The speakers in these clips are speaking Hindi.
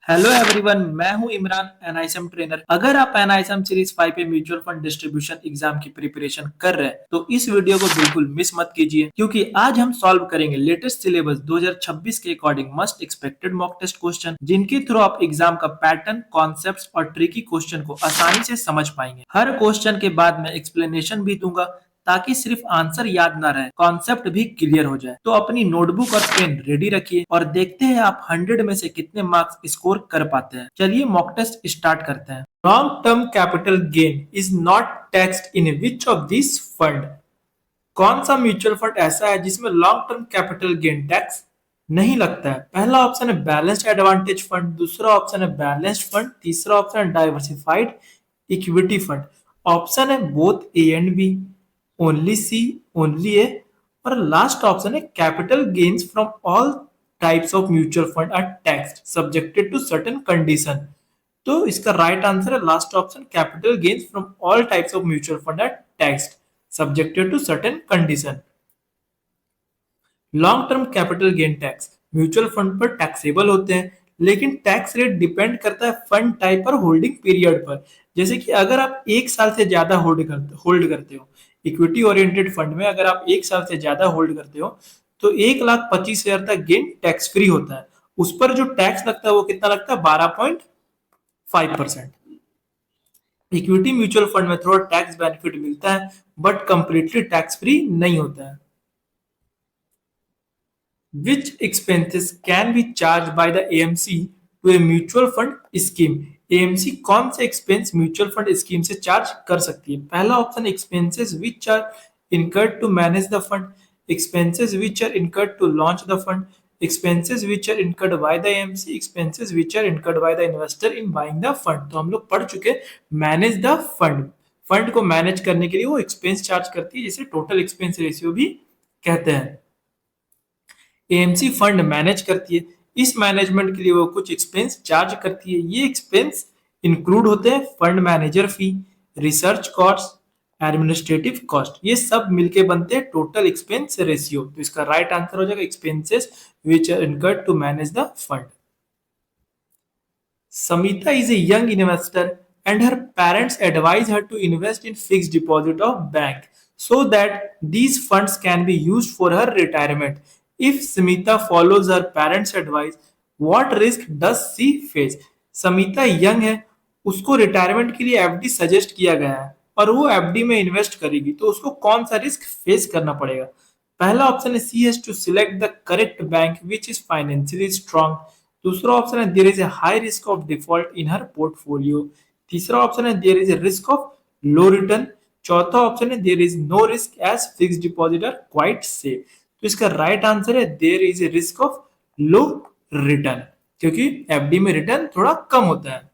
हेलो एवरीवन, मैं हूं इमरान एनआईएसएम ट्रेनर। अगर आप एनआईएसएम सीरीज 5 पे म्यूचुअल फंड डिस्ट्रीब्यूशन एग्जाम की प्रिपरेशन कर रहे हैं तो इस वीडियो को बिल्कुल मिस मत कीजिए, क्योंकि आज हम सॉल्व करेंगे लेटेस्ट सिलेबस 2026 के according must expected mock test question, जिनके थ्रू आप एग्जाम का पैटर्न, कॉन्सेप्ट्स और ट्रिकी क्वेश्चन को आसानी से समझ पाएंगे। हर क्वेश्चन के बाद मैं एक्सप्लेनेशन भी दूंगा ताकि सिर्फ आंसर याद ना रहे, कॉन्सेप्ट भी क्लियर हो जाए। तो अपनी नोटबुक और पेन रेडी रखिए और देखते हैं आप 100 में से कितने मार्क्स स्कोर कर पाते हैं। चलिए मॉक टेस्ट स्टार्ट करते हैं। Long term capital gain is not taxed in which of this fund? कौन सा म्यूचुअल फंड ऐसा है जिसमें long term capital gain tax नहीं लगता है? पहला ऑप्शन है बैलेंस्ड एडवांटेज फंड, दूसरा ऑप्शन है बैलेंस्ड फंड, तीसरा ऑप्शन है डाइवर्सिफाइड इक्विटी फंड, ऑप्शन है both A and B, only C, only A, और लास्ट ऑप्शन है capital gains from all types of mutual fund are taxed subjected to certain condition. तो इसका राइट आंसर है last option, capital gains from all types of mutual fund are taxed subjected to certain condition. Long term capital gain tax mutual fund पर टैक्सेबल होते हैं, लेकिन टैक्स रेट डिपेंड करता है फंड टाइप और होल्डिंग पीरियड पर। जैसे कि अगर आप एक साल से ज्यादा होल्ड करते हो, इक्विटी ओरिएंटेड फंड में अगर आप एक साल से ज्यादा होल्ड करते हो तो 1,25,000 तक गेन टैक्स फ्री होता है। उस पर जो टैक्स लगता है वो कितना लगता है? 12.5%। इक्विटी म्यूचुअल फंड में थोड़ा टैक्स बेनिफिट मिलता है, बट कंप्लीटली टैक्स फ्री नहीं होता है। Which expenses can be charged by the AMC to a mutual fund scheme? AMC कौन से एक्सपेंस म्यूचुअल फंड स्कीम से चार्ज कर सकती है? पहला option expenses which are incurred to manage the fund, expenses which are incurred to launch the fund, expenses which are incurred by the AMC, expenses which are incurred by the investor in buying the fund। तो हम लोग पढ़ चुके मैनेज द फंड। फंड को मैनेज करने के लिए वो एक्सपेंस चार्ज करती है, जिसे टोटल एक्सपेंस रेशियो भी कहते हैं। एएमसी फंड मैनेज करती है, इस मैनेजमेंट के लिए वो कुछ एक्सपेंस चार्ज करती है। ये एक्सपेंस इंक्लूड होते हैं फंड मैनेजर फी, रिसर्च कॉस्ट, एडमिनिस्ट्रेटिव कॉस्ट। ये सब मिलके बनते हैं टोटल एक्सपेंस रेशियो। तो इसका राइट आंसर हो जाएगा expenses which are incurred to manage the fund. Samita is a young investor and her parents advise her to invest in fixed deposit of bank so that these funds can be used for her retirement. If Samita follows her parents' advice, what risk does she face? Samita young है, उसको रिटायरमेंट के लिए एफडी सजेस्ट किया गया है और वो एफडी में इन्वेस्ट करेगी, तो उसको कौन सा रिस्क फेस करना पड़ेगा? पहला ऑप्शन है she has to select the correct bank which is financially strong, दूसरा ऑप्शन है there is a high risk of default in her portfolio, तीसरा ऑप्शन है there is a risk of low return, चौथा ऑप्शन है there is no risk as fixed deposit are quite safe. तो इसका राइट आंसर है there is a risk of low return, क्योंकि एफडी में रिटर्न थोड़ा कम होता है।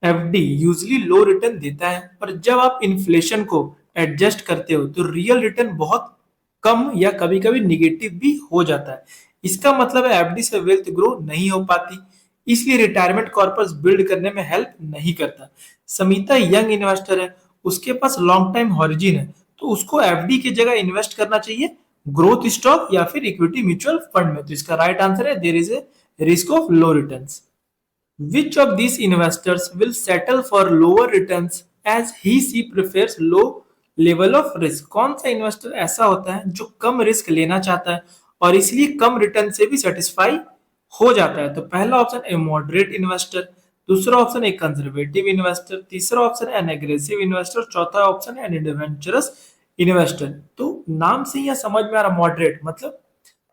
एफडी यूजली लो रिटर्न देता है, पर जब आप इन्फ्लेशन को एडजस्ट करते हो तो रियल रिटर्न बहुत कम या कभी कभी निगेटिव भी हो जाता है। इसका मतलब है एफडी से वेल्थ ग्रो नहीं हो पाती, इसलिए रिटायरमेंट कॉर्पस बिल्ड करने में हेल्प नहीं करता। समीता यंग इन्वेस्टर है, उसके पास लॉन्ग टाइम हॉरिजिन है, तो उसको एफडी की जगह इन्वेस्ट करना चाहिए ग्रोथ स्टॉक या फिर इक्विटी म्यूचुअल फंड में। तो इसका राइट आंसर है there is a risk of low returns. Which of these investors will settle for lower returns as he/she prefers low level of risk? कौन सा इन्वेस्टर ऐसा होता है जो कम रिस्क लेना चाहता है और इसलिए कम रिटर्न से भी सेटिस्फाई हो जाता है? तो पहला ऑप्शन ए मॉडरेट इन्वेस्टर, दूसरा ऑप्शन ए कंजर्वेटिव इन्वेस्टर, तीसरा ऑप्शन है एन एग्रेसिव इन्वेस्टर, चौथा ऑप्शन है एन एडवेंचरस इन्वेस्टर। तो नाम से ही समझ में आ रहा, मॉडरेट मतलब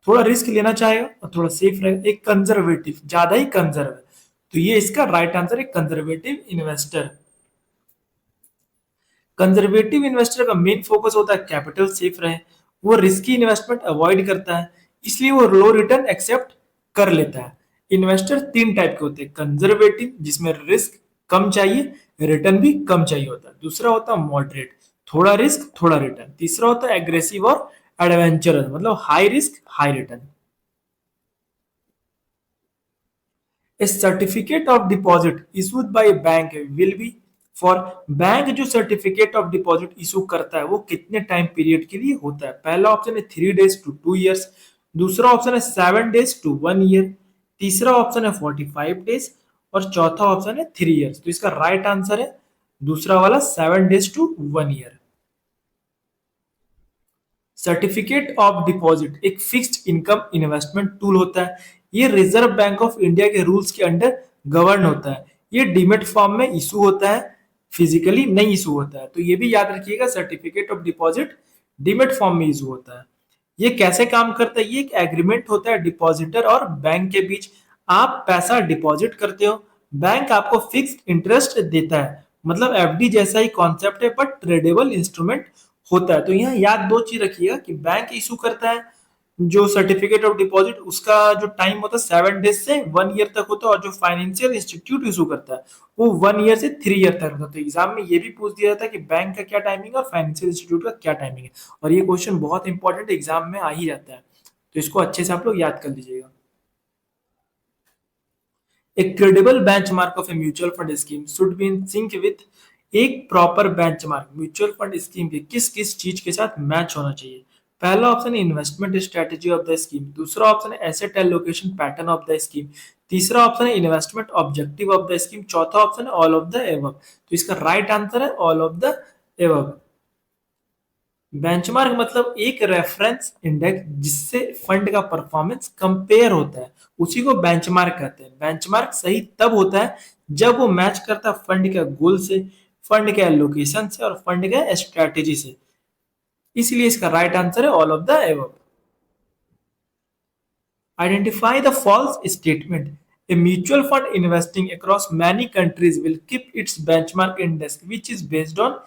थोड़ा रिस्क लेना चाहेगा और थोड़ा सेफ रहेगा। एक कंजर्वेटिव, ज्यादा ही कंजर्व है, तो ये इसका राइट आंसर है कंजर्वेटिव इन्वेस्टर। कंजर्वेटिव इन्वेस्टर का मेन फोकस होता है कैपिटल सेफ रहे, वो रिस्की इन्वेस्टमेंट अवॉइड करता है, इसलिए वो लो रिटर्न एक्सेप्ट कर लेता है। इन्वेस्टर तीन टाइप के होते हैं, कंजर्वेटिव जिसमें रिस्क कम चाहिए, रिटर्न भी कम चाहिए होता है, दूसरा होता है मॉडरेट, थोड़ा रिस्क थोड़ा रिटर्न, तीसरा होता है एग्रेसिव और एडवेंचरस मतलब high risk high return. A certificate of deposit issued by a bank will be for bank जो सर्टिफिकेट ऑफ डिपॉजिट इशू करता है वो कितने टाइम पीरियड के लिए होता है? पहला ऑप्शन है 3 days to 2 years, दूसरा ऑप्शन है 7 days to 1 year, तीसरा ऑप्शन है 45 days और चौथा ऑप्शन है 3 years। तो इसका राइट आंसर है दूसरा वाला 7 days to 1 year। Certificate of deposit एक फिक्स्ड इनकम इन्वेस्टमेंट टूल होता है। ये रिजर्व बैंक ऑफ इंडिया के रूल्स के अंडर गवर्न होता है। ये डीमेट फॉर्म में इशू होता है, फिजिकली नहीं इशू होता है। तो ये भी याद रखिएगा, certificate of deposit demat form में इशू होता है। ये कैसे काम करता है? ये एक एग्रीमेंट होता है डिपॉजिटर और बैंक के बीच। आप पैसा डिपॉजिट करते हो, बैंक आपको फिक्स्ड इंटरेस्ट देता है, मतलब एफडी जैसा ही कॉन्सेप्ट है, बट ट्रेडेबल इंस्ट्रूमेंट होता है। तो यहाँ याद दो चीज रखिएगा कि बैंक इशू करता है जो सर्टिफिकेट ऑफ डिपॉजिट, उसका जो टाइम होता है 7 days से 1 year तक होता है, और जो फाइनेंशियल इंस्टीट्यूट इशू करता है वो 1 year से 3 year तक होता है। तो एग्जाम में ये भी पूछ दिया जाता है कि बैंक का क्या टाइमिंग है और फाइनेंशियल इंस्टीट्यूट का क्या टाइमिंग है, और ये क्वेश्चन बहुत इंपॉर्टेंट एग्जाम में आ ही जाता है। तो इसको अच्छे से आप लोग याद कर लीजिएगा। A credible benchmark of a mutual fund scheme should be in sync with एक proper benchmark mutual fund scheme के किस किस चीज के साथ मैच होना चाहिए। पहला ऑप्शन है investment strategy of the scheme, दूसरा ऑप्शन है asset allocation pattern of the scheme, तीसरा ऑप्शन है investment objective of the scheme, चौथा ऑप्शन है ऑल ऑफ द एबव। तो इसका राइट आंसर है all of the above. Benchmark मतलब एक रेफरेंस इंडेक्स जिससे फंड का परफॉर्मेंस कंपेयर होता है, उसी को बेंचमार्क कहते हैं। बेंचमार्क सही तब होता है जब वो मैच करता है फंड के गोल से, फंड के एलोकेशन से और फंड के स्ट्रेटेजी से। इसलिए इसका राइट आंसर है all of the above. Identify the false statement. A mutual fund investing across many countries will keep its benchmark index which is based on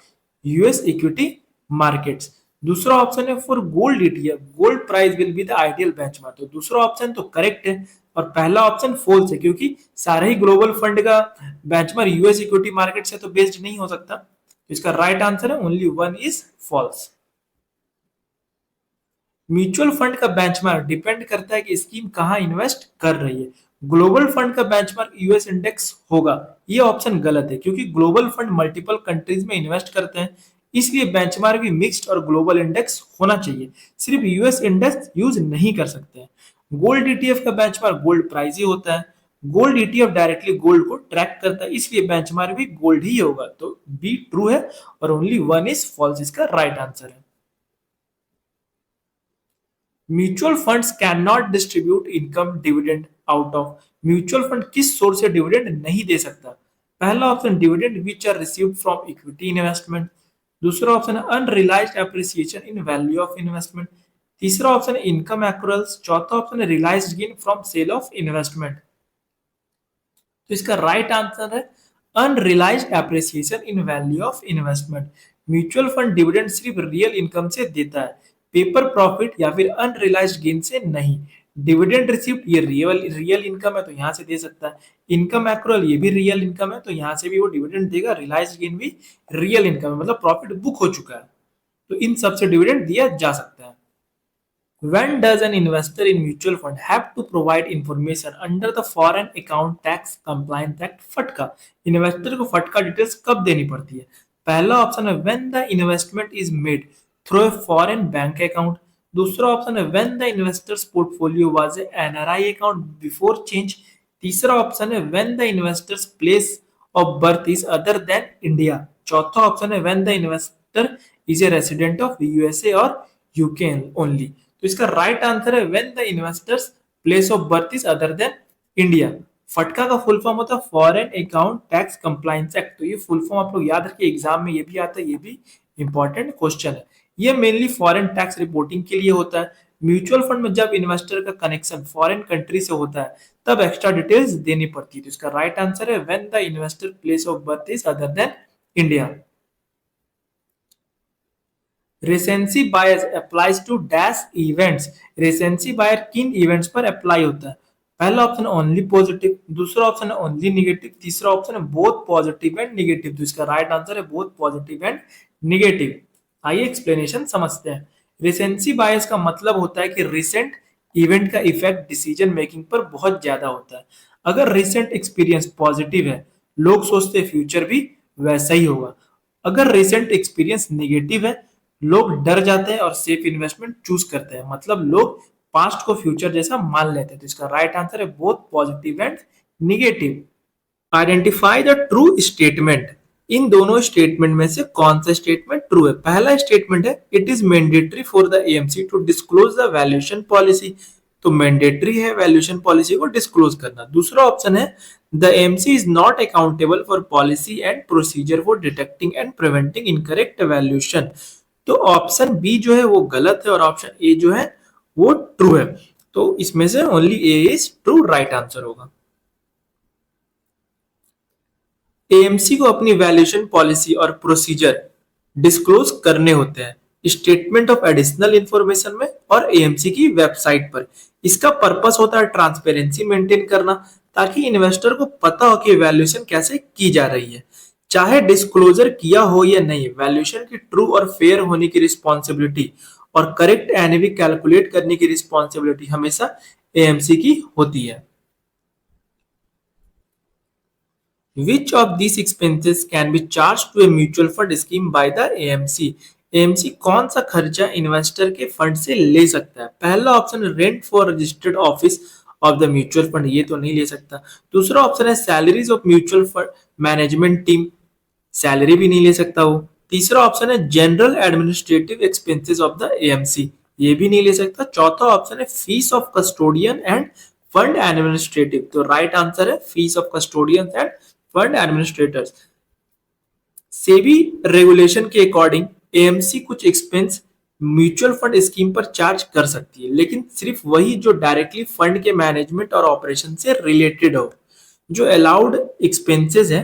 US equity markets। दूसरा ऑप्शन है for gold ETF, gold price will be the ideal benchmark. तो दूसरा ऑप्शन तो करेक्ट है और पहला ऑप्शन फॉल्स है, क्योंकि सारे ही ग्लोबल फंड का बेंचमार्क यूएस इक्विटी मार्केट से तो बेस्ड नहीं हो सकता। इसका राइट आंसर है only one is false. Mutual fund का बेंचमार्क डिपेंड करता है कि स्कीम कहां इन्वेस्ट कर रही है। ग्लोबल फंड का बेंचमार्क यूएस इंडेक्स होगा, ये ऑप्शन गलत है, क्योंकि ग्लोबल फंड मल्टीपल कंट्रीज में इन्वेस्ट करते हैं, इसलिए बेंचमार्क भी मिक्स्ड और ग्लोबल इंडेक्स होना चाहिए। सिर्फ यूएस इंडेक्स यूज नहीं कर सकते हैं। गोल्ड ईटीएफ का बेंचमार्क गोल्ड प्राइस ही होता है। गोल्ड ईटीएफ डायरेक्टली गोल्ड को ट्रैक करता है, इसलिए बेंचमार्क भी गोल्ड ही होगा। तो बी ट्रू है और ओनली वन इज फॉल्स, इसका राइट आंसर है। Mutual funds can not distribute income dividend out of. Mutual fund किस सोर्स से डिविडेंड नहीं दे सकता? पहला option dividend which are received from equity investment, दूसरा ऑप्शन है unrealised appreciation in value of investment, तीसरा ऑप्शन है इनकम एक्रूअल्स, चौथा ऑप्शन है realised gain from sale of investment. तो इसका राइट आंसर है unrealised appreciation in value of investment. Mutual fund dividend सिर्फ रियल इनकम से देता है, पेपर प्रॉफिट या फिर अनरियलाइज्ड गेन से नहीं। डिविडेंड रिसीव्ड ये रियल इनकम है तो यहां से दे सकता है, इनकम एक्रूअल ये भी रियल इनकम है तो यहां से भी वो डिविडेंड देगा, रियलाइज्ड गेन भी रियल इनकम है, मतलब प्रॉफिट बुक हो चुका है, तो इन सब से डिविडेंड दिया जा सकता है। When does an investor in mutual fund have to provide information under the Foreign Account Tax Compliance Act FATCA? Investor को फटका डिटेल्स कब देनी पड़ती है? पहला ऑप्शन है when the investment is made through a foreign bank account, दूसरा ऑप्शन है when the investor's portfolio was a NRI account before change, तीसरा ऑप्शन है when the investor's place of birth is other than India, चौथा ऑप्शन है when the investor is a resident of USA or UK only। तो इसका राइट आंसर है when the investors place of birth is other than India. फटका का फुल फॉर्म होता है foreign account tax compliance act. तो ये फुल फॉर्म आप लोग याद रखिए, एग्जाम में ये भी आता है, ये भी इंपॉर्टेंट क्वेश्चन है। ये मेनली फॉरेन टैक्स रिपोर्टिंग के लिए होता है। म्यूचुअल फंड में जब इन्वेस्टर का कनेक्शन फॉरेन कंट्री से होता है तब एक्स्ट्रा डिटेल्स देनी पड़ती है। तो इसका राइट आंसर है when the investor place of birth is other than India. Recency bias applies to dash events. Recency bias किन इवेंट्स पर अप्लाई होता है? पहला ऑप्शन ओनली पॉजिटिव, दूसरा ऑप्शन है ओनली निगेटिव, तीसरा ऑप्शन है बोथ पॉजिटिव एंड निगेटिव। तो इसका राइट आंसर है बोथ पॉजिटिव एंड निगेटिव। आइए एक्सप्लेनेशन समझते हैं। रेसेंसी बायस का मतलब होता है कि रिसेंट इवेंट का इफेक्ट डिसीजन मेकिंग पर बहुत ज्यादा होता है। अगर रिसेंट एक्सपीरियंस पॉजिटिव है, लोग सोचते हैं फ्यूचर भी वैसा ही होगा। अगर रिसेंट एक्सपीरियंस निगेटिव है, लोग डर जाते हैं और सेफ इन्वेस्टमेंट चूज करते हैं, मतलब लोग पास्ट को फ्यूचर जैसा मान लेते हैं। तो इसका राइट आंसर है both positive and negative. Identify the true statement. इन दोनों स्टेटमेंट में से कौन सा स्टेटमेंट ट्रू है? पहला स्टेटमेंट है it is mandatory for the AMC to disclose the valuation policy. तो मैंडेटरी है वैल्यूएशन पॉलिसी को डिस्क्लोज करना। दूसरा ऑप्शन है the AMC is not accountable for policy and procedure for detecting and preventing incorrect valuation. तो ऑप्शन बी जो है वो गलत है और ऑप्शन ए जो है वो ट्रू है। तो इसमें से only A is true, right answer होगा। एएमसी को अपनी वैल्यूएशन पॉलिसी और प्रोसीजर डिस्क्लोज करने होते हैं स्टेटमेंट ऑफ एडिशनल इंफॉर्मेशन में और एएमसी की वेबसाइट पर। इसका पर्पस होता है ट्रांसपेरेंसी मेंटेन करना, ताकि इन्वेस्टर को पता हो कि वैल्यूएशन कैसे की जा रही है। चाहे डिस्क्लोजर किया हो या नहीं, वैल्यूएशन की ट्रू और फेयर होने की रिस्पॉन्सिबिलिटी और करेक्ट एनएवी कैलकुलेट करने की रिस्पॉन्सिबिलिटी हमेशा एएमसी की होती है। Which of these expenses can be charged to a mutual fund scheme by the AMC? AMC कौन सा खर्चा इन्वेस्टर के फंड से ले सकता है? पहला option rent for registered office of the mutual fund, ये तो नहीं ले सकता। दूसरा ऑप्शन है salaries of mutual fund management team, salary भी नहीं ले सकता वो। तीसरा ऑप्शन है general administrative expenses of the AMC, ये भी नहीं ले सकता। चौथा ऑप्शन है fees of custodian end fund administrative, तो राइट आंसर है fees of custodian end fund administrators. SEBI regulation के अकॉर्डिंग एएमसी कुछ एक्सपेंस म्यूचुअल फंड स्कीम पर चार्ज कर सकती है, लेकिन सिर्फ वही जो डायरेक्टली फंड के मैनेजमेंट और ऑपरेशन से रिलेटेड हो। जो अलाउड एक्सपेंसेस है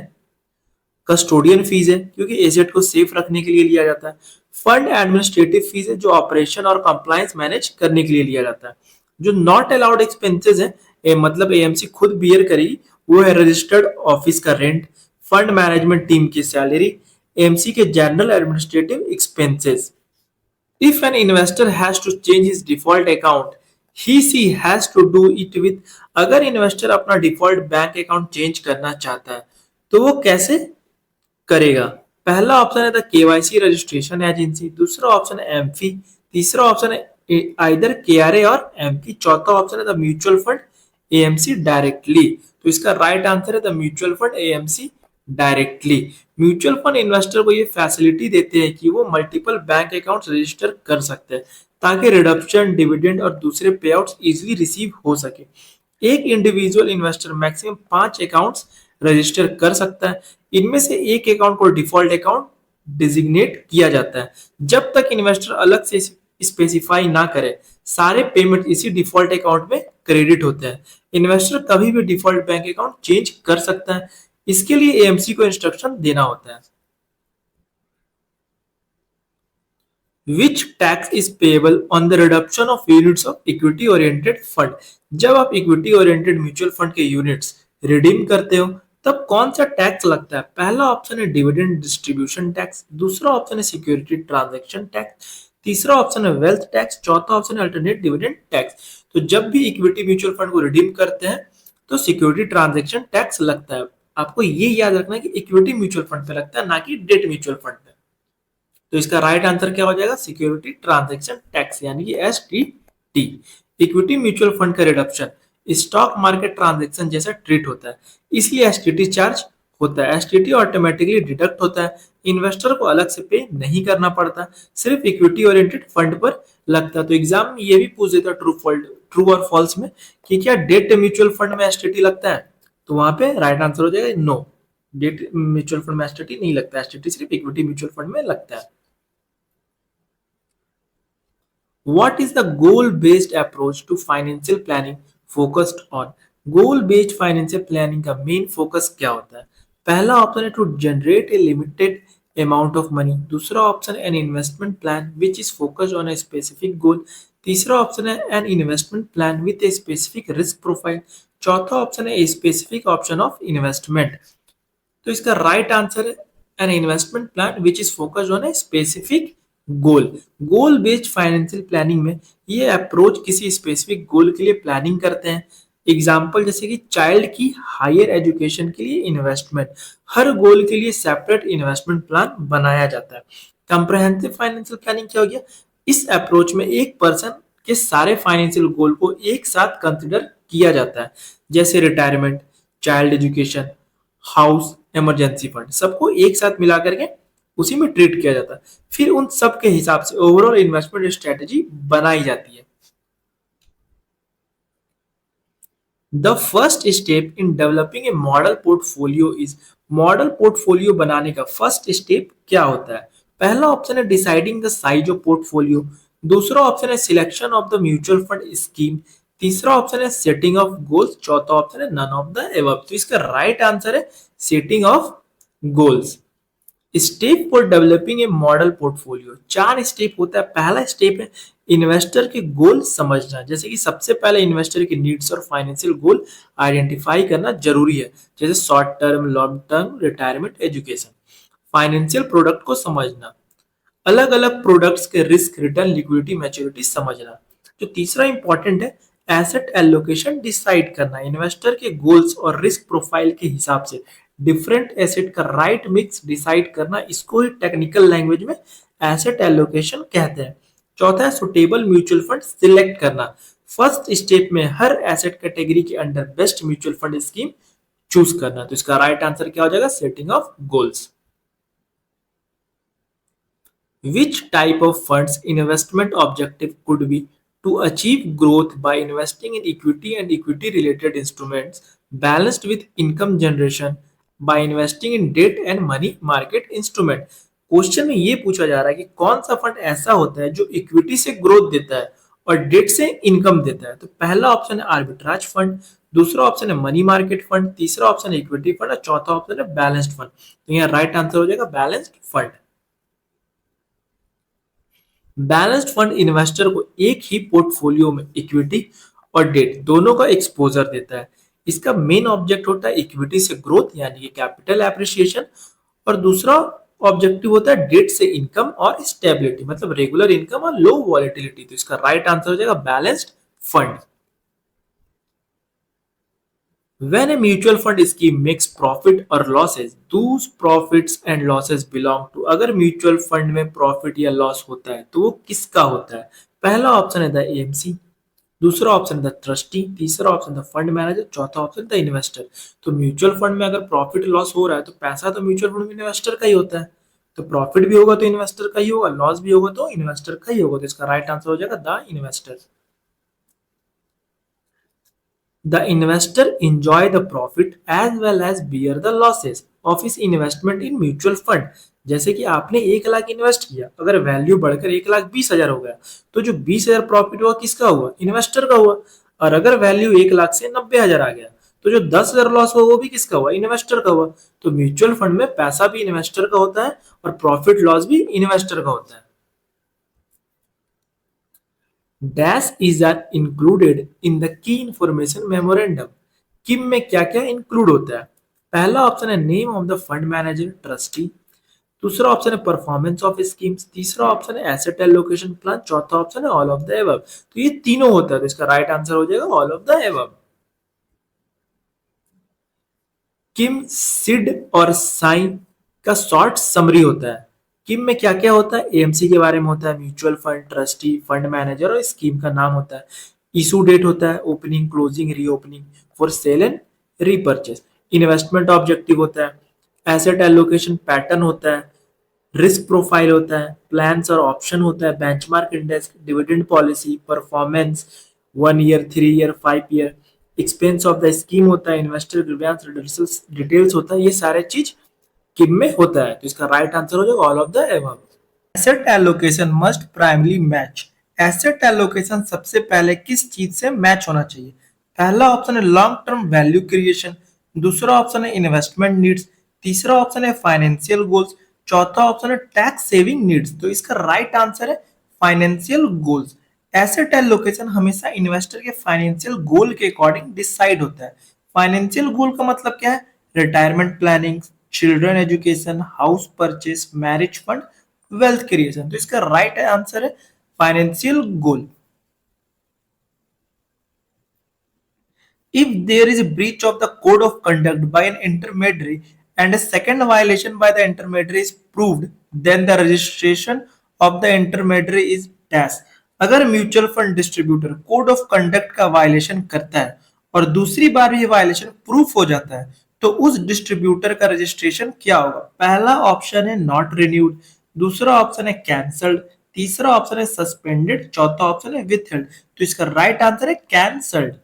कस्टोडियन फीस है, क्योंकि एसेट को सेफ रखने के लिए लिया जाता है। फंड एडमिनिस्ट्रेटिव फीस है, जो ऑपरेशन और कंप्लायंस मैनेज करने के लिए लिया जाता है। जो नॉट अलाउड एक्सपेंसेस है मतलब एएमसी खुद बियर करेगी, वो है रजिस्टर्ड ऑफिस का रेंट, फंड मैनेजमेंट टीम की सैलरी, एएमसी के general administrative expenses. If an investor has to change his default account he she has to do it with, अगर इन्वेस्टर अपना डिफॉल्ट बैंक अकाउंट चेंज करना चाहता है तो वो कैसे करेगा? पहला ऑप्शन है द केवाईसी रजिस्ट्रेशन एजेंसी, दूसरा ऑप्शन है एमफी, तीसरा ऑप्शन है आइदर केआरए और एमपी, चौथा ऑप्शन है the mutual fund AMC directly. तो इसका राइट आंसर है the mutual fund AMC directly. Mutual fund investor को ये फैसिलिटी देते हैं कि वो मल्टीपल बैंक अकाउंट्स रजिस्टर कर सकते हैं, ताकि रिडम्पशन, डिविडेंड और दूसरे पे आउट्स इजिली रिसीव हो सके। एक individual investor maximum 5 accounts register कर सकता है। इनमें से एक अकाउंट को डिफॉल्ट अकाउंट डिजिग्नेट किया जाता है। जब तक इन्वेस्टर अलग से स्पेसिफाई ना करे, सारे पेमेंट इसी डिफॉल्ट अकाउंट में क्रेडिट होते हैं। इन्वेस्टर कभी भी डिफॉल्ट बैंक अकाउंट चेंज कर सकता है, इसके लिए एएमसी को इंस्ट्रक्शन देना होता है। Which tax is payable on the reduction of units of equity oriented fund? जब आप इक्विटी ओरिएंटेड म्यूचुअल फंड के यूनिट्स रिडीम करते हो तब कौन सा टैक्स लगता है? पहला ऑप्शन है डिविडेंड डिस्ट्रीब्यूशन टैक्स, दूसरा ऑप्शन है सिक्योरिटी ट्रांजैक्शन टैक्स, तीसरा ऑप्शन है वेल्थ टैक्स, चौथा ऑप्शन है अल्टरनेट डिविडेंड टैक्स। तो जब भी इक्विटी म्यूचुअल फंड को रिडीम करते हैं तो सिक्योरिटी ट्रांजैक्शन टैक्स लगता है। आपको ये याद रखना है कि इक्विटी म्यूचुअल फंड पे लगता है, ना कि डेट म्यूचुअल फंड पे। तो इसका राइट आंसर क्या हो जाएगा? सिक्योरिटी ट्रांजैक्शन टैक्स, यानी कि एसटीटी। इक्विटी म्यूचुअल फंड का रिडक्शन स्टॉक मार्केट ट्रांजैक्शन जैसा ट्रीट होता है, इसलिए एसटीटी चार्ज होता है। एसटीटी ऑटोमेटिकली डिडक्ट होता है, इन्वेस्टर को अलग से पे नहीं करना पड़ता, सिर्फ इक्विटी ओरिएंटेड फंड पर लगता है। तो एग्जाम में ये भी पूछ देता ट्रू और फॉल्स में कि क्या डेट म्यूचुअल फंड में एसटीटी लगता है, तो वहां पे राइट आंसर हो जाएगा नो, डेट म्यूचुअल फंड में एसटीटी नहीं लगता, एसटीटी सिर्फ इक्विटी म्यूचुअल फंड में लगता है। What is the goal-based approach to financial planning focused on? Goal-based financial planning का main focus क्या होता है? पहला ऑप्शन है to generate a limited amount of money, दूसरा ऑप्शन है an investment plan which is focused on a specific goal, तीसरा ऑप्शन है an investment plan with a specific risk profile, चौथा ऑप्शन है a specific option of investment। तो इसका राइट आंसर है an investment plan which is focused on a specific goal based financial planning में ये अप्रोच किसी स्पेसिफिक गोल के लिए प्लानिंग करते हैं। एग्जाम्पल जैसे कि चाइल्ड की हायर एजुकेशन के लिए इन्वेस्टमेंट, हर गोल के लिए सेपरेट इन्वेस्टमेंट प्लान बनाया जाता है। कंप्रहेंसिव फाइनेंशियल प्लानिंग क्या हो गया? इस अप्रोच में एक पर्सन कि सारे फाइनेंशियल गोल को एक साथ कंसिडर किया जाता है, जैसे retirement, child education, house, emergency fund, सबको एक साथ मिला करके उसी में ट्रीट किया जाता है। फिर उन सब के हिसाब से ओवरऑल इन्वेस्टमेंट स्ट्रेटेजी बनाई जाती है। The first step in developing a model portfolio is, model portfolio बनाने का फर्स्ट स्टेप क्या होता है? पहला ऑप्शन है deciding the size of portfolio, दूसरा ऑप्शन है selection of the mutual fund scheme, तीसरा ऑप्शन है सेटिंग ऑफ गोल्स, चौथा ऑप्शन है नन ऑफ द एबव। तो इसका राइट आंसर है setting of goals. Step for developing a model portfolio, चार स्टेप होता है। पहला स्टेप है इन्वेस्टर के गोल समझना, जैसे कि सबसे पहले इन्वेस्टर की नीड्स और फाइनेंशियल गोल आइडेंटिफाई करना जरूरी है, जैसे short term, long term, retirement, education. Financial product को समझना, अलग अलग प्रोडक्ट्स के रिस्क, रिटर्न, लिक्विडिटी, मैच्योरिटी समझना। जो तीसरा इंपॉर्टेंट है एसेट एलोकेशन डिसाइड करना, इन्वेस्टर के गोल्स और रिस्क प्रोफाइल के हिसाब से डिफरेंट एसेट का राइट मिक्स डिसाइड करना, इसको ही टेक्निकल लैंग्वेज में एसेट एलोकेशन कहते हैं। चौथा है सुटेबल म्यूचुअल फंड सिलेक्ट करना, फर्स्ट स्टेप में हर एसेट कैटेगरी के under best mutual fund scheme choose करना। तो इसका राइट आंसर क्या हो जाएगा? Setting of goals. Which type of funds investment objective could be to achieve growth by investing in equity and equity related instruments balanced with income generation by investing in debt and money market instrument? Question में ये पूछा जा रहा है कि कौन सा फंड ऐसा होता है जो इक्विटी से ग्रोथ देता है और डेट से इनकम देता है। तो पहला ऑप्शन है आर्बिट्राज फंड, दूसरा ऑप्शन है मनी मार्केट फंड, तीसरा ऑप्शन है इक्विटी फंड और चौथा ऑप्शन है बैलेंस्ड फंड। तो यहाँ राइट आंसर हो जाएगा balanced fund. Balanced fund investor को एक ही पोर्टफोलियो में इक्विटी और डेट दोनों का एक्सपोजर देता है। इसका मेन ऑब्जेक्ट होता है इक्विटी से ग्रोथ यानी कि कैपिटल एप्रिसिएशन, और दूसरा ऑब्जेक्टिव होता है डेट से इनकम और स्टेबिलिटी, मतलब रेगुलर इनकम और लो वॉलेटिलिटी। तो इसका राइट आंसर हो जाएगा balanced fund. When a mutual fund scheme makes profit or losses, those profits and losses belong to, अगर म्यूचुअल फंड में प्रॉफिट या लॉस होता है तो वो किसका होता है? पहला ऑप्शन है द एएमसी, दूसरा ऑप्शन द ट्रस्टी, तीसरा ऑप्शन द फंड मैनेजर, चौथा ऑप्शन द इन्वेस्टर। तो म्यूचुअल फंड में अगर प्रॉफिट लॉस हो रहा है तो पैसा तो म्यूचुअल फंड में इन्वेस्टर का ही होता है, तो प्रॉफिट भी होगा तो इन्वेस्टर का ही होगा, लॉस भी होगा तो इन्वेस्टर का ही होगा। तो इसका राइट आंसर हो जाएगा the investor. The investor enjoy the profit as well as bear the losses of his investment in mutual fund। जैसे कि आपने 1 लाख इन्वेस्ट किया, अगर वैल्यू बढ़कर 1,20,000 हो गया तो जो 20,000 प्रॉफिट हुआ किसका हुआ? इन्वेस्टर का हुआ। और अगर वैल्यू 1 लाख से 90,000 आ गया तो जो 10,000 लॉस हुआ वो भी किसका हुआ? इन्वेस्टर का हुआ। तो म्यूचुअल फंड में पैसा भी इन्वेस्टर का होता है और प्रॉफिट लॉस भी इन्वेस्टर का होता है। Dash is are included in the key information memorandum. KIM में क्या क्या इंक्लूड होता है? पहला ऑप्शन है name of the fund manager trustee, दूसरा ऑप्शन है परफॉर्मेंस ऑफ स्कीम्स, तीसरा ऑप्शन है एसेट एलोकेशन प्लान, चौथा ऑप्शन है ऑल ऑफ द एबव। तो ये तीनों होता है, तो इसका राइट आंसर हो जाएगा ऑल ऑफ द एबव। किम, सिड और साइन का शॉर्ट समरी होता है। किम में क्या क्या होता है? एएमसी के बारे में होता है, mutual fund, trustee, fund manager और स्कीम का नाम होता है। इशू डेट होता है, opening, closing, reopening for sale and repurchase. Investment objective होता है, एसेट एलोकेशन पैटर्न होता है, रिस्क प्रोफाइल होता है, प्लान्स और ऑप्शन होता है, benchmark index, dividend policy, performance, 1 year, 3 year, 5 year, expense of the scheme होता है, इन्वेस्टर ग्रीवेंस डिटेल्स होता है। ये सारे चीज किम में होता है, तो इसका राइट आंसर हो जाएगा all of the above. Asset allocation must primarily match, asset allocation सबसे पहले किस चीज से मैच होना चाहिए? पहला ऑप्शन है लॉन्ग टर्म वैल्यू क्रिएशन, दूसरा ऑप्शन है इन्वेस्टमेंट नीड्स, तीसरा ऑप्शन है फाइनेंशियल गोल्स, चौथा ऑप्शन है टैक्स सेविंग नीड्स। तो इसका राइट आंसर है फाइनेंशियल गोल्स। एसेट एलोकेशन हमेशा इन्वेस्टर के फाइनेंशियल गोल के अकॉर्डिंग डिसाइड होता है। फाइनेंशियल गोल का मतलब क्या है? Retirement planning, children education, house purchase, marriage fund, wealth creation. तो इसका राइट आंसर है financial goal. If there is a breach of the code of conduct by an intermediary and a second violation by the intermediary is proved, then the registration of the intermediary is dash। अगर mutual fund distributor code of conduct का वायलेशन करता है और दूसरी बार भी वायलेशन प्रूफ हो जाता है तो उस डिस्ट्रीब्यूटर का रजिस्ट्रेशन क्या होगा? पहला ऑप्शन है नॉट रिन्यूड, दूसरा ऑप्शन है कैंसल्ड, तीसरा ऑप्शन है सस्पेंडेड, चौथा ऑप्शन है विथहेल्ड। तो इसका राइट आंसर है कैंसल्ड।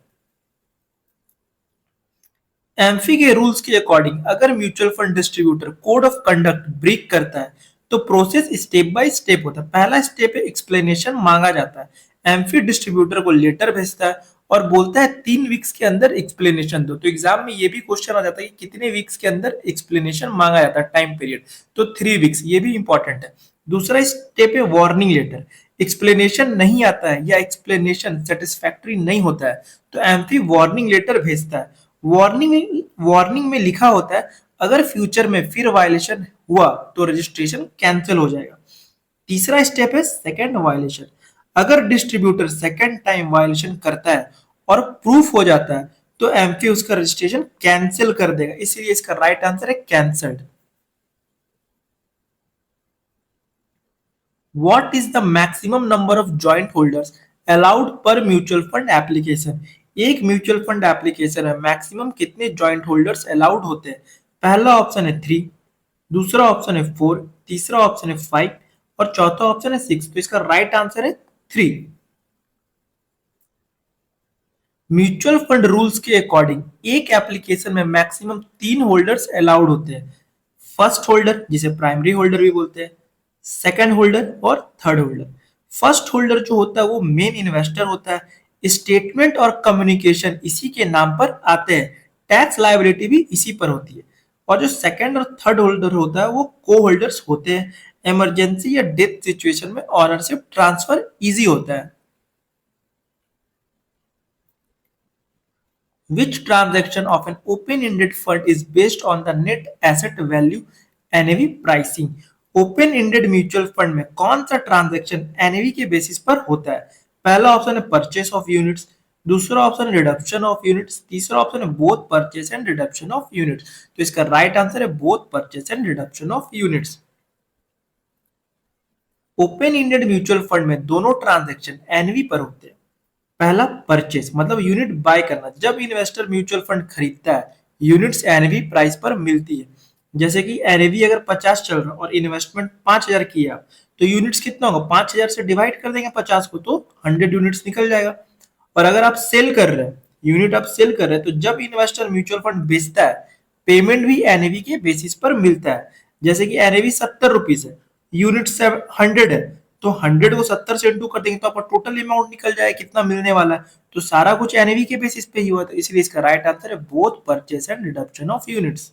एम्फी के रूल्स के अकॉर्डिंग अगर mutual fund distributor code of conduct break करता है तो प्रोसेस स्टेप बाय स्टेप होता है। पहला स्टेप है एक्सप्लेनेशन मांगा जाता है। एम्फी डिस्ट्रीब्यूटर को लेटर भेजता है और बोलता है 3 वीक्स के अंदर एक्सप्लेनेशन दो। तो एग्जाम में ये भी क्वेश्चन आ जाता है कि कितने वीक्स के अंदर एक्सप्लेनेशन मांगा जाता है, टाइम पीरियड। तो 3 वीक्स, ये भी इंपॉर्टेंट है। दूसरा स्टेप है वार्निंग लेटर। एक्सप्लेनेशन नहीं आता है या एक्सप्लेनेशन सेटिस्फैक्टरी नहीं होता है तो एम्फी वार्निंग लेटर भेजता है। वार्निंग में लिखा होता है अगर फ्यूचर में फिर वायलेशन हुआ तो रजिस्ट्रेशन कैंसिल हो जाएगा। तीसरा स्टेप है सेकंड वायलेशन। अगर डिस्ट्रीब्यूटर सेकंड टाइम वायलेशन करता है और प्रूफ हो जाता है तो एमपी उसका रजिस्ट्रेशन कैंसिल कर देगा, इसलिए इसका राइट आंसर है cancelled. What is the maximum number of joint holders allowed per mutual fund application? एक म्यूचुअल फंड एप्लीकेशन है, मैक्सिमम कितने जॉइंट होल्डर्स अलाउड होते हैं? पहला ऑप्शन है 3, दूसरा ऑप्शन है 4, तीसरा ऑप्शन है 5 और चौथा ऑप्शन है 6। तो इसका राइट आंसर है 3। म्यूचुअल फंड रूल्स के अकॉर्डिंग एक एप्लीकेशन में मैक्सिमम 3 होल्डर्स अलाउड होते हैं। फर्स्ट होल्डर जिसे प्राइमरी होल्डर भी बोलते हैं, सेकंड होल्डर और थर्ड होल्डर। फर्स्ट होल्डर जो होता है वो मेन इन्वेस्टर होता है। स्टेटमेंट और कम्युनिकेशन इसी के नाम पर आते हैं। टैक्स लायबिलिटी भी इसी पर होती है। और जो सेकंड और थर्ड होल्डर होता है वो को होल्डर्स होते हैं। इमरजेंसी या डेथ सिचुएशन में ऑनरशिप ट्रांसफर इजी होता है। Which transaction of an open-ended fund is based on the net asset value NAV pricing? Open-ended mutual fund में कौन सा ट्रांजैक्शन एनएवी के बेसिस पर होता है? पहला ऑप्शन है परचेस ऑफ यूनिट्स, दूसरा ऑप्शन है रिडक्शन ऑफ यूनिट्स, तीसरा ऑप्शन है both purchase and reduction of units. तो इसका राइट आंसर है both purchase and reduction of units. Open ended mutual fund में दोनों ट्रांजैक्शन एनवी पर होते हैं। पहला परचेस मतलब यूनिट बाय करना, जब इन्वेस्टर म्यूचुअल फंड खरीदता है यूनिट्स एनवी प्राइस पर मिलती है। जैसे कि एनवी अगर 50 चल रहा है और इन्वेस्टमेंट 5000 किया तो यूनिट्स कितना होगा, 5000 से डिवाइड कर देंगे 50 को तो 100 यूनिट्स निकल जाएगा। और अगर आप सेल कर रहे हैं, यूनिट आप सेल कर रहे हैं, तो जब इन्वेस्टर म्यूचुअल फंड बेचता है पेमेंट भी एनएवी के बेसिस पर मिलता है। जैसे कि एनएवी 70 रुपीज है, यूनिट 100 है, तो 100 को 70 से इंटू कर देंगे तो आपका टोटल अमाउंट निकल जाए कितना मिलने वाला है। तो सारा कुछ एनएवी के बेसिस पे ही हुआ था, इसलिए इसका राइट आंसर है both purchase and reduction of units.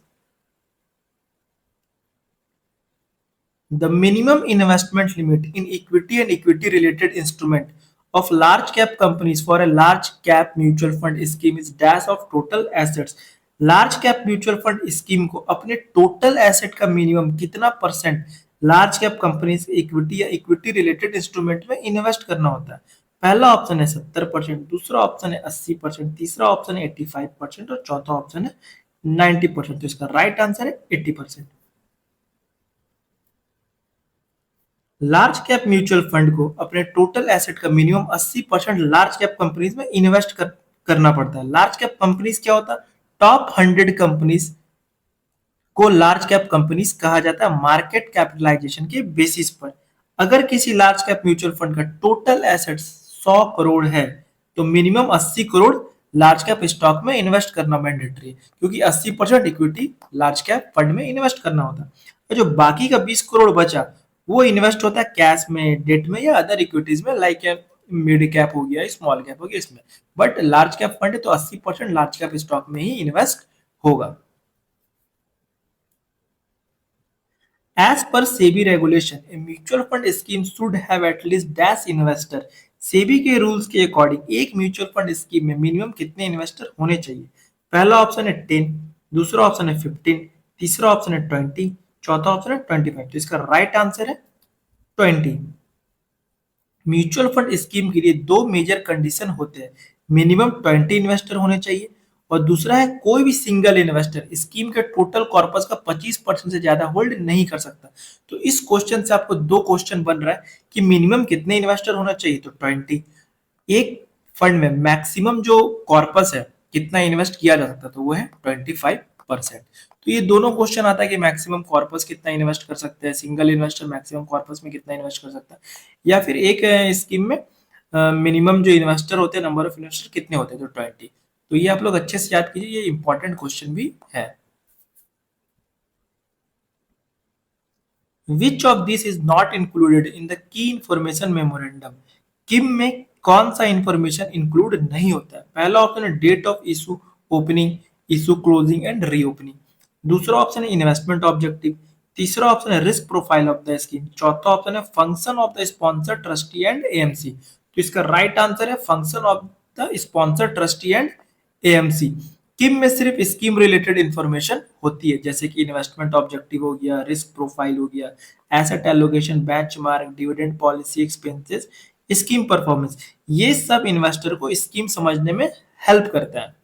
The minimum investment limit in equity and equity related instrument of large cap companies for a large cap mutual fund scheme is dash of total assets। Large cap mutual fund scheme को अपने टोटल एसेट का मिनिमम कितना percent large cap companies equity या इक्विटी रिलेटेड इंस्ट्रूमेंट में इन्वेस्ट करना होता है? पहला ऑप्शन है 70%, दूसरा ऑप्शन है 80%, तीसरा ऑप्शन है 85% और चौथा ऑप्शन है 90%। तो इसका राइट आंसर है 80%। लार्ज कैप म्यूचुअल फंड को अपने टोटल एसेट का मिनिमम 80% लार्ज कैप कंपनीज में इन्वेस्ट करना पड़ता है। लार्ज कैप कंपनीज क्या होता है? टॉप 100 कंपनीज को लार्ज कैप कंपनीज कहा जाता है मार्केट कैपिटलाइजेशन के बेसिस पर। अगर किसी लार्ज कैप म्यूचुअल फंड का टोटल एसेट 100 करोड़ है तो minimum 80 crore large cap stock में इन्वेस्ट करना मैंडेटरी है, क्योंकि 80% इक्विटी लार्ज कैप फंड में इन्वेस्ट करना होता है। और जो बाकी का 20 करोड़ बचा वो इन्वेस्ट होता है कैश में, डेट में या अदर इक्विटीज में, लाइक मिड कैप हो गया, स्मॉल कैप हो गया, इसमें। बट लार्ज कैप फंड है तो 80% लार्ज कैप स्टॉक में ही इन्वेस्ट होगा। As per SEBI regulation, a mutual fund scheme should have at least dash investor। SEBI के रूल्स के अकॉर्डिंग एक म्यूचुअल फंड स्कीम में मिनिमम कितने इन्वेस्टर होने चाहिए? पहला ऑप्शन है 10, दूसरा ऑप्शन है 15, तीसरा ऑप्शन है 20, चौथा ऑप्शन है 25। तो इसका राइट आंसर है 20। म्यूचुअल फंड स्कीम के लिए दो मेजर कंडीशन होते हैं। मिनिमम 20 इन्वेस्टर होने चाहिए और दूसरा है कोई भी सिंगल इन्वेस्टर स्कीम के टोटल कॉर्पस का 25% से ज्यादा होल्ड नहीं कर सकता। तो इस क्वेश्चन से आपको दो क्वेश्चन बन रहा है कि मिनिमम कितने इन्वेस्टर होना चाहिए, तो 20। एक फंड में मैक्सिमम जो कॉर्पस है कितना इन्वेस्ट किया जा सकता है, तो वो है 25%। तो ये दोनों क्वेश्चन आता है कि मैक्सिमम कॉर्पस कितना इन्वेस्ट कर सकते हैं, सिंगल इन्वेस्टर मैक्सिमम कॉर्पस में कितना इन्वेस्ट कर सकता है, या फिर एक स्कीम में मिनिमम जो इन्वेस्टर होते हैं नंबर ऑफ इन्वेस्टर कितने होते हैं, तो 20। तो ये आप लोग अच्छे से याद कीजिए, ये इंपॉर्टेंट क्वेश्चन भी है। Which of this is not included in the key information memorandum. KIM में कौन सा इंफॉर्मेशन इंक्लूड नहीं होता है? पहला ऑप्शन है date of issue, opening, issue closing and reopening. दूसरा ऑप्शन है इन्वेस्टमेंट ऑब्जेक्टिव। तीसरा ऑप्शन है risk profile of the scheme. चौथा ऑप्शन है function of the sponsor trustee and AMC. तो इसका राइट आंसर है function of the sponsor trustee and AMC. KIM में सिर्फ स्कीम रिलेटेड इंफॉर्मेशन होती है, जैसे कि इन्वेस्टमेंट ऑब्जेक्टिव हो गया, रिस्क प्रोफाइल हो गया, asset allocation, benchmark, dividend policy, expenses, scheme performance. ये सब इन्वेस्टर को स्कीम समझने में हेल्प करता है।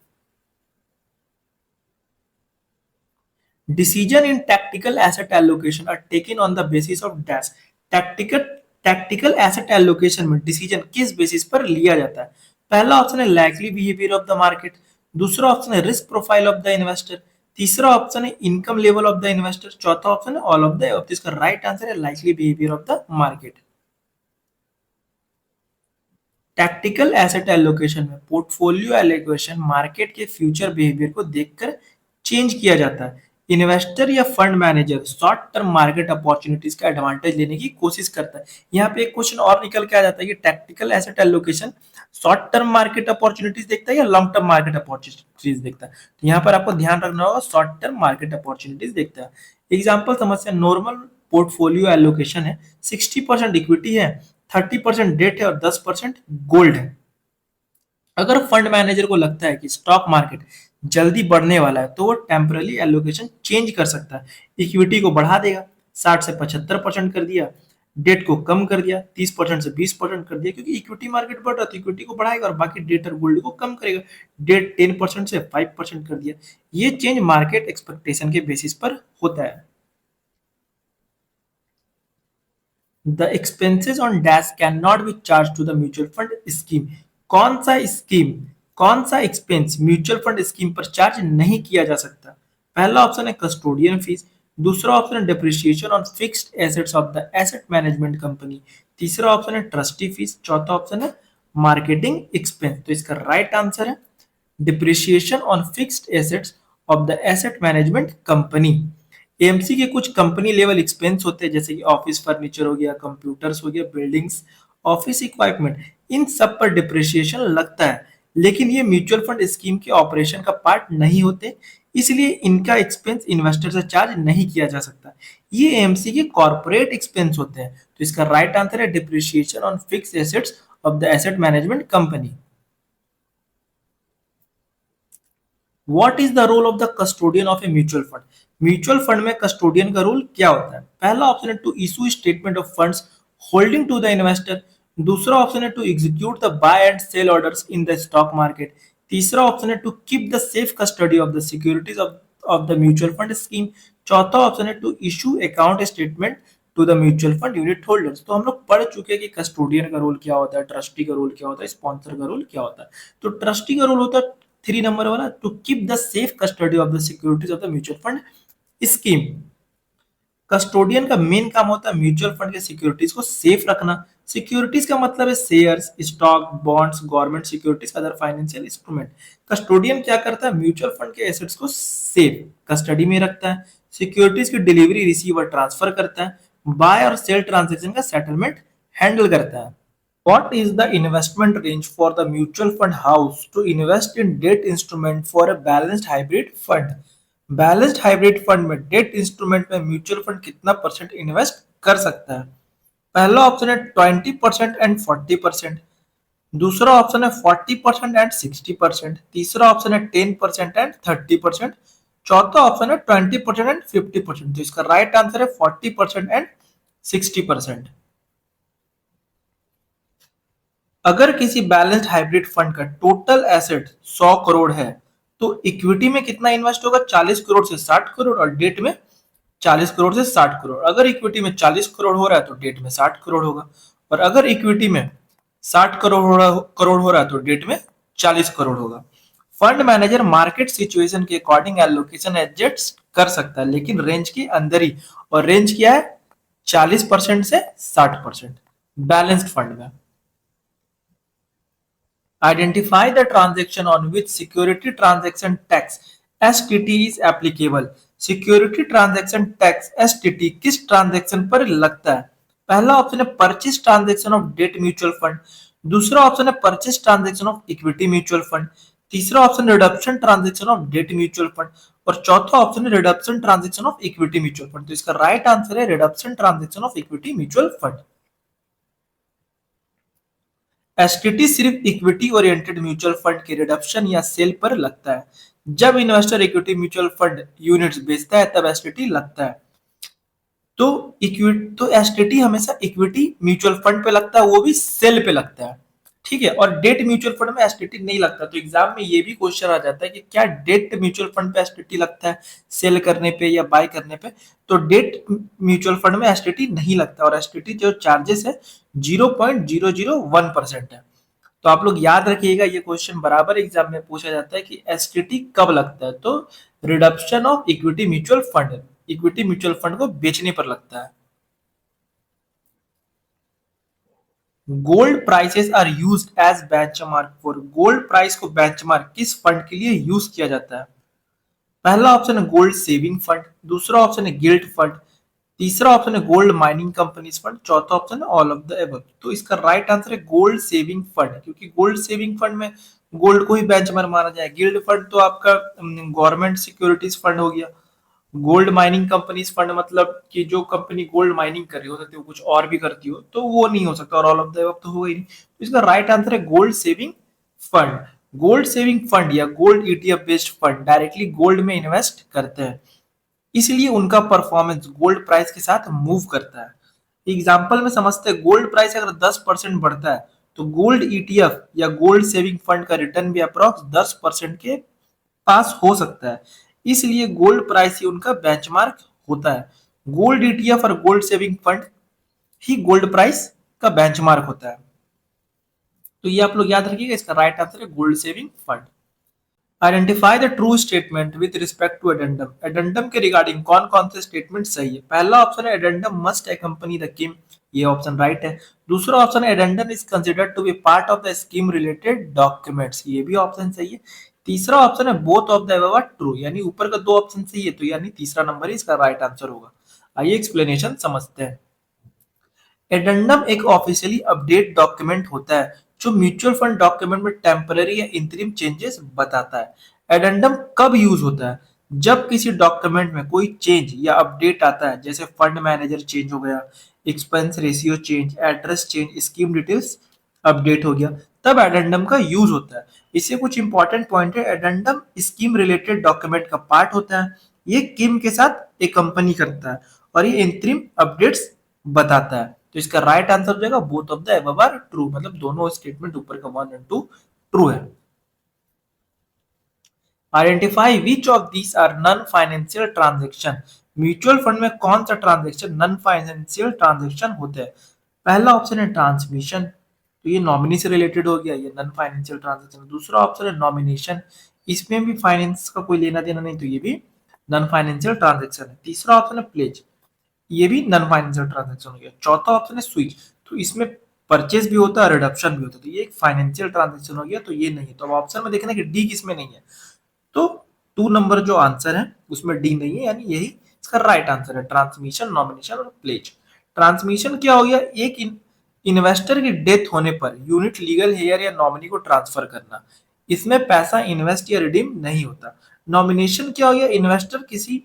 Decision in tactical asset allocation are taken on the basis of dash। Tactical asset allocation में डिसीजन किस बेसिस पर लिया जाता है? पहला ऑप्शन है likely behaviour of the market. दूसरा ऑप्शन है risk profile of the investor. तीसरा ऑप्शन है income level of the investor. चौथा ऑप्शन है ऑल ऑफ द एबव। इसका राइट आंसर है likely behaviour of the market. Tactical asset allocation में पोर्टफोलियो एलोकेशन मार्केट के फ्यूचर बिहेवियर को देखकर चेंज किया जाता है। इन्वेस्टर या fund manager short term market opportunities का एडवांटेज लेने की कोशिश करता है। यहाँ पे एक क्वेश्चन और निकल के आ जाता है कि tactical asset allocation short term market opportunities देखता है या लॉन्ग टर्म मार्केट अपॉर्चुनिटीज देखता है। तो यहाँ पर आपको ध्यान रखना होगा शॉर्ट टर्म मार्केट अपॉर्चुनिटीज देखता है। एग्जाम्पल समस्या, नॉर्मल पोर्टफोलियो एलोकेशन है, 60% इक्विटी है, 30% डेट है और 10% गोल्ड है। अगर फंड मैनेजर को लगता है कि स्टॉक मार्केट जल्दी बढ़ने वाला है तो वो टेम्पररी एलोकेशन चेंज कर सकता है। इक्विटी को बढ़ा देगा, 60 से 75% कर दिया, डेट को कम कर दिया, 30% से 20% कर दिया, क्योंकि इक्विटी मार्केट बढ़ रहा है तो इक्विटी को बढ़ाएगा और बाकी डेट और गोल्ड को कम करेगा। डेट 10% से 5% कर दिया। ये चेंज मार्केट एक्सपेक्टेशन के बेसिस पर होता है। The expenses on dash cannot be charged to the mutual fund scheme। कौन सा स्कीम, कौन सा एक्सपेंस म्यूचुअल फंड स्कीम पर चार्ज नहीं किया जा सकता? पहला ऑप्शन है कस्टोडियन फीस। दूसरा ऑप्शन है depreciation on fixed assets of the asset management company. तीसरा ऑप्शन है ट्रस्टी फीस। चौथा ऑप्शन है मार्केटिंग एक्सपेंस। तो इसका राइट आंसर है depreciation on fixed assets of the asset management company. AMC के कुछ कंपनी लेवल एक्सपेंस होते हैं, जैसे कि ऑफिस फर्नीचर हो गया, कंप्यूटर्स हो गया, बिल्डिंग्स, ऑफिस इक्विपमेंट, इन सब पर डिप्रिसिएशन लगता है, लेकिन ये म्यूचुअल फंड स्कीम के ऑपरेशन का पार्ट नहीं होते, इसलिए इनका एक्सपेंस इन्वेस्टर से चार्ज नहीं किया जा सकता। ये एएमसी के कॉर्पोरेट एक्सपेंस होते हैं। तो इसका राइट आंसर है depreciation on fix assets of the asset management company. What is the role of the custodian of a mutual fund? Mutual fund में कस्टोडियन का रोल क्या होता है? पहला ऑप्शन है to issue statement of funds holding to the investor. दूसरा ऑप्शन है to execute the buy and sell orders in the stock market. तीसरा ऑप्शन है to keep the safe custody of the securities of the mutual fund scheme. चौथा ऑप्शन है to issue account statement to the mutual fund unit holders. तो हम लोग पढ़ चुके हैं कि कस्टोडियन का रोल क्या होता है, ट्रस्टी का रोल क्या होता है, स्पॉन्सर का रोल क्या होता है। तो ट्रस्टी का रोल होता है 3 नंबर वाला, to keep the safe custody of the securities of the mutual fund scheme. Custodian का मेन काम होता है म्यूचुअल फंड के सिक्योरिटीज को सेफ रखना। सिक्योरिटीज का मतलब है shares, stock, bonds, government securities, other financial instrument. Custodian क्या करता है? म्यूचुअल फंड के एसेट्स को सेफ कस्टडी में रखता है, सिक्योरिटीज की डिलीवरी, रिसीव और ट्रांसफर करता है, बाय और सेल ट्रांजेक्शन का सेटलमेंट हैंडल करता है। What is the investment range for the mutual fund house to invest in debt instrument for a balanced hybrid fund? Balanced hybrid fund में डेट इंस्ट्रूमेंट में म्यूचुअल फंड कितना परसेंट इन्वेस्ट कर सकता है? पहला ऑप्शन है 20% एंड 40%। दूसरा ऑप्शन है 40% एंड 60%। तीसरा ऑप्शन है 10% एंड 30%। चौथा ऑप्शन है 20% एंड 50%। तो इसका राइट आंसर है 40% एंड 60%। अगर किसी बैलेंस्ड हाइब्रिड फंड का टोटल एसेट 100 करोड़ है तो इक्विटी में कितना इन्वेस्ट होगा, 40 करोड़ से 60 करोड़, और डेट में 40 करोड़ से 60 करोड़। अगर इक्विटी में 40 करोड़ हो रहा है तो डेट में 60 करोड़ होगा, और अगर इक्विटी में 60 करोड़ हो रहा है तो डेट में 40 करोड़ होगा। फंड मैनेजर मार्केट सिचुएशन के अकॉर्डिंग एलोकेशन एडजस्ट कर सकता है, लेकिन रेंज के अंदर ही। और रेंज क्या है, 40% से 60% बैलेंस्ड फंड में। Identify the transaction on which security transaction tax STT is applicable. Security transaction tax STT किस ट्रांजेक्शन पर लगता है? पहला ऑप्शन है purchase transaction of debt mutual fund, दूसरा ऑप्शन है purchase transaction of equity mutual fund, तीसरा option redemption transaction of debt mutual fund, और चौथा ऑप्शन है redemption transaction of equity mutual fund. तो इसका राइट आंसर है redemption transaction of equity mutual fund. STT सिर्फ इक्विटी ओरिएंटेड म्यूचुअल फंड के रिडम्पशन या सेल पर लगता है। जब investor equity mutual fund units बेचता है तब एसटीटी लगता है। तो एसटीटी हमेशा इक्विटी म्यूचुअल फंड पे लगता है, वो भी सेल पे लगता है, ठीक है। और डेट म्यूचुअल फंड में एसटीटी नहीं लगता। तो एग्जाम में ये भी क्वेश्चन आ जाता है कि क्या डेट म्यूचुअल फंड पे एसटीटी लगता है सेल करने पे या बाय करने पे। तो डेट म्यूचुअल फंड में एसटीटी नहीं लगता, और एसटीटी जो चार्जेस है 0.001% है। तो आप लोग याद रखिएगा, ये क्वेश्चन बराबर एग्जाम में पूछा जाता है कि एसटीटी कब लगता है। तो redemption of equity mutual fund, equity mutual fund को बेचने पर लगता है। Gold prices are used as benchmark for, gold price को बेंचमार्क किस फंड के लिए यूज किया जाता है? पहला ऑप्शन है गोल्ड सेविंग फंड, दूसरा ऑप्शन है गिल्ट फंड, तीसरा ऑप्शन है गोल्ड माइनिंग कंपनीज फंड, चौथा ऑप्शन है ऑल ऑफ द एबव। तो इसका राइट आंसर है गोल्ड सेविंग फंड, क्योंकि गोल्ड सेविंग फंड में गोल्ड को ही बेंचमार्क माना जाए। गिल्ड फंड तो आपका गवर्नमेंट सिक्योरिटीज फंड हो गया। गोल्ड माइनिंग कंपनीज फंड मतलब कि जो कंपनी गोल्ड माइनिंग कर रही हो सकती है, कुछ और भी करती हो, तो वो नहीं हो सकता, और ऑल ऑफ द अबव तो होगा ही नहीं। तो इसका राइट आंसर है gold saving fund. Gold saving fund या gold ETF based fund directly gold में इन्वेस्ट करते हैं, इसलिए उनका परफॉर्मेंस गोल्ड प्राइस के साथ मूव करता है। एग्जाम्पल में समझते हैं, गोल्ड प्राइस अगर 10% बढ़ता है तो गोल्ड ईटीएफ या गोल्ड सेविंग फंड का रिटर्न भी अप्रॉक्स 10% के पास हो सकता है, इसलिए गोल्ड प्राइस ही उनका बेंचमार्क होता है। गोल्ड ईटीएफ और गोल्ड सेविंग फंड ही गोल्ड प्राइस का बेंचमार्क होता है। तो ये आप लोग याद रखिएगा, इसका राइट आंसर है gold saving fund. Identify the true statement with respect to addendum, addendum के रिगार्डिंग कौन कौन से स्टेटमेंट सही है? पहला ऑप्शन है addendum must accompany the scheme, ये ऑप्शन राइट है। दूसरा ऑप्शन है addendum is considered to be part of the scheme related documents, ये भी ऑप्शन सही है। तीसरा ऑप्शन है both of the above are true, यानी ऊपर का दो ऑप्शन सही है, तो यानी तीसरा नंबर ही इसका राइट आंसर होगा। आइए एक्सप्लेनेशन समझते हैं। एडेंडम एक ऑफिशियली अपडेट डॉक्यूमेंट होता है जो म्यूचुअल फंड डॉक्यूमेंट में टेम्पररी या इंतरिम चेंजेस बताता है। एडेंडम कब यूज होता है? जब किसी डॉक्यूमेंट में कोई चेंज या अपडेट आता है, जैसे फंड मैनेजर चेंज हो गया, expense ratio change, address change, scheme details update हो गया, तब एडेंडम का यूज होता है। इससे कुछ इंपॉर्टेंट पॉइंट है, एडेंडम स्कीम रिलेटेड डॉक्यूमेंट का पार्ट होता है, ये किम के साथ एक कंपनी करता है, और ये इंतरिम अपडेट्स बताता है। तो इसका राइट आंसर हो जाएगा both of the above are true, मतलब दोनों स्टेटमेंट ऊपर का 1 और 2 ट्रू है। Identify which of these are non financial transaction, mutual fund में कौन सा ट्रांजेक्शन नॉन फाइनेंशियल ट्रांजेक्शन होते हैं? पहला ऑप्शन है ट्रांसमिशन, तो ये नॉमिनी से रिलेटेड हो गया, ये नॉन फाइनेंशियल ट्रांजेक्शन। दूसरा ऑप्शन है नॉमिनेशन, इसमें भी फाइनेंस का कोई लेना देना नहीं, तो ये भी नॉन फाइनेंशियल ट्रांजेक्शन है। तीसरा ऑप्शन है प्लेज, ये भी नॉन फाइनेंशियल ट्रांजेक्शन हो गया। चौथा ऑप्शन है स्विच, तो इसमें परचेज भी होता है, रिडक्शन भी होता है, तो ये एक फाइनेंशियल ट्रांजेक्शन हो गया, तो ये नहीं है। तो अब ऑप्शन में देखना कि डी किसमें नहीं है, तो 2 नंबर जो आंसर है उसमें डी नहीं है, यानी यही इसका राइट आंसर है, ट्रांसमिशन, नॉमिनेशन और प्लेज। ट्रांसमिशन क्या हो गया? एक इन्वेस्टर की डेथ होने पर यूनिट लीगल हेयर या नॉमिनी को ट्रांसफर करना, इसमें पैसा इन्वेस्ट या रिडीम नहीं होता। नॉमिनेशन क्या हो गया? इन्वेस्टर किसी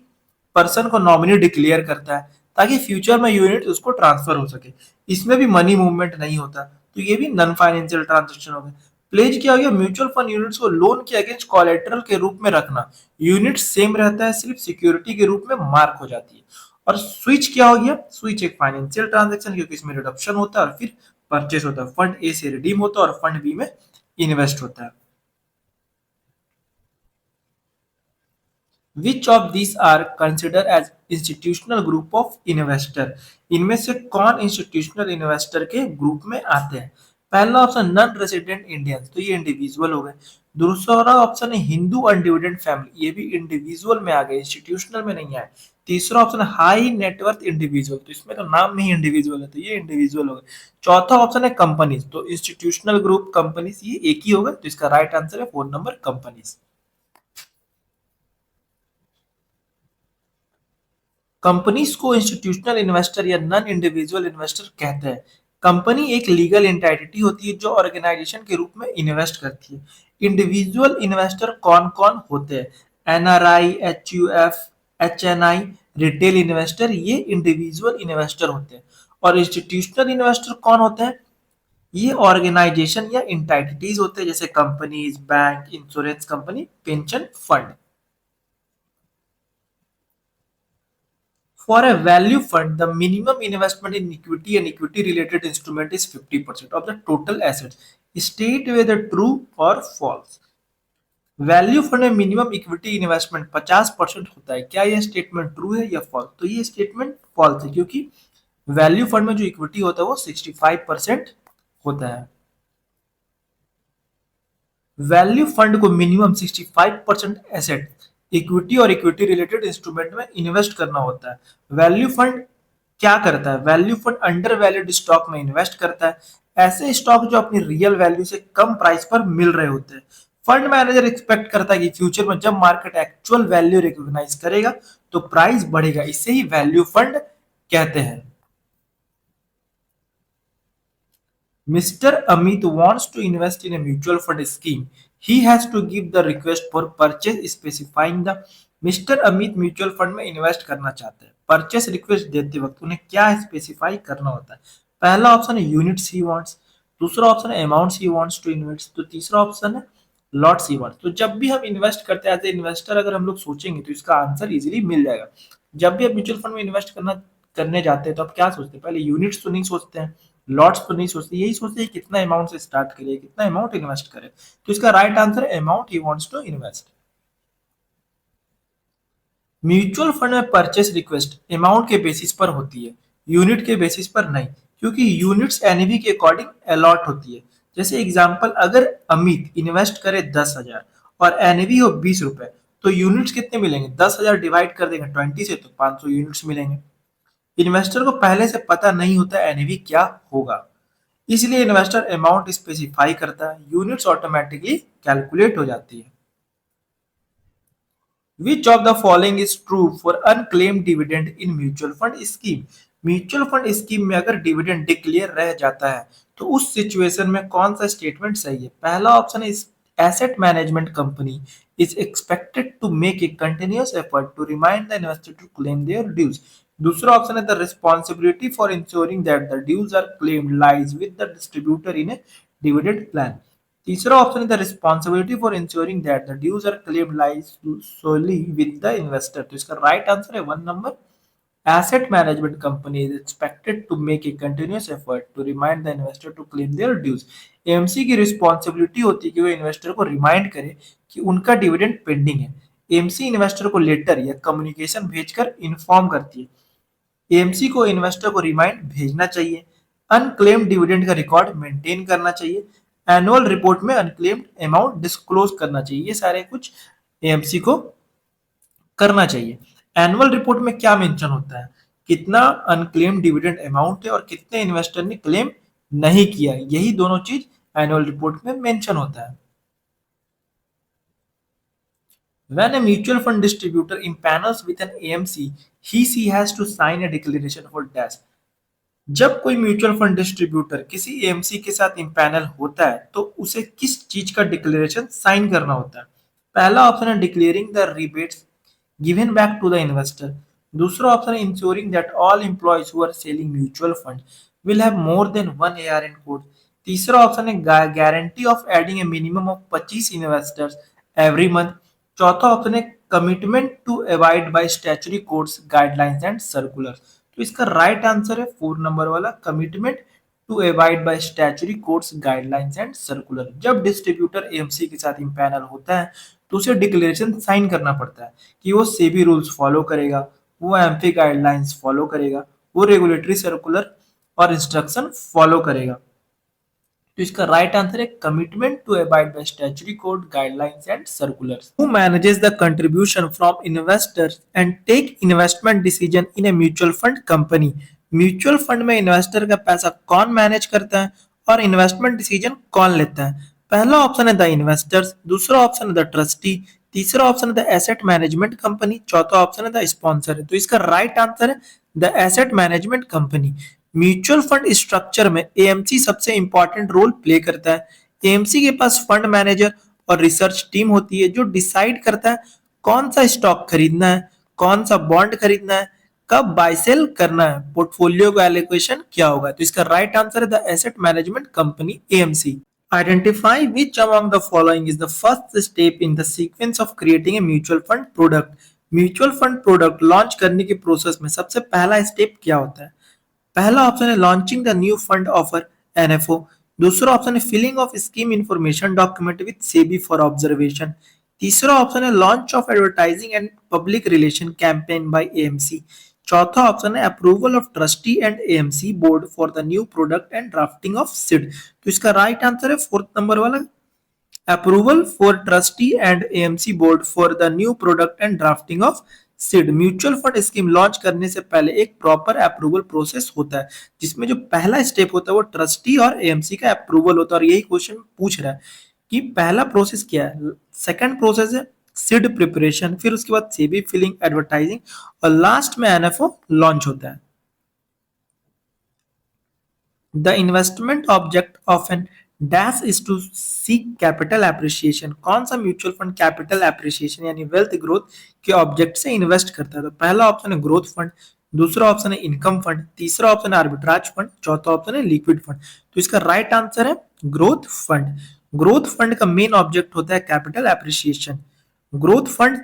पर्सन को नॉमिनी डिक्लेयर करता है ताकि फ्यूचर में यूनिट उसको ट्रांसफर हो सके, इसमें भी मनी मूवमेंट नहीं होता, तो ये भी नॉन फाइनेंशियल ट्रांजेक्शन हो गया। प्लेज क्या हो गया? म्यूचुअल फंड यूनिट्स को लोन के अगेंस्ट कोलेटरल के रूप में रखना, यूनिट सेम रहता है, सिर्फ सिक्योरिटी के रूप में मार्क हो जाती है। और स्विच क्या हो गया? स्विच एक फाइनेंशियल ट्रांजेक्शन, क्योंकि इसमें रिडक्शन होता है और फिर परचेस होता है, फंड ए से रिडीम होता है और फंड बी में इन्वेस्ट होता है। Which of this are consider as institutional group of investor? इनमें से कौन इंस्टीट्यूशनल इन्वेस्टर के ग्रुप में आते हैं? पहला ऑप्शन नॉन रेसिडेंट इंडियंस, तो ये इंडिविजुअल हो गए। दूसरा ऑप्शन है हिंदू अनडिविडेंड फैमिली, ये भी इंडिविजुअल में आ गए, इंस्टीट्यूशनल में नहीं आए। तीसरा ऑप्शन है हाई नेटवर्थ इंडिविजुअल, तो इसमें तो नाम में ही इंडिविजुअल है, तो ये इंडिविजुअल हो गए। चौथा ऑप्शन है कंपनीज, तो इंस्टीट्यूशनल ग्रुप कंपनीज ये एक ही होगा, तो इसका राइट आंसर है 4 नंबर कंपनीज। कंपनीज को इंस्टीट्यूशनल इन्वेस्टर या नॉन इंडिविजुअल इन्वेस्टर कहते हैं। कंपनी एक लीगल एंटिटी होती है जो ऑर्गेनाइजेशन के रूप में इन्वेस्ट करती है। इंडिविजुअल इन्वेस्टर कौन कौन होते हैं? NRI, HUF, HNI, retail investor, ये इंडिविजुअल इन्वेस्टर होते हैं। और इंस्टीट्यूशनल इन्वेस्टर कौन होते हैं? ये ऑर्गेनाइजेशन या एंटिटीज होते हैं, जैसे companies, bank, insurance company, pension fund. For a value fund, the minimum investment in equity and equity-related instrument is 50% of the total assets. State whether true or false. Value fund में मिनिमम इक्विटी इन्वेस्टमेंट 50% होता है, क्या यह स्टेटमेंट ट्रू है या फॉल्स? तो ये स्टेटमेंट फॉल्स है, क्योंकि वैल्यू फंड में जो इक्विटी होता है वो 65% होता है। वैल्यू फंड को मिनिमम 65% एसेट इक्विटी और इक्विटी रिलेटेड इंस्ट्रूमेंट में इन्वेस्ट करना होता है। वैल्यू फंड क्या करता है? Value fund under valued stock में इन्वेस्ट करता है, ऐसे स्टॉक जो अपनी रियल वैल्यू से कम प्राइस पर मिल रहे होते हैं। फंड मैनेजर एक्सपेक्ट करता है कि फ्यूचर में जब मार्केट एक्चुअल वैल्यू रिकॉग्नाइज करेगा तो प्राइस बढ़ेगा, इससे ही वैल्यू फंड कहते हैं। Mr. Amit wants to invest in a mutual fund scheme. He has to give the request for purchase specifying the mister Amit mutual fund में इन्वेस्ट करना चाहते हैं। परचेस रिक्वेस्ट देते वक्त उन्हें क्या स्पेसिफाई करना होता है? पहला ऑप्शन है यूनिट्स ही वांट्स, दूसरा ऑप्शन है amounts he wants to invest, तो तीसरा ऑप्शन है लॉट्स ही वांट्स। तो जब भी हम इन्वेस्ट करते हैं एज ए इन्वेस्टर, अगर हम लोग सोचेंगे तो इसका आंसर इजीली मिल जाएगा। जब भी आप म्यूचुअल फंड में इन्वेस्ट करने जाते हैं तो आप क्या सोचते हैं? पहले यूनिट्स तो नहीं सोचते हैं, लॉट्स तो नहीं सोचते, यही सोचते हैं कितना अमाउंट से स्टार्ट करिए, कितना अमाउंट इन्वेस्ट करें। तो इसका राइट आंसर है amount he wants to invest. Mutual fund में परचेस रिक्वेस्ट अमाउंट के बेसिस पर होती है, यूनिट के बेसिस पर नहीं, क्योंकि यूनिट्स एनएवी के अकॉर्डिंग अलॉट होती है। जैसे एग्जांपल, अगर अमित इन्वेस्ट करे 10,000 और एनएवी हो 20 रुपए, तो यूनिट्स कितने मिलेंगे? 10,000 डिवाइड कर देंगे 20 से तो 500 यूनिट्स मिलेंगे। इन्वेस्टर को पहले से पता नहीं होता एनएवी क्या होगा, इसलिए इन्वेस्टर अमाउंट स्पेसिफाई करता है, यूनिट्स ऑटोमेटिकली कैलकुलेट हो जाती है। Which of the following is true for unclaimed dividend in mutual fund scheme? Mutual fund scheme में अगर डिविडेंड डिक्लेयर रह जाता है तो उस सिचुएशन में कौन सा स्टेटमेंट सही है? पहला ऑप्शन है asset management company is expected to make a continuous effort to remind the investor to claim their dues. दूसरा ऑप्शन है the responsibility for ensuring that the dues are claimed lies with the distributor in a dividend plan. तीसरा ऑप्शन है the responsibility for ensuring that the dues are claimed lies solely with the investor. तो इसका राइट आंसर है 1 number. Asset management company is expected to make a continuous effort to remind the investor to claim their dues. AMC की रिस्पॉन्सिबिलिटी होती है कि वो इन्वेस्टर को रिमाइंड करे कि उनका डिविडेंड पेंडिंग है। एएमसी इन्वेस्टर को लेटर या कम्युनिकेशन भेजकर इन्फॉर्म करती है। एएमसी को इन्वेस्टर को रिमाइंड भेजना चाहिए, अनक्लेम्ड डिविडेंड का रिकॉर्ड मेंटेन करना चाहिए, एनुअल रिपोर्ट में अनक्लेम्ड अमाउंट डिस्क्लोज करना चाहिए। ये सारे कुछ एएमसी को करना चाहिए। एनुअल रिपोर्ट में क्या मेंशन होता है? कितना अनक्लेम्ड डिविडेंड अमाउंट है और कितने इन्वेस्टर ने क्लेम नहीं किया, यही दोनों चीज एनुअल रिपोर्ट में मेंशन होता है। When a mutual fund distributor impanels with an AMC, he has to sign a declaration for dash. जब कोई म्यूचुअल फंड डिस्ट्रीब्यूटर किसी एएमसी के साथ इम्पैनल होता है तो उसे किस चीज का डिक्लेरेशन साइन करना होता है? पहला ऑप्शन है declaring the rebates given back to the investor, दूसरा ऑप्शन है ensuring that all employees who are selling mutual fund will have more than 1 ARN code, तीसरा ऑप्शन है guarantee of adding a minimum of 25 investors every month, चौथा ऑप्शन है commitment to avoid by statutory codes guidelines and circular. तो इसका राइट आंसर है 4 नंबर वाला, commitment to avoid by statutory codes guidelines and circular. जब डिस्ट्रीब्यूटर एएमसी के साथ इंपैनल होता है तो उसे डिक्लेरेशन साइन करना पड़ता है कि वो सेबी रूल्स फॉलो करेगा, वो एमफी गाइडलाइंस फॉलो करेगा, वो रेगुलेटरी सर्कुलर और इंस्ट्रक्शन फॉलो करेगा। तो इसका राइट आंसर है commitment to abide by statutory code guidelines and circulars. Who manages the contribution from investors and take investment decision in a mutual fund company. Mutual fund में इन्वेस्टर का पैसा कौन मैनेज करता है और इन्वेस्टमेंट डिसीजन कौन लेता है? पहला ऑप्शन है द इन्वेस्टर्स, दूसरा ऑप्शन है द ट्रस्टी, तीसरा ऑप्शन है द एसेट मैनेजमेंट कंपनी, चौथा ऑप्शन है द स्पॉन्सर। तो इसका राइट आंसर है the asset management company. Mutual fund structure में एएमसी सबसे इंपॉर्टेंट रोल प्ले करता है। एएमसी के पास फंड मैनेजर और रिसर्च टीम होती है जो डिसाइड करता है कौन सा स्टॉक खरीदना है, कौन सा बॉन्ड खरीदना है, कब बाय सेल करना है, पोर्टफोलियो का एलोकेशन क्या होगा। तो इसका राइट आंसर है the asset management company AMC. Identify which among the following is the first step in the sequence of creating a mutual fund product. Mutual fund product launch करने के प्रोसेस में सबसे पहला स्टेप क्या होता है? पहला ऑप्शन है launching the new fund offer NFO, दूसरा ऑप्शन है filing of scheme information document with SEBI for observation, तीसरा ऑप्शन है launch of advertising and public relation campaign by AMC, चौथा ऑप्शन है approval of trustee and AMC board for the new product and drafting of SID. तो इसका राइट आंसर है फोर्थ नंबर वाला, approval for trustee and AMC board for the new product and drafting of SID. Mutual fund scheme launch करने से पहले एक प्रॉपर अप्रूवल प्रोसेस होता है जिसमें जो पहला स्टेप होता है वो ट्रस्टी और एएमसी का अप्रूवल होता है। और यही क्वेश्चन पूछ रहा है कि पहला प्रोसेस क्या है। सेकंड प्रोसेस है सिड प्रिपरेशन, फिर उसके बाद सेबी फिलिंग, एडवर्टाइजिंग और लास्ट में एनएफओ लॉन्च होता है। The investment object of an dash is to seek capital appreciation. कौन सा म्यूचुअल फंड कैपिटल एप्रिसिएशन यानी वेल्थ ग्रोथ के ऑब्जेक्ट से इन्वेस्ट करता है? तो पहला ऑप्शन है ग्रोथ फंड, दूसरा ऑप्शन है इनकम फंड, तीसरा ऑप्शन है आर्बिट्राज फंड, चौथा ऑप्शन है लिक्विड फंड। तो इसका राइट आंसर है ग्रोथ फंड। ग्रोथ फंड का मेन ऑब्जेक्ट होता है कैपिटल एप्रिसिएशन। ग्रोथ फंड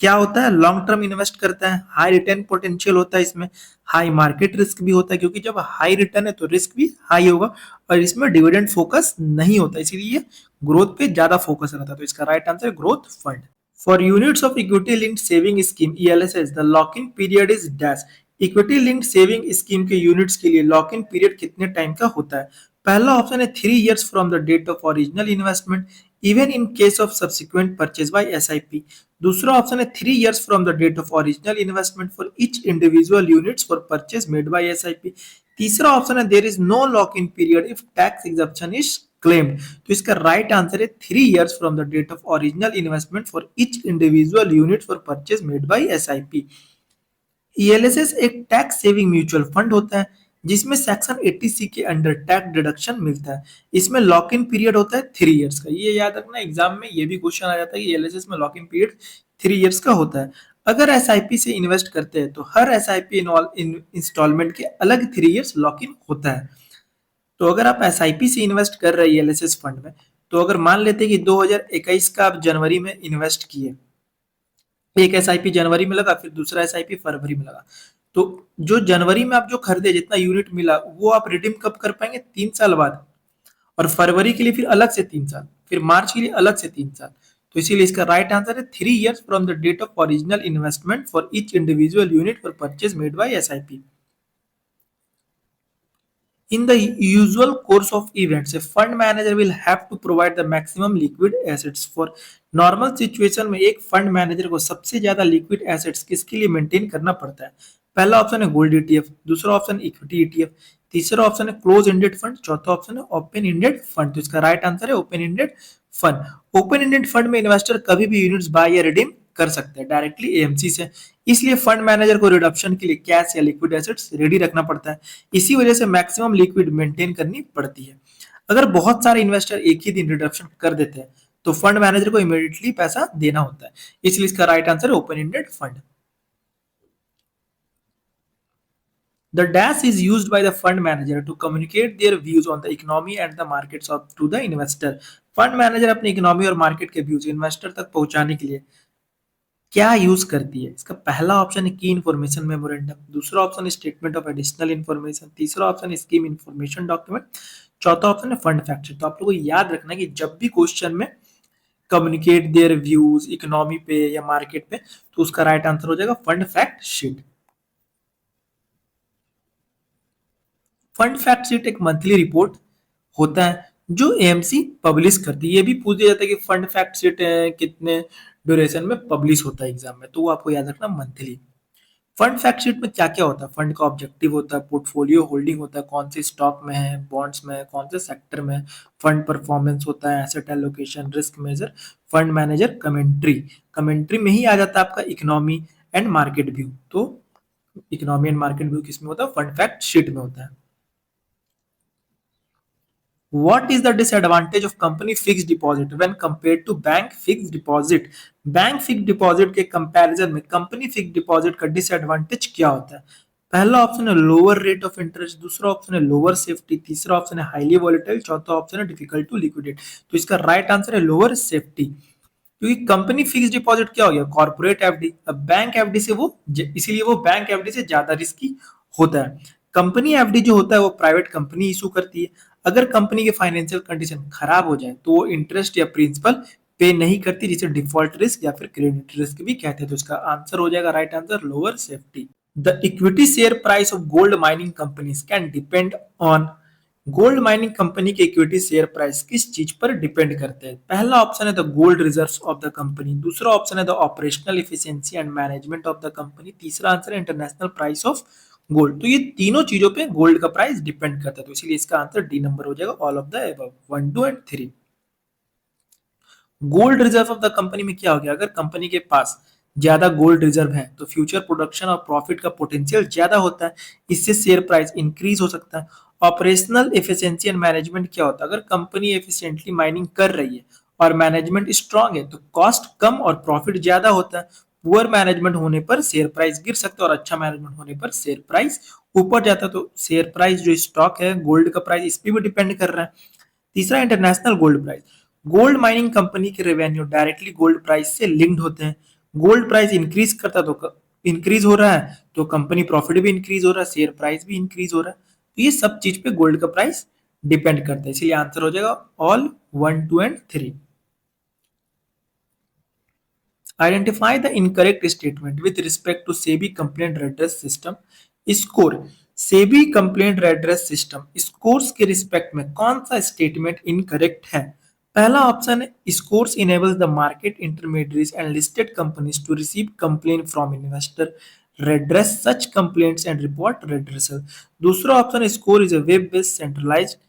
क्या होता है? लॉन्ग टर्म इन्वेस्ट करता है, हाई रिटर्न पोटेंशियल होता है इसमें, हाई मार्केट रिस्क भी होता है क्योंकि जब हाई रिटर्न है तो रिस्क भी हाई होगा और इसमें डिविडेंड फोकस नहीं होता, इसीलिए ग्रोथ पे ज्यादा फोकस रहता है। तो इसका राइट आंसर है growth fund. For units of equity linked saving scheme ELSS the lock in period is dash. Equity linked saving scheme के यूनिट्स के लिए लॉक इन पीरियड कितने टाइम का होता है? पहला ऑप्शन है 3 years from the date of original investment even in case of subsequent purchase by SIP, दूसरा ऑप्शन है 3 years from the date of original investment for each individual units for purchase made by SIP, तीसरा ऑप्शन है there is no lock in period if tax exemption is claimed. तो इसका राइट आंसर है 3 years from the date of original investment for each individual unit for purchase made by SIP. ELSS एक टैक्स सेविंग म्यूचुअल फंड होता है जिसमें सेक्शन 80C के अंडर टैक्स डिडक्शन मिलता है। इसमें लॉक इन पीरियड होता है 3 years का। ये याद रखना, एग्जाम में ये भी क्वेश्चन आ जाता है कि एलएसएस में लॉक इन पीरियड 3 years का होता है। अगर एसआईपी से इन्वेस्ट करते हैं तो हर एसआईपी इंस्टॉलमेंट के अलग 3 years लॉक इन होता है। तो अगर आप एसआईपी से इन्वेस्ट कर रहे हैं एलएसएस फंड में, तो अगर मान लेते हैं कि 2021 का आप जनवरी में इन्वेस्ट किए, एक एसआईपी जनवरी में लगा, फिर दूसरा एसआईपी फरवरी में लगा, तो जो जनवरी में आप जो खरीदे जितना यूनिट मिला वो आप रिडीम कब कर पाएंगे? 3 साल बाद। और फरवरी के लिए फिर अलग से 3 साल, फिर मार्च के लिए अलग से 3 साल। तो इसीलिए इसका राइट आंसर है 3 years from the date of original investment for each individual unit for purchase made by SIP. In the usual course of events, a fund manager will have to provide the maximum liquid assets for normal situation में एक फंड मैनेजर को सबसे ज्यादा लिक्विड एसेट्स किसके लिए मेंटेन करना पड़ता है? पहला ऑप्शन है गोल्ड ईटीएफ, दूसरा ऑप्शन इक्विटी ईटीएफ, तीसरा ऑप्शन है क्लोज एंडेड फंड, चौथा ऑप्शन है ओपन एंडेड फंड। तो इसका राइट आंसर है open ended fund. Open ended fund में इन्वेस्टर कभी भी यूनिट्स बाय या रिडीम कर सकते हैं डायरेक्टली एएमसी से, इसलिए फंड मैनेजर को रिडम्पशन के लिए कैश या लिक्विड एसेट्स रेडी रखना पड़ता है। इसी वजह से मैक्सिमम लिक्विड मेंटेन करनी पड़ती है। अगर बहुत सारे इन्वेस्टर एक ही दिन रिडम्पशन कर देते हैं तो फंड मैनेजर को इमीडिएटली पैसा देना होता है, इसलिए इसका राइट आंसर है open ended fund. The dash is used by the fund manager to communicate their views on the economy and the markets to the investor. Fund manager अपनी इकोनॉमी और मार्केट के व्यूज इन्वेस्टर तक पहुंचाने के लिए क्या यूज करती है? इसका पहला ऑप्शन है की इन्फॉर्मेशन मेमोरेंडम, दूसरा ऑप्शन है स्टेटमेंट ऑफ एडिशनल इन्फॉर्मेशन, तीसरा ऑप्शन है स्कीम इन्फॉर्मेशन डॉक्यूमेंट, चौथा ऑप्शन है फंड फैक्ट शीट। तो आप लोगों को याद रखना है कि जब भी क्वेश्चन में कम्युनिकेट देयर व्यूज इकोनॉमी पे या मार्केट पे, तो उसका राइट आंसर हो जाएगा fund fact sheet. Fund fact sheet एक मंथली रिपोर्ट होता है जो एएमसी पब्लिश करती है। ये भी पूछ दिया जाता है कि फंड फैक्ट शीट कितने ड्यूरेशन में पब्लिश होता है एग्जाम में, तो वो आपको याद रखना मंथली। फंड फैक्ट शीट में क्या क्या होता है, फंड का ऑब्जेक्टिव होता है, पोर्टफोलियो होल्डिंग होता है, कौन से स्टॉक में है, बॉन्ड्स में है, कौन से सेक्टर में है, फंड परफॉर्मेंस होता है, asset allocation, risk measure, fund manager, commentary. Commentary में ही आ जाता है आपका इकोनॉमी एंड मार्केट व्यू। तो इकोनॉमी एंड मार्केट व्यू किसमें होता है, फंड फैक्ट शीट में होता है। What is the disadvantage of company fixed deposit when compared to bank fixed deposit? Bank fix deposit के कंपैरिजन में कंपनी फिक्स डिपॉजिट का डिसएडवांटेज क्या होता है? पहला ऑप्शन है लोअर रेट ऑफ इंटरेस्ट, दूसरा ऑप्शन है लोअर सेफ्टी, तीसरा ऑप्शन है हाईली वॉलेटाइल, चौथा ऑप्शन है डिफिकल्ट टू लिक्विडेट। तो इसका राइट आंसर है लोअर सेफ्टी, क्योंकि कंपनी फिक्स डिपॉजिट क्या हो गया, कॉर्पोरेट एफडी। अब बैंक एफडी से वो इसीलिए वो बैंक एफडी से ज्यादा रिस्की होता है। कंपनी एफडी जो होता है वो प्राइवेट कंपनी इशू करती है। अगर कंपनी के फाइनेंशियल कंडीशन खराब हो जाए तो वो इंटरेस्ट या प्रिंसिपल पे नहीं करती, जिसे डिफॉल्ट रिस्क या फिर क्रेडिट रिस्क भी कहते हैं। तो इसका आंसर हो जाएगा right answer lower safety. The equity share price of gold mining companies can depend on. Gold mining company के इक्विटी शेयर प्राइस किस चीज पर डिपेंड करते हैं? पहला ऑप्शन है the gold reserves of the company, दूसरा ऑप्शन है the operational efficiency and management of the company, तीसरा आंसर है इंटरनेशनल प्राइस ऑफ गोल्ड। तो ये तीनों चीजों पे गोल्ड का प्राइस डिपेंड करता है, तो इसीलिए इसका आंसर डी नंबर हो जाएगा, all of the above 1, 2 and 3। Gold reserve of the company में क्या हो गया, अगर कंपनी के पास ज्यादा गोल्ड रिजर्व है तो फ्यूचर प्रोडक्शन और प्रॉफिट का पोटेंशियल ज्यादा होता है, इससे शेयर प्राइस इंक्रीज हो सकता है। ऑपरेशनल एफिशिएंसी एंड मैनेजमेंट क्या होता है, अगर कंपनी एफिशिएंटली माइनिंग कर रही है और मैनेजमेंट स्ट्रांग है तो कॉस्ट कम और प्रॉफिट ज्यादा होता है। पुअर मैनेजमेंट होने पर शेयर प्राइस गिर सकता है और अच्छा मैनेजमेंट होने पर शेयर प्राइस ऊपर जाता है। तो शेयर प्राइस जो स्टॉक है गोल्ड का प्राइस इस पे भी डिपेंड कर रहा है। तीसरा international gold price, gold mining company के रेवेन्यू डायरेक्टली गोल्ड प्राइस से लिंक्ड होते हैं। गोल्ड प्राइस इंक्रीज करता तो इंक्रीज हो रहा है तो कंपनी प्रॉफिट भी इंक्रीज हो रहा है, शेयर प्राइस भी इंक्रीज हो रहा है। तो ये सब चीज पे गोल्ड का प्राइस डिपेंड करता है, इसलिए आंसर हो जाएगा all 1, 2 and 3। Identify the incorrect statement with respect to SEBI complaint redress system score। SEBI complaint redress system scores के रिस्पेक्ट में कौन सा स्टेटमेंट इनकरेक्ट है? पहला ऑप्शन है scores enables the market intermediaries and listed companies to receive complaint from investor, redress such complaints and report redressal। दूसरा ऑप्शन है score is a web based centralized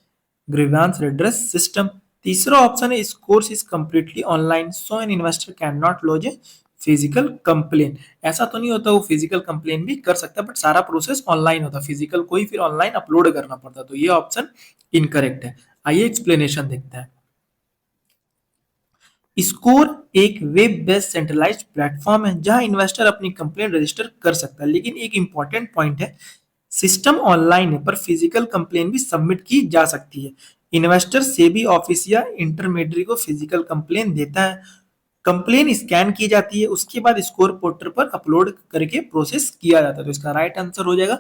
grievance redress system। तीसरा ऑप्शन है SCORES is completely online so an investor can not lodge a physical complain. ऐसा तो नहीं होता, वो फिजिकल कंप्लेन भी कर सकता है बट सारा प्रोसेस ऑनलाइन होता, फिजिकल को ही फिर ऑनलाइन अपलोड करना पड़ता। तो ये ऑप्शन इनकरेक्ट है। आइए एक्सप्लेनेशन देखते हैं। स्कोर एक वेब बेस्ड सेंट्रलाइज्ड प्लेटफॉर्म है जहां इन्वेस्टर अपनी कंप्लेन रजिस्टर कर सकता है, लेकिन एक इंपॉर्टेंट पॉइंट है, सिस्टम ऑनलाइन है पर फिजिकल कंप्लेन भी सबमिट की जा सकती है। इन्वेस्टर सेबी ऑफिस या इंटरमीडियरी को फिजिकल कंप्लेन देता है, कंप्लेन स्कैन की जाती है, उसके बाद स्कोर पोर्टल पर अपलोड करके प्रोसेस किया जाता है। तो इसका राइट आंसर हो जाएगा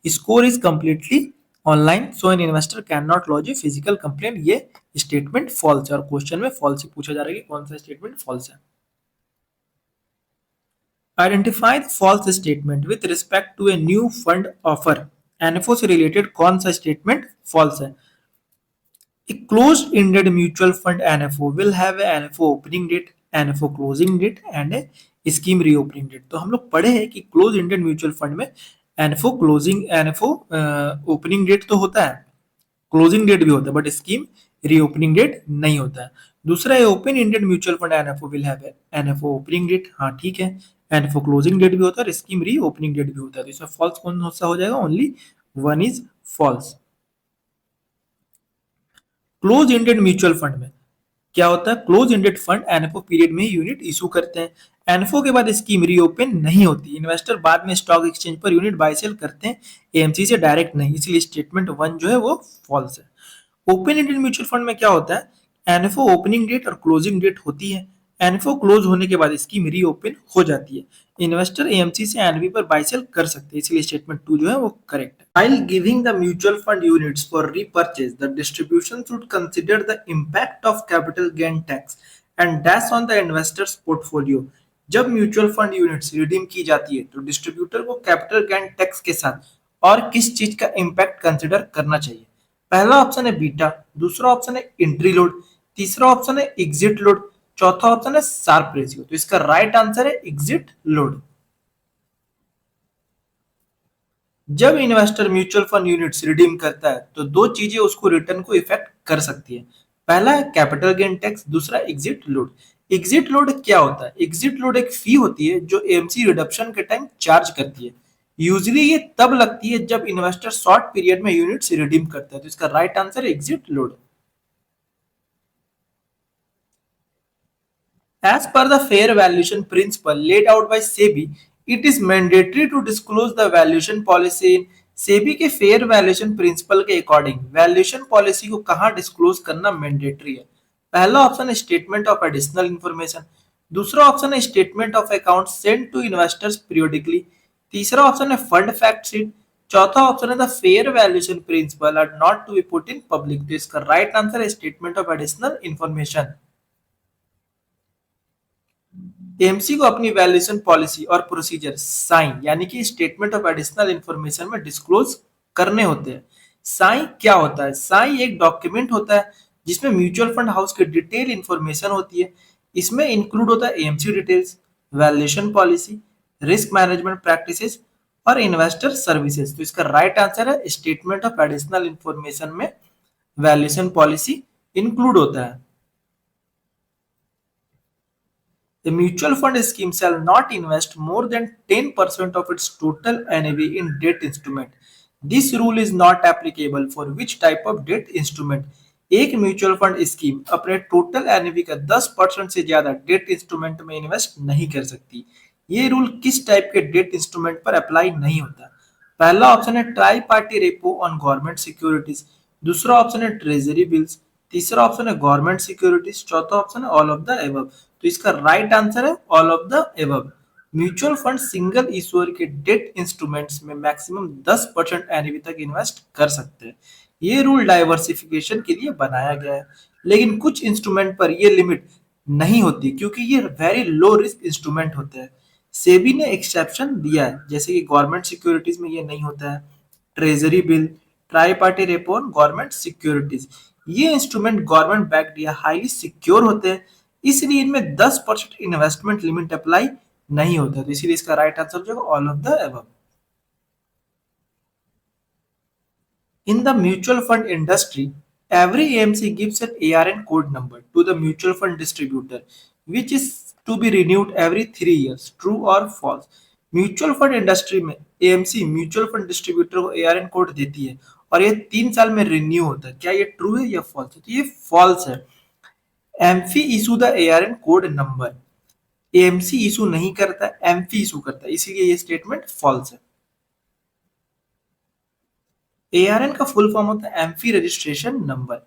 score is completely online so an investor can not lodge a physical complain. ये स्टेटमेंट फॉल्स है और क्वेश्चन में फॉल्स ही पूछा जा रहा है कि कौन सा स्टेटमेंट फॉल्स है। Identify the false statement with respect to a new fund offer. NFO से रिलेटेड कौन सा स्टेटमेंट फॉल्स है? A closed-ended mutual fund NFO will have a NFO opening date, NFO closing date and a scheme reopening date। तो हम लोग पढ़े हैं कि क्लोज एंडेड म्यूचुअल फंड में NFO ओपनिंग डेट तो होता है, क्लोजिंग डेट भी होता है, बट स्कीम रीओपनिंग डेट नहीं होता है। दूसरा है open ended mutual fund NFO will have NFO opening date, हाँ ठीक है, NFO क्लोजिंग डेट भी होता है और स्कीम रीओपनिंग डेट भी होता है। तो इसमें फॉल्स कौन सा हो जाएगा? Only one is false. Close ended mutual fund में क्या होता है? Close ended fund NFO period में यूनिट इशू करते हैं, एनएफओ के बाद स्कीम रीओपन नहीं होती, इन्वेस्टर बाद में स्टॉक एक्सचेंज पर यूनिट बाय सेल करते हैं, एएमसी से डायरेक्ट नहीं, इसलिए स्टेटमेंट 1 जो है वो फॉल्स है। ओपन एंडेड म्यूचुअल फंड में क्या होता है? एनएफओ ओपनिंग डेट और क्लोजिंग डेट होती है, एनएफओ क्लोज होने के बाद स्कीम रीओपन हो जाती है, इन्वेस्टर एएमसी से एनबी पर बाय सेल कर सकते हैं, इसलिए स्टेटमेंट 2 जो है वो करेक्ट है। While giving the mutual fund units for repurchase, the distribution should consider the impact of capital gain tax and dash on the investors portfolio. जब म्यूचुअल फंड यूनिट्स रिडीम की जाती है तो डिस्ट्रीब्यूटर को कैपिटल गेन टैक्स के साथ और किस चीज का इंपैक्ट कंसिडर करना चाहिए? पहला ऑप्शन है बीटा, दूसरा ऑप्शन है एंट्री लोड, तीसरा ऑप्शन है एग्जिट लोड, चौथा ऑप्शन है शार्प रेशियो। तो इसका राइट आंसर है एग्जिट लोड। जब investor mutual fund units redeem करता है तो दो चीजें उसको रिटर्न को इफेक्ट कर सकती है। पहला है कैपिटल गेन टैक्स, दूसरा एग्जिट लोड। एग्जिट लोड क्या होता है? एग्जिट लोड एक फी होती है जो एएमसी रिडम्पशन के टाइम चार्ज करती है। यूजली ये तब लगती है जब इन्वेस्टर शॉर्ट पीरियड में यूनिट्स रिडीम करता है। तो इसका राइट आंसर है exit load. As per the fair valuation principle laid out by SEBI, it is mandatory to disclose the valuation policy in SEBI के फेयर वैल्यूएशन प्रिंसिपल के अकॉर्डिंग वैल्यूएशन पॉलिसी को कहां डिस्क्लोज करना मैंडेटरी है? पहला ऑप्शन है स्टेटमेंट ऑफ एडिशनल इंफॉर्मेशन, दूसरा ऑप्शन है statement of account send to investors periodically, तीसरा ऑप्शन है फंड फैक्ट शीट, चौथा ऑप्शन है the fair valuation principle are not to be put in public. तो इसका राइट आंसर है statement of additional information. AMC को अपनी वैल्यूएशन पॉलिसी और प्रोसीजर साइन यानी कि स्टेटमेंट ऑफ एडिशनल इंफॉर्मेशन में डिस्क्लोज करने होते हैं। साइन क्या होता है? साइन एक डॉक्यूमेंट होता है जिसमें म्यूचुअल फंड हाउस की डिटेल इंफॉर्मेशन होती है। इसमें इंक्लूड होता है AMC details, valuation policy, risk management practices और इन्वेस्टर सर्विसेज। तो इसका राइट आंसर है स्टेटमेंट ऑफ एडिशनल इंफॉर्मेशन में वैल्यूएशन पॉलिसी इंक्लूड होता है। A mutual fund scheme shall not invest more than 10% of its total NAV in debt instrument. This rule is not applicable for which type of debt instrument? एक म्यूचुअल फंड स्कीम अपने टोटल एनएवी का 10% से ज्यादा डेट इंस्ट्रूमेंट में इन्वेस्ट नहीं कर सकती। ये रूल किस टाइप के डेट इंस्ट्रूमेंट पर अप्लाई नहीं होता? पहला ऑप्शन है try party repo on government securities, दूसरा ऑप्शन है ट्रेजरी बिल्स, तीसरा ऑप्शन है गवर्नमेंट सिक्योरिटीज, चौथा ऑप्शन है ऑल ऑफ द एबव। तो इसका राइट आंसर है all of the above. Mutual fund single issuer के डेट इंस्ट्रूमेंट्स में मैक्सिमम 10% एनएवी तक इन्वेस्ट कर सकते हैं। ये रूल डाइवर्सिफिकेशन के लिए बनाया गया है, लेकिन कुछ इंस्ट्रूमेंट पर ये लिमिट नहीं होती क्योंकि ये वेरी लो रिस्क इंस्ट्रूमेंट होते हैं। सेबी ने एक्सेप्शन दिया है, जैसे कि गवर्नमेंट सिक्योरिटीज में ये नहीं होता है, treasury bill, try party repo on government securities. ये इंस्ट्रूमेंट गवर्नमेंट बैक्ड या हाईली सिक्योर होते हैं, इसलिए इनमें 10% इन्वेस्टमेंट लिमिट अप्लाई नहीं होता। तो इसीलिए इसका राइट आंसर जो all of the above. In the mutual fund industry, every AMC gives an ARN code number to the mutual fund distributor, which is to be renewed every 3 years. True or false? Mutual fund industry में एएमसी म्यूचुअल फंड डिस्ट्रीब्यूटर को एआरएन कोड देती है और ये 3 साल में रिन्यू होता है। क्या ये ट्रू है या फॉल्स है? तो ये फॉल्स है। AMFI issue the ARN code number, AMC issue नहीं करता, एमफी इशू करता है, इसीलिए ये स्टेटमेंट फॉल्स है। एआरएन का फुल फॉर्म होता है एम्फी रजिस्ट्रेशन नंबर।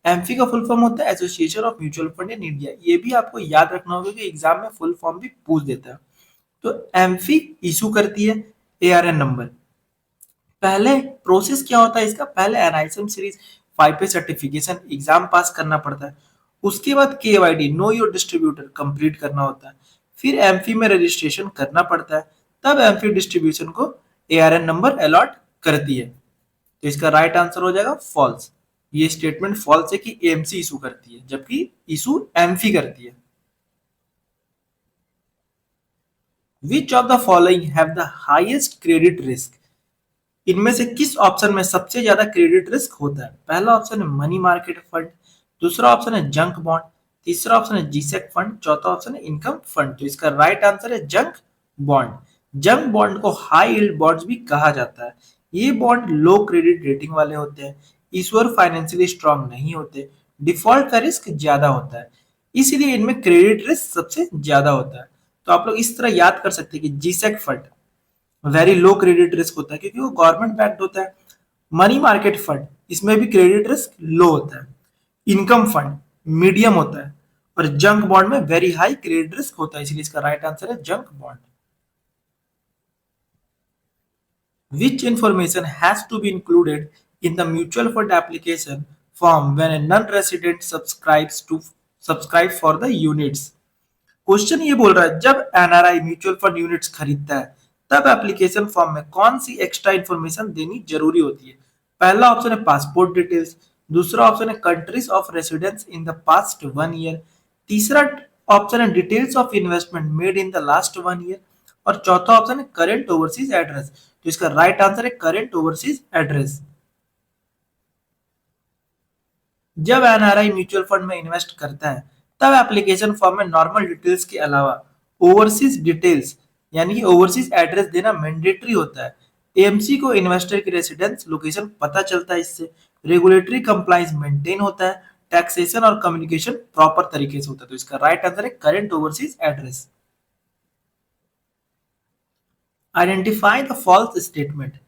एम्फी का फुल फॉर्म होता है association of mutual fund in India. ये भी आपको याद रखना होगा कि एग्जाम में फुल फॉर्म भी पूछ देता है। तो एम्फी इशू करती है एआरएन नंबर। पहले प्रोसेस क्या होता है इसका? पहले एनआईएसएम सीरीज 5 पे सर्टिफिकेशन एग्जाम पास करना पड़ता है, उसके बाद केवाईडी नो योर डिस्ट्रीब्यूटर कंप्लीट करना होता है, फिर एम्फी में रजिस्ट्रेशन करना पड़ता है, तब एम्फी डिस्ट्रीब्यूशन को एआरएन नंबर अलॉट करती है। तो इसका राइट आंसर हो जाएगा फॉल्स। ये स्टेटमेंट फॉल्स है कि एएमसी इशू करती है, जबकि इशू एम्फी करती है। Which of the following have the highest credit risk? इनमें से किस ऑप्शन में सबसे ज्यादा क्रेडिट रिस्क होता है? पहला ऑप्शन है मनी मार्केट फंड, दूसरा ऑप्शन है जंक बॉन्ड, तीसरा ऑप्शन है जीसेक फंड, चौथा ऑप्शन है इनकम फंड। तो इसका राइट आंसर है जंक बॉन्ड। जंक बॉन्ड को हाई यील्ड बॉन्ड्स भी कहा जाता है। ये बॉन्ड लो क्रेडिट रेटिंग वाले होते हैं, इश्यूअर फाइनेंशियली स्ट्रांग नहीं होते, डिफॉल्ट का रिस्क ज्यादा होता है, इसलिए इनमें क्रेडिट रिस्क सबसे ज्यादा होता है। तो आप लोग इस तरह याद कर सकते हैं कि G-sec fund very low credit risk होता है क्योंकि वो गवर्नमेंट बैक्ड होता है। मनी मार्केट फंड इसमें भी क्रेडिट रिस्क लो होता है। इनकम फंड मीडियम होता है और जंक बॉन्ड में वेरी हाई क्रेडिट रिस्क होता है, इसलिए इसका राइट आंसर है junk bond. Which information has to be included in the mutual fund application form when a non-resident subscribes to subscribe for the units. Question ये बोल रहा है जब एनआरआई म्यूचुअल फंड यूनिट्स खरीदता है तब एप्लीकेशन फॉर्म में कौन सी एक्स्ट्रा इन्फॉर्मेशन देनी जरूरी होती है। पहला ऑप्शन है पासपोर्ट डिटेल्स, दूसरा ऑप्शन है countries of residence in the past 1 year, तीसरा ऑप्शन है details of investment made in the last 1 year, और चौथा ऑप्शन है करेंट ओवरसीज एड्रेस। तो इसका राइट आंसर है करेंट ओवरसीज एड्रेस। जब एनआरआई म्यूचुअल फंड में इन्वेस्ट करता है तब एप्लीकेशन फॉर्म में नॉर्मल डिटेल्स के अलावा ओवरसीज डिटेल्स यानी कि ओवरसीज एड्रेस देना मैंडेटरी होता है। एएमसी को इन्वेस्टर की रेसिडेंस लोकेशन पता चलता है, इससे रेगुलेटरी कंप्लायंस मेंटेन होता है, टैक्सेशन और कम्युनिकेशन प्रॉपर तरीके से होता है। तो इसका राइट आंसर है current overseas address. Identify the false statement.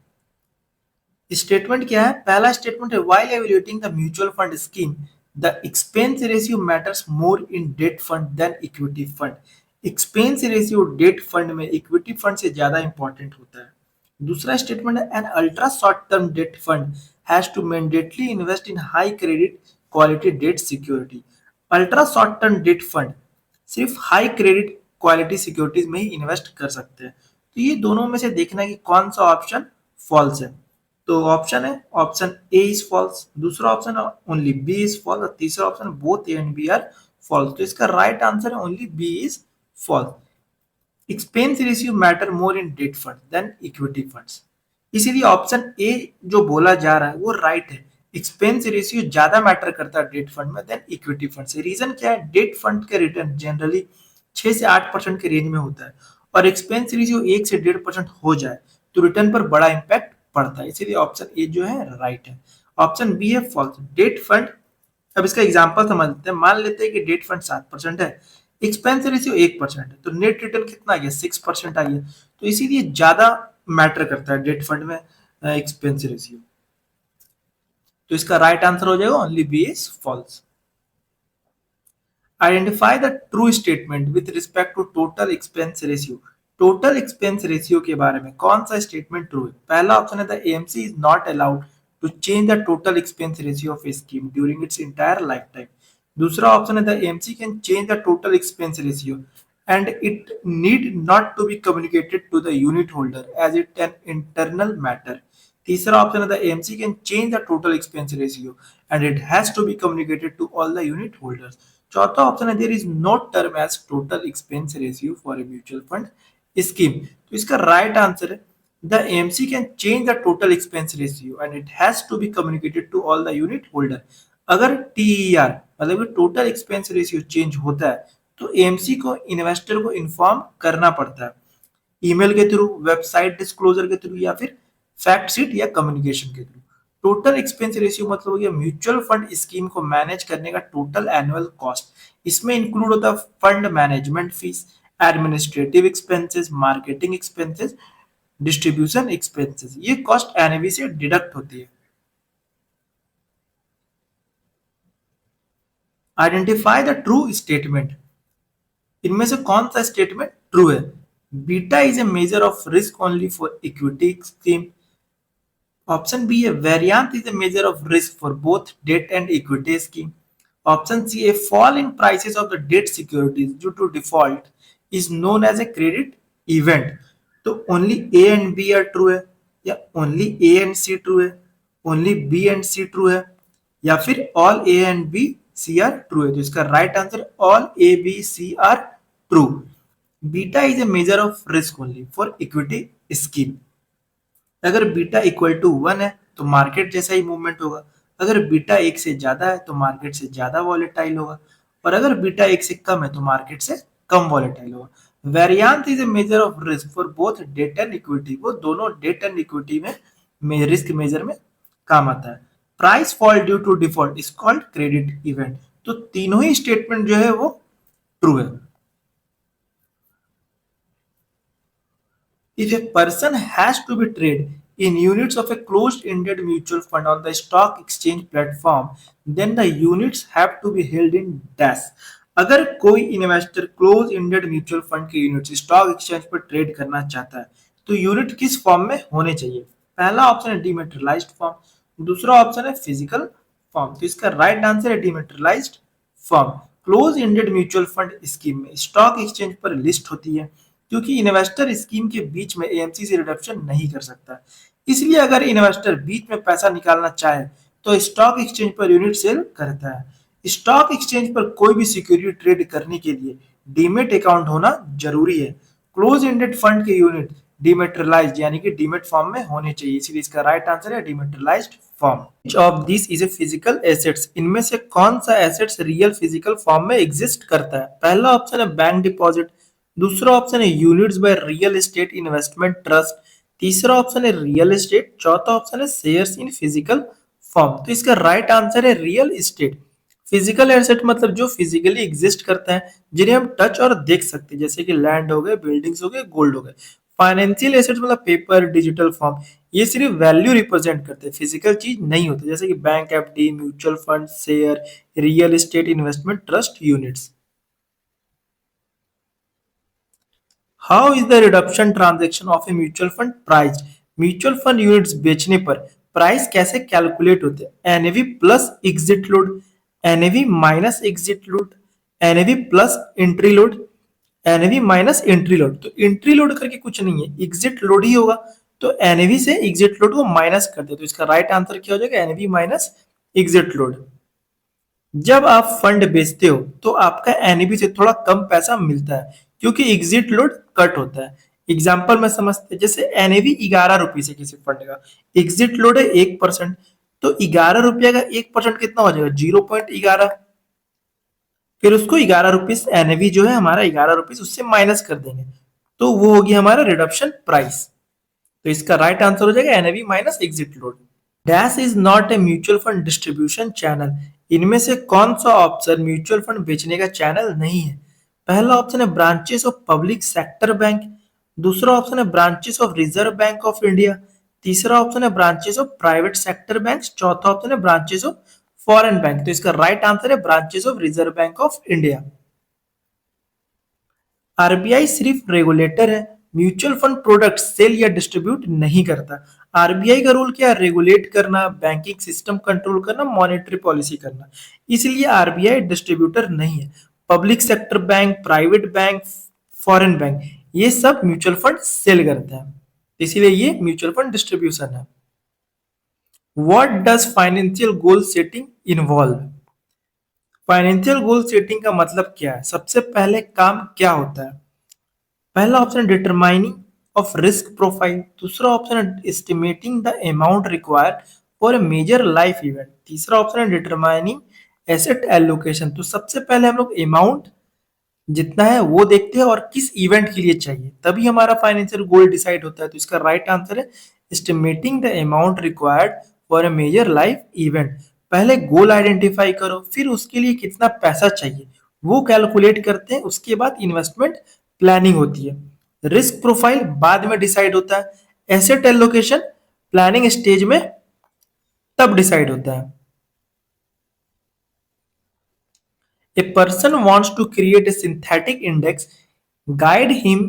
Statement क्या है? पहला स्टेटमेंट है while evaluating the mutual fund scheme the expense ratio matters more in debt fund than equity fund. Expense ratio debt fund में इक्विटी फंड से ज्यादा इंपॉर्टेंट होता है। दूसरा स्टेटमेंट है an ultra short term debt fund has to mandatorily invest in high credit quality debt security. Ultra short term debt fund सिर्फ हाई क्रेडिट क्वालिटी सिक्योरिटीज में ही इन्वेस्ट कर सकते हैं। तो ये दोनों में से देखना है कि कौन सा ऑप्शन फॉल्स है। तो ऑप्शन है ऑप्शन ए इज फॉल्स, दूसरा ऑप्शन है ओनली बी इज फॉल्स, और तीसरा option both A and B are false. तो इसका राइट आंसर है only B is false. Expense ratio matter more in debt fund than equity funds, इसीलिए ऑप्शन ए जो बोला जा रहा है वो राइट है। एक्सपेंस रेशियो ज्यादा मैटर करता है डेट फंड में देन इक्विटी फंड से। रीजन क्या है? डेट फंड के रिटर्न जनरली 6 से 8% के रेंज में होता है, और एक्सपेंस रेशियो 1 से 1.5% हो जाए तो रिटर्न पर बड़ा इंपैक्ट पड़ता है, इसीलिए ऑप्शन ए जो है राइट है। ऑप्शन बी है फॉल्स। डेट फंड, अब इसका एग्जांपल समझते हैं। मान लेते हैं कि डेट फंड 7% है, एक्सपेंस रेशियो 1% है, तो नेट रिटर्न कितना आ गया? 6% आ गया। तो इसीलिए ज्यादा मैटर करता है डेट फंड में एक्सपेंस रेशियो। तो इसका राइट आंसर हो जाएगा only B is false. Identify the true statement with respect to total expense ratio. Total expense ratio के बारे में कौन सा स्टेटमेंट ट्रू है? पहला ऑप्शन है the AMC is not allowed to change the total expense ratio of a scheme during its entire lifetime. दूसरा ऑप्शन है the AMC can change the total expense ratio and it need not to be communicated to the unit holder as it an internal matter. तीसरा ऑप्शन है the AMC can change the total expense ratio and it has to be communicated to all the unit holders. चौथा ऑप्शन है there is no term as total expense ratio for a mutual fund scheme. तो इसका राइट आंसर है the AMC can change the total expense ratio and it has to be communicated to all the unit holder. अगर टीईआर मतलब टोटल एक्सपेंस रेशियो चेंज होता है तो एएमसी को इन्वेस्टर को इन्फॉर्म करना पड़ता है, ईमेल के थ्रू, वेबसाइट डिस्क्लोजर के थ्रू, या फिर फैक्ट शीट या कम्युनिकेशन के थ्रू। टोटल एक्सपेंस रेशियो मतलब हो गया म्यूचुअल फंड स्कीम को मैनेज करने का टोटल एनुअल कॉस्ट। इसमें इंक्लूड होता है fund management fees, administrative expenses, marketing expenses, distribution expenses. ये कॉस्ट एनएवी से डिडक्ट होती है। Identify the true statement. इनमें से कौन सा स्टेटमेंट ट्रू है? Beta is a measure of risk only for equity scheme. Option B है variance is a measure of risk for both debt and equity scheme. Option C a fall in prices of the debt securities due to default is known as a credit event. तो only A and B are true है, या only A and C true है, only B and C true है, या फिर all A and B C are true है। तो इसका right answer all A B C are true. Beta is a measure of risk only for equity scheme. अगर बीटा इक्वल टू 1 है तो मार्केट जैसा ही मूवमेंट होगा, अगर बीटा 1 से ज्यादा है तो मार्केट से ज्यादा वॉलेटाइल होगा, और अगर बीटा 1 से कम है तो मार्केट से कम वॉलेटाइल होगा। Variant is a measure of risk for both debt and equity. वो दोनों डेट एंड इक्विटी में रिस्क मेजर में काम आता है। Price fall due to default is called credit event. तो तीनों ही स्टेटमेंट जो है वो ट्रू है। If a person has to be traded in units of a closed-ended mutual fund on the stock exchange platform, then the units have to be held in dash. अगर कोई investor close ended mutual fund के यूनिट स्टॉक एक्सचेंज पर ट्रेड करना चाहता है तो यूनिट किस फॉर्म में होने चाहिए? पहला ऑप्शन है डिमेटेरियलाइज्ड फॉर्म, दूसरा ऑप्शन है फिजिकल फॉर्म। तो इसका राइट आंसर है dematerialised form. Close ended mutual fund scheme में स्टॉक एक्सचेंज पर लिस्ट होती है, क्योंकि इन्वेस्टर स्कीम के बीच में एएमसी से रिडम्पशन नहीं कर सकता। इसलिए अगर इन्वेस्टर बीच में पैसा निकालना चाहे तो स्टॉक एक्सचेंज पर यूनिट सेल करता है। स्टॉक एक्सचेंज पर कोई भी सिक्योरिटी ट्रेड करने के लिए डीमेट अकाउंट होना जरूरी है। क्लोज एंडेड फंड के यूनिट डिमेटेरियलाइज्ड यानी कि डीमेट फॉर्म में होने चाहिए, इसलिए इसका राइट आंसर है dematerialised form. Which of these is a physical assets? इनमें से कौन सा एसेट्स रियल फिजिकल फॉर्म में एग्जिस्ट करता है? पहला ऑप्शन है बैंक डिपॉजिट, दूसरा ऑप्शन है units by real estate investment trust, तीसरा ऑप्शन है रियल एस्टेट, चौथा ऑप्शन है शेयर्स इन फिजिकल फॉर्म। तो इसका राइट आंसर है रियल एस्टेट। फिजिकल एसेट मतलब जो फिजिकली एग्जिस्ट करता है, जिन्हें हम टच और देख सकते हैं, जैसे कि लैंड हो गए, बिल्डिंग्स हो गए, गोल्ड हो गए। फाइनेंशियल एसेट मतलब पेपर, डिजिटल फॉर्म, ये सिर्फ वैल्यू रिप्रेजेंट करते हैं, फिजिकल चीज नहीं होती, जैसे कि bank FD, mutual fund, share, real estate investment trust, units. How is the redemption transaction of a mutual fund price? Mutual fund units बेचने पर प्राइस कैसे कैलकुलेट होते हैं? NAV plus exit load, NAV minus exit load, NAV plus entry load, NAV minus entry load. तो एंट्री लोड करके कुछ नहीं है, एग्जिट लोड ही होगा, तो एनएवी से एग्जिट लोड को माइनस कर दे, तो इसका राइट आंसर क्या हो जाएगा? NAV minus exit load. जब आप फंड बेचते हो तो आपका एनएवी से थोड़ा कम पैसा मिलता है, क्योंकि एग्जिट लोड कट होता है। एग्जाम्पल में समझते हैं, जैसे एनएवी 11 रुपीज है किसी फंड का, एग्जिट लोड है 1%, तो 11 रुपया का 1% कितना हो जाएगा? 0.11। फिर उसको 11 रुपीज एनएवी जो है हमारा 11 रुपीज उससे माइनस कर देंगे, तो वो होगी हमारा रिडम्पशन प्राइस। तो इसका राइट आंसर हो जाएगा NAV minus exit load. Dash is not a mutual fund distribution channel. इनमें से कौन सा ऑप्शन म्यूचुअल फंड बेचने का चैनल नहीं है? पहला ऑप्शन है branches of public sector bank, दूसरा ऑप्शन है branches of reserve bank of India, तीसरा ऑप्शन है branches of private sector bank, चौथा ऑप्शन है ब्रांचेस ऑफ फॉरेन बैंक। तो इसका राइट आंसर है branches of reserve bank of India. RBI सिर्फ रेगुलेटर है, म्यूचुअल फंड प्रोडक्ट सेल या डिस्ट्रीब्यूट नहीं करता। आरबीआई का रोल क्या है? रेगुलेट करना, बैंकिंग सिस्टम कंट्रोल करना, मॉनेटरी पॉलिसी करना, इसलिए आरबीआई डिस्ट्रीब्यूटर नहीं है। Public sector bank, private bank, foreign bank, ये सब म्यूचुअल फंड सेल करते हैं, इसीलिए ये म्यूचुअल फंड डिस्ट्रीब्यूशन है। What does financial goal setting involve? Financial goal setting का मतलब क्या है? सबसे पहले काम क्या होता है? पहला option determining of risk profile, दूसरा ऑप्शन है estimating the amount required for a major life event, तीसरा ऑप्शन है डिटरमाइनिंग एसेट एलोकेशन। तो सबसे पहले हम लोग अमाउंट जितना है वो देखते हैं और किस इवेंट के लिए चाहिए, तभी हमारा फाइनेंशियल गोल डिसाइड होता है। तो इसका राइट आंसर है estimating the amount required for a major life event. पहले गोल आइडेंटिफाई करो, फिर उसके लिए कितना पैसा चाहिए वो कैलकुलेट करते हैं, उसके बाद इन्वेस्टमेंट प्लानिंग होती है। रिस्क प्रोफाइल बाद में डिसाइड होता है, एसेट एलोकेशन प्लानिंग स्टेज में तब डिसाइड होता है। A person wants to create a synthetic index. Guide him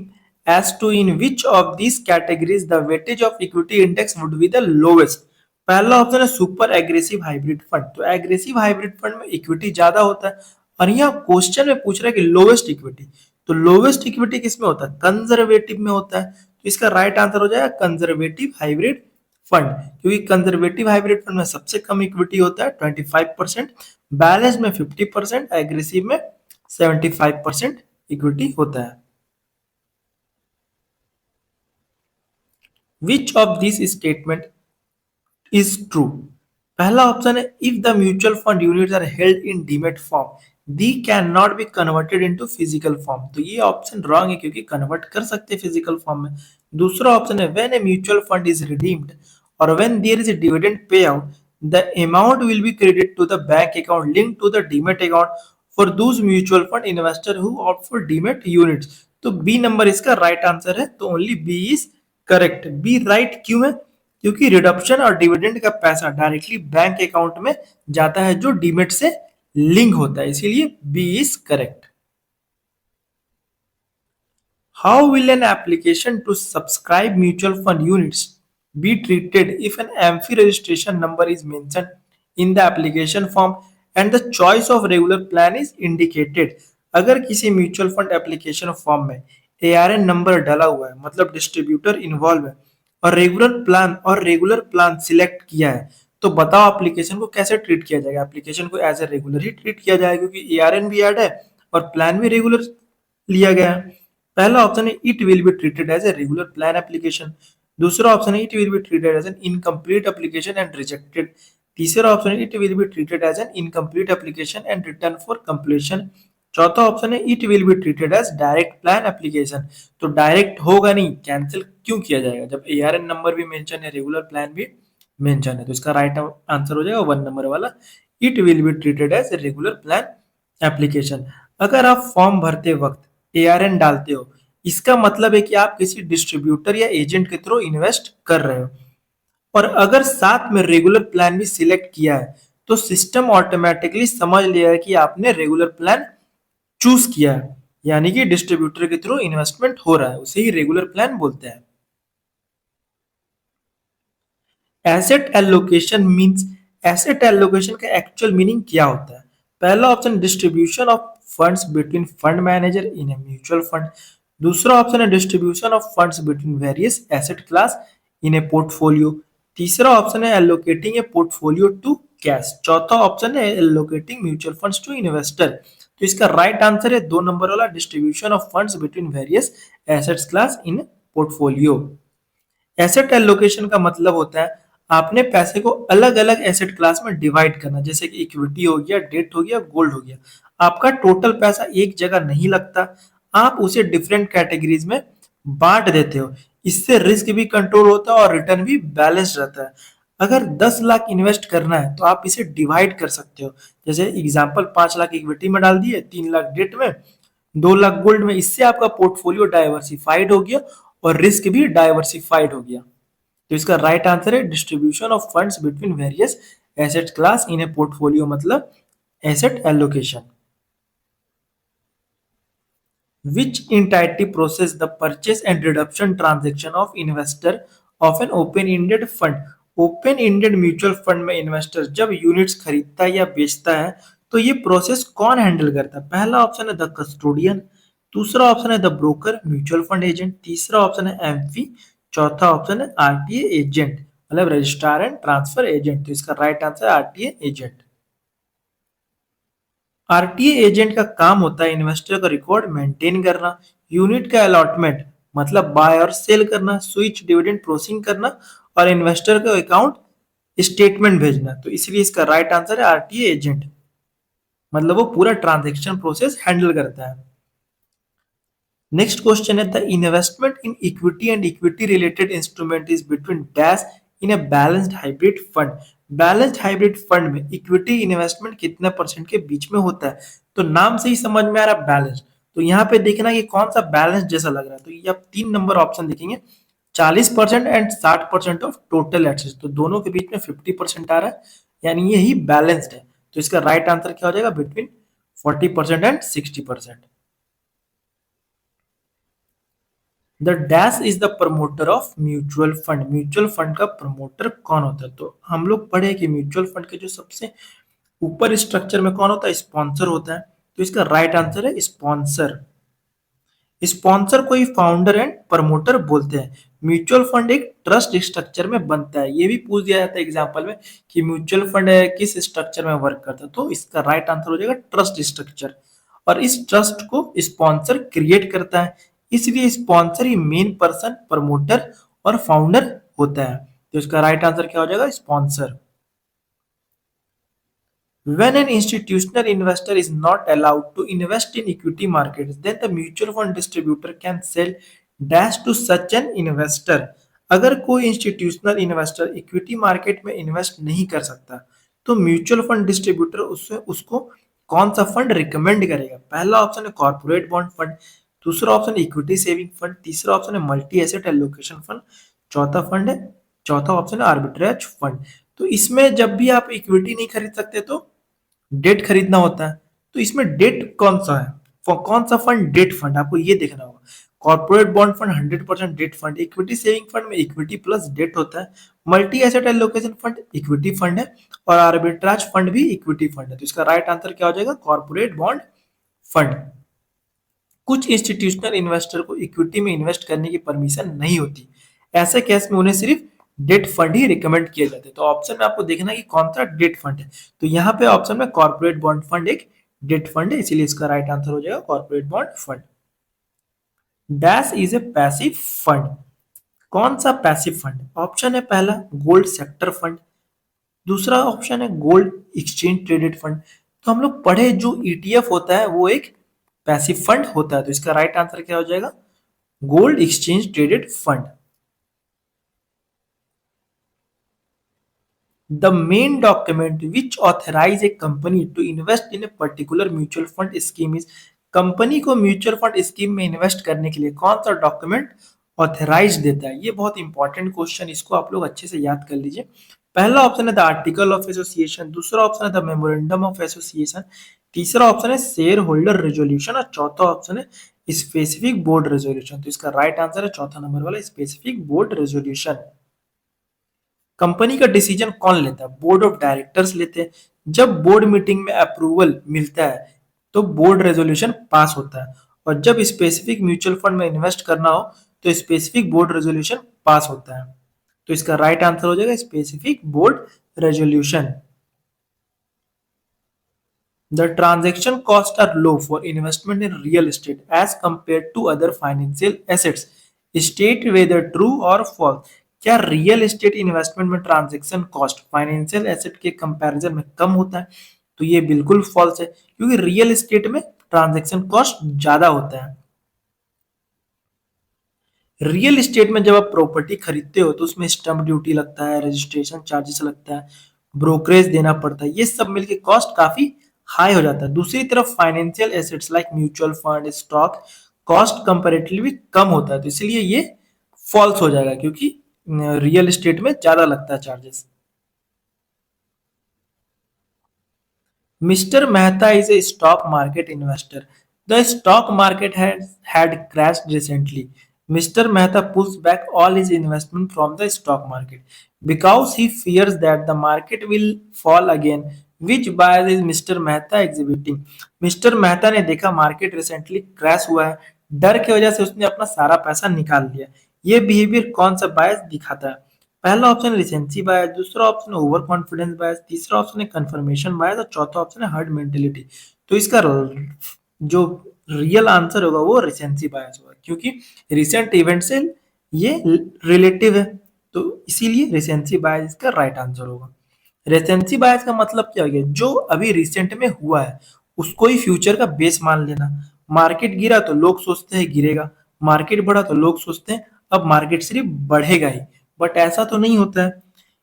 as to in which of these categories the weightage of equity index would be the lowest. पहला ऑप्शन है सुपर एग्रेसिव हाइब्रिड फंड। तो एग्रेसिव हाइब्रिड फंड में इक्विटी ज्यादा होता है, और यहाँ क्वेश्चन में पूछ रहा है कि लोवेस्ट इक्विटी। तो लोवेस्ट इक्विटी किस में होता है? कंजर्वेटिव में होता है। तो इसका राइट आंसर हो जाएगा कंजर्वेटिव हाइब्रिड फंड, क्योंकि कंजर्वेटिव हाइब्रिड फंड में सबसे कम इक्विटी होता है 25%, बैलेंस में 50%, एग्रेसिव में 75% इक्विटी होता है। Which of this statement is true? पहला ऑप्शन है if the mutual fund units are held in demat form they can not be converted into physical form. तो ये ऑप्शन रॉन्ग है, क्योंकि कन्वर्ट कर सकते हैं फिजिकल फॉर्म में। दूसरा ऑप्शन है when a mutual fund is redeemed और when there is a dividend pay out the amount will be credited to the bank account linked to the demat account for those mutual fund investor who opt for demat units। तो बी नंबर इसका राइट आंसर है, तो only B is correct. B right क्यों है? क्योंकि रिडम्पशन और डिविडेंड का पैसा डायरेक्टली बैंक अकाउंट में जाता है जो डीमेट से लिंक होता है, इसीलिए B is correct. How will an application to subscribe mutual fund units be treated if an AMFI registration number is mentioned in the application form and the choice of regular plan is indicated. अगर किसी म्यूचुअल फंड एप्लीकेशन फॉर्म में ARN नंबर डाला हुआ है, मतलब डिस्ट्रीब्यूटर इन्वॉल्व है, और रेगुलर प्लान सिलेक्ट किया है, तो बताओ एप्लीकेशन को कैसे ट्रीट किया जाएगा। एप्लीकेशन को एज ए रेगुलर ही ट्रीट किया जाएगा, क्योंकि ARN भी ऐड है और प्लान भी रेगुलर लिया गया है। पहला ऑप्शन है it will be treated as a regular plan application. दूसरा ऑप्शन है it will be treated as an incomplete application and rejected. तीसरा ऑप्शन है it will be treated as an incomplete application and return for completion. चौथा ऑप्शन है it will be treated as direct plan application. तो डायरेक्ट होगा नहीं, कैंसिल क्यों किया जाएगा जब ARN नंबर भी मेंशन है, रेगुलर प्लान भी मेंशन है। तो इसका राइट आंसर हो जाएगा 1 नंबर वाला, it will be treated as regular plan application. अगर आप फॉर्म भरते वक्त ARN डालते हो, इसका मतलब है कि आप किसी डिस्ट्रीब्यूटर या एजेंट के थ्रू इन्वेस्ट कर रहे हो। और अगर साथ में रेगुलर प्लान भी सिलेक्ट किया है, तो सिस्टम ऑटोमेटिकली समझ लिया है कि आपने रेगुलर प्लान चूज किया है, यानी कि डिस्ट्रीब्यूटर के थ्रू इन्वेस्टमेंट हो रहा है, उसे ही रेगुलर प्लान बोलते हैं। Asset allocation means, asset allocation का एक्चुअल मीनिंग क्या होता है। पहला option distribution of funds between fund manager in a mutual fund. दूसरा ऑप्शन है distribution of funds between various asset class in a portfolio. तीसरा ऑप्शन है allocating a portfolio to cash. चौथा ऑप्शन है allocating mutual funds to investor. तो इसका राइट आंसर है 2 नंबर वाला, distribution of funds between various assets class in portfolio. Asset allocation का मतलब होता है आपने पैसे को अलग अलग एसेट क्लास में डिवाइड करना, जैसे कि इक्विटी हो गया, डेट हो गया, गोल्ड हो गया। आपका टोटल पैसा एक जगह नहीं लगता, आप उसे डिफरेंट कैटेगरीज में बांट देते हो। इससे रिस्क भी कंट्रोल होता है और रिटर्न भी बैलेंस रहता है। अगर 10 लाख इन्वेस्ट करना है तो आप इसे डिवाइड कर सकते हो, जैसे एग्जांपल 5 लाख इक्विटी में डाल दिए, 3 लाख डेट में, 2 लाख गोल्ड में। इससे आपका पोर्टफोलियो डाइवर्सिफाइड हो गया और रिस्क भी डाइवर्सिफाइड हो गया। तो इसका राइट आंसर है distribution of funds between various asset class in a portfolio, मतलब asset allocation. Which entity process the purchase and redemption transaction of investor of an open-ended fund? Open-ended mutual fund में इन्वेस्टर जब यूनिट्स खरीदता है या बेचता है, तो ये प्रोसेस कौन हैंडल करता है। पहला ऑप्शन है द कस्टोडियन, दूसरा ऑप्शन है the broker mutual fund agent, तीसरा ऑप्शन है एमफी, चौथा ऑप्शन है RTA एजेंट, मतलब रजिस्ट्रार एंड ट्रांसफर एजेंट। तो इसका राइट आंसर है RTA एजेंट। RTA एजेंट का काम होता है इन्वेस्टर का रिकॉर्ड मेंटेन करना, यूनिट का अलॉटमेंट मतलब बाय और सेल करना, स्विच डिविडेंड प्रोसेसिंग करना और इन्वेस्टर का अकाउंट स्टेटमेंट भेजना। तो इसलिए इसका राइट आंसर है RTA एजेंट, मतलब वो पूरा ट्रांजैक्शन प्रोसेस हैंडल करता है। नेक्स्ट क्वेश्चन है the investment in equity and equity related instrument is between dash in a balanced hybrid fund. Balanced hybrid fund में इक्विटी इन्वेस्टमेंट कितने परसेंट के बीच में होता है। तो नाम से ही समझ में आ रहा है बैलेंस, तो यहाँ पे देखना कि कौन सा बैलेंस जैसा लग रहा है। तो ये आप 3 नंबर ऑप्शन देखेंगे, 40% एंड 60% ऑफ टोटल एसेट्स। तो दोनों के बीच में 50% आ रहा है, यानी यही बैलेंस्ड है। तो इसका राइट आंसर क्या हो जाएगा, between 40% and 60%। The dash is the promoter of mutual fund. Mutual fund का प्रमोटर कौन होता है। तो हम लोग पढ़े कि म्यूचुअल फंड के जो सबसे ऊपर स्ट्रक्चर में कौन होता है, स्पॉन्सर होता है। तो इसका राइट आंसर है स्पॉन्सर। स्पॉन्सर को ही फाउंडर एंड प्रमोटर बोलते हैं। म्यूचुअल फंड एक ट्रस्ट स्ट्रक्चर में बनता है, ये भी पूछ दिया जाता है एग्जाम्पल में कि म्यूचुअल फंड किस स्ट्रक्चर में वर्क करता है। तो इसका राइट आंसर हो जाएगा ट्रस्ट स्ट्रक्चर, और इस ट्रस्ट को स्पॉन्सर क्रिएट करता है, इसलिए स्पॉन्सर ही मेन पर्सन, प्रमोटर और फाउंडर होता है। तो इसका राइट आंसर क्या हो जाएगा, sponsor. When an institutional investor is not allowed to invest in equity markets, then the mutual fund distributor can sell dash to such an investor. अगर कोई इंस्टीट्यूशनल इन्वेस्टर इक्विटी मार्केट में इन्वेस्ट नहीं कर सकता, तो म्यूचुअल फंड डिस्ट्रीब्यूटर उसको कौन सा फंड रिकमेंड करेगा। पहला ऑप्शन है कॉर्पोरेट बॉन्ड फंड, दूसरा ऑप्शन इक्विटी सेविंग फंड, तीसरा ऑप्शन है मल्टी एसेट एलोकेशन फंड, चौथा ऑप्शन है आर्बिट्रेज फंड। तो इसमें जब भी आप इक्विटी नहीं खरीद सकते तो डेट खरीदना होता है। तो इसमें डेट कौन सा है, कौन सा फंड, डेट फंड, आपको ये देखना होगा। Corporate bond fund 100% debt fund, equity saving fund में इक्विटी प्लस डेट होता है, multi asset allocation fund equity fund है, और आर्बिट्राज फंड भी इक्विटी फंड है। तो इसका राइट आंसर क्या हो जाएगा? Corporate bond fund. कुछ इंस्टीट्यूशनल इन्वेस्टर को इक्विटी में इन्वेस्ट करने की परमिशन नहीं होती, ऐसे केस में उन्हें सिर्फ डेट फंड ही रिकमेंड किए जाते हैं। तो ऑप्शन में आपको देखना है कि कौन सा डेट फंड है। तो यहाँ पे ऑप्शन में कॉर्पोरेट बॉन्ड फंड एक डेट फंड है, इसीलिए इसका राइट आंसर हो जाएगा corporate bond fund. Dash is a passive fund. कौन सा पैसिव फंड? ऑप्शन है पहला गोल्ड सेक्टर फंड, दूसरा ऑप्शन है गोल्ड एक्सचेंज ट्रेडेड फंड। तो हम लोग पढ़े जो ईटीएफ होता है वो एक पैसिव फंड होता है, तो इसका राइट आंसर क्या हो जाएगा? Gold exchange traded fund. The main document which authorize a company to invest in a particular mutual fund scheme is, company को म्यूचुअल फंड स्कीम में इन्वेस्ट करने के लिए कौन सा डॉक्यूमेंट ऑथराइज देता है? ये बहुत इंपॉर्टेंट क्वेश्चन, इसको आप लोग अच्छे से याद कर लीजिए। पहला ऑप्शन है द आर्टिकल ऑफ एसोसिएशन, दूसरा ऑप्शन है द मेमोरेंडम ऑफ एसोसिएशन, तीसरा ऑप्शन है शेयर होल्डर रेजोल्यूशन, और चौथा ऑप्शन है स्पेसिफिक बोर्ड रेजोल्यूशन। तो इसका राइट आंसर है चौथा नंबर वाला स्पेसिफिक बोर्ड रेजोल्यूशन। कंपनी का डिसीजन कौन लेता है? बोर्ड ऑफ डायरेक्टर्स लेते हैं। जब बोर्ड मीटिंग में अप्रूवल मिलता है तो बोर्ड रेजोल्यूशन पास होता है, और जब स्पेसिफिक म्यूचुअल फंड में इन्वेस्ट करना हो तो स्पेसिफिक बोर्ड रेजोल्यूशन पास होता है। तो इसका राइट आंसर हो जाएगा specific board resolution. The transaction costs are low for investment in real estate as compared to other financial assets. State whether true or false. क्या रियल एस्टेट इन्वेस्टमेंट में ट्रांजैक्शन कॉस्ट फाइनेंशियल एसेट के कंपैरिजन में कम होता है? तो ये बिल्कुल फॉल्स है, क्योंकि रियल एस्टेट में ट्रांजैक्शन कॉस्ट ज्यादा होता है। रियल एस्टेट में जब आप प्रॉपर्टी खरीदते हो तो उसमें स्टम्प ड्यूटी लगता है, रजिस्ट्रेशन चार्जेस लगता है, ब्रोकरेज देना पड़ता है, ये सब मिलके कॉस्ट काफी हाई हो जाता है। दूसरी तरफ financial assets like mutual fund, stock, cost comparatively कम होता है, तो इसलिए ये फॉल्स हो जाएगा, क्योंकि रियल एस्टेट में ज्यादा लगता है charges. Mr. Mehta is a stock market investor. The stock market had crashed recently. Mr. Mehta pulls back all his investment from the stock market because he fears that the market will fall again. Which bias is Mr. Mehta exhibiting? Mr. Mehta ने देखा मार्केट रिसेंटली क्रैश हुआ है, डर की वजह से उसने अपना सारा पैसा निकाल लिया। ये बिहेवियर कौन सा बायस दिखाता है? पहला ऑप्शन है रिसेंसी बायस, दूसरा ऑप्शन है ओवर कॉन्फिडेंस बायस, तीसरा ऑप्शन है कंफर्मेशन बायस, और चौथा ऑप्शन है हर्ड मेंटेलिटी। तो इसका जो रियल आंसर होगा वो रिसेंसी बायस होगा, क्योंकि रिसेंट इवेंट से ये रिलेटिव है, तो इसीलिए रिसेंसी बायस इसका राइट आंसर होगा। रेसेंसी बायस का मतलब क्या हो गया? जो अभी रिसेंट में हुआ है उसको ही फ्यूचर का बेस मान लेना। मार्केट गिरा तो लोग सोचते हैं गिरेगा, मार्केट बढ़ा तो लोग सोचते हैं अब मार्केट सिर्फ बढ़ेगा ही, बट ऐसा तो नहीं होता है।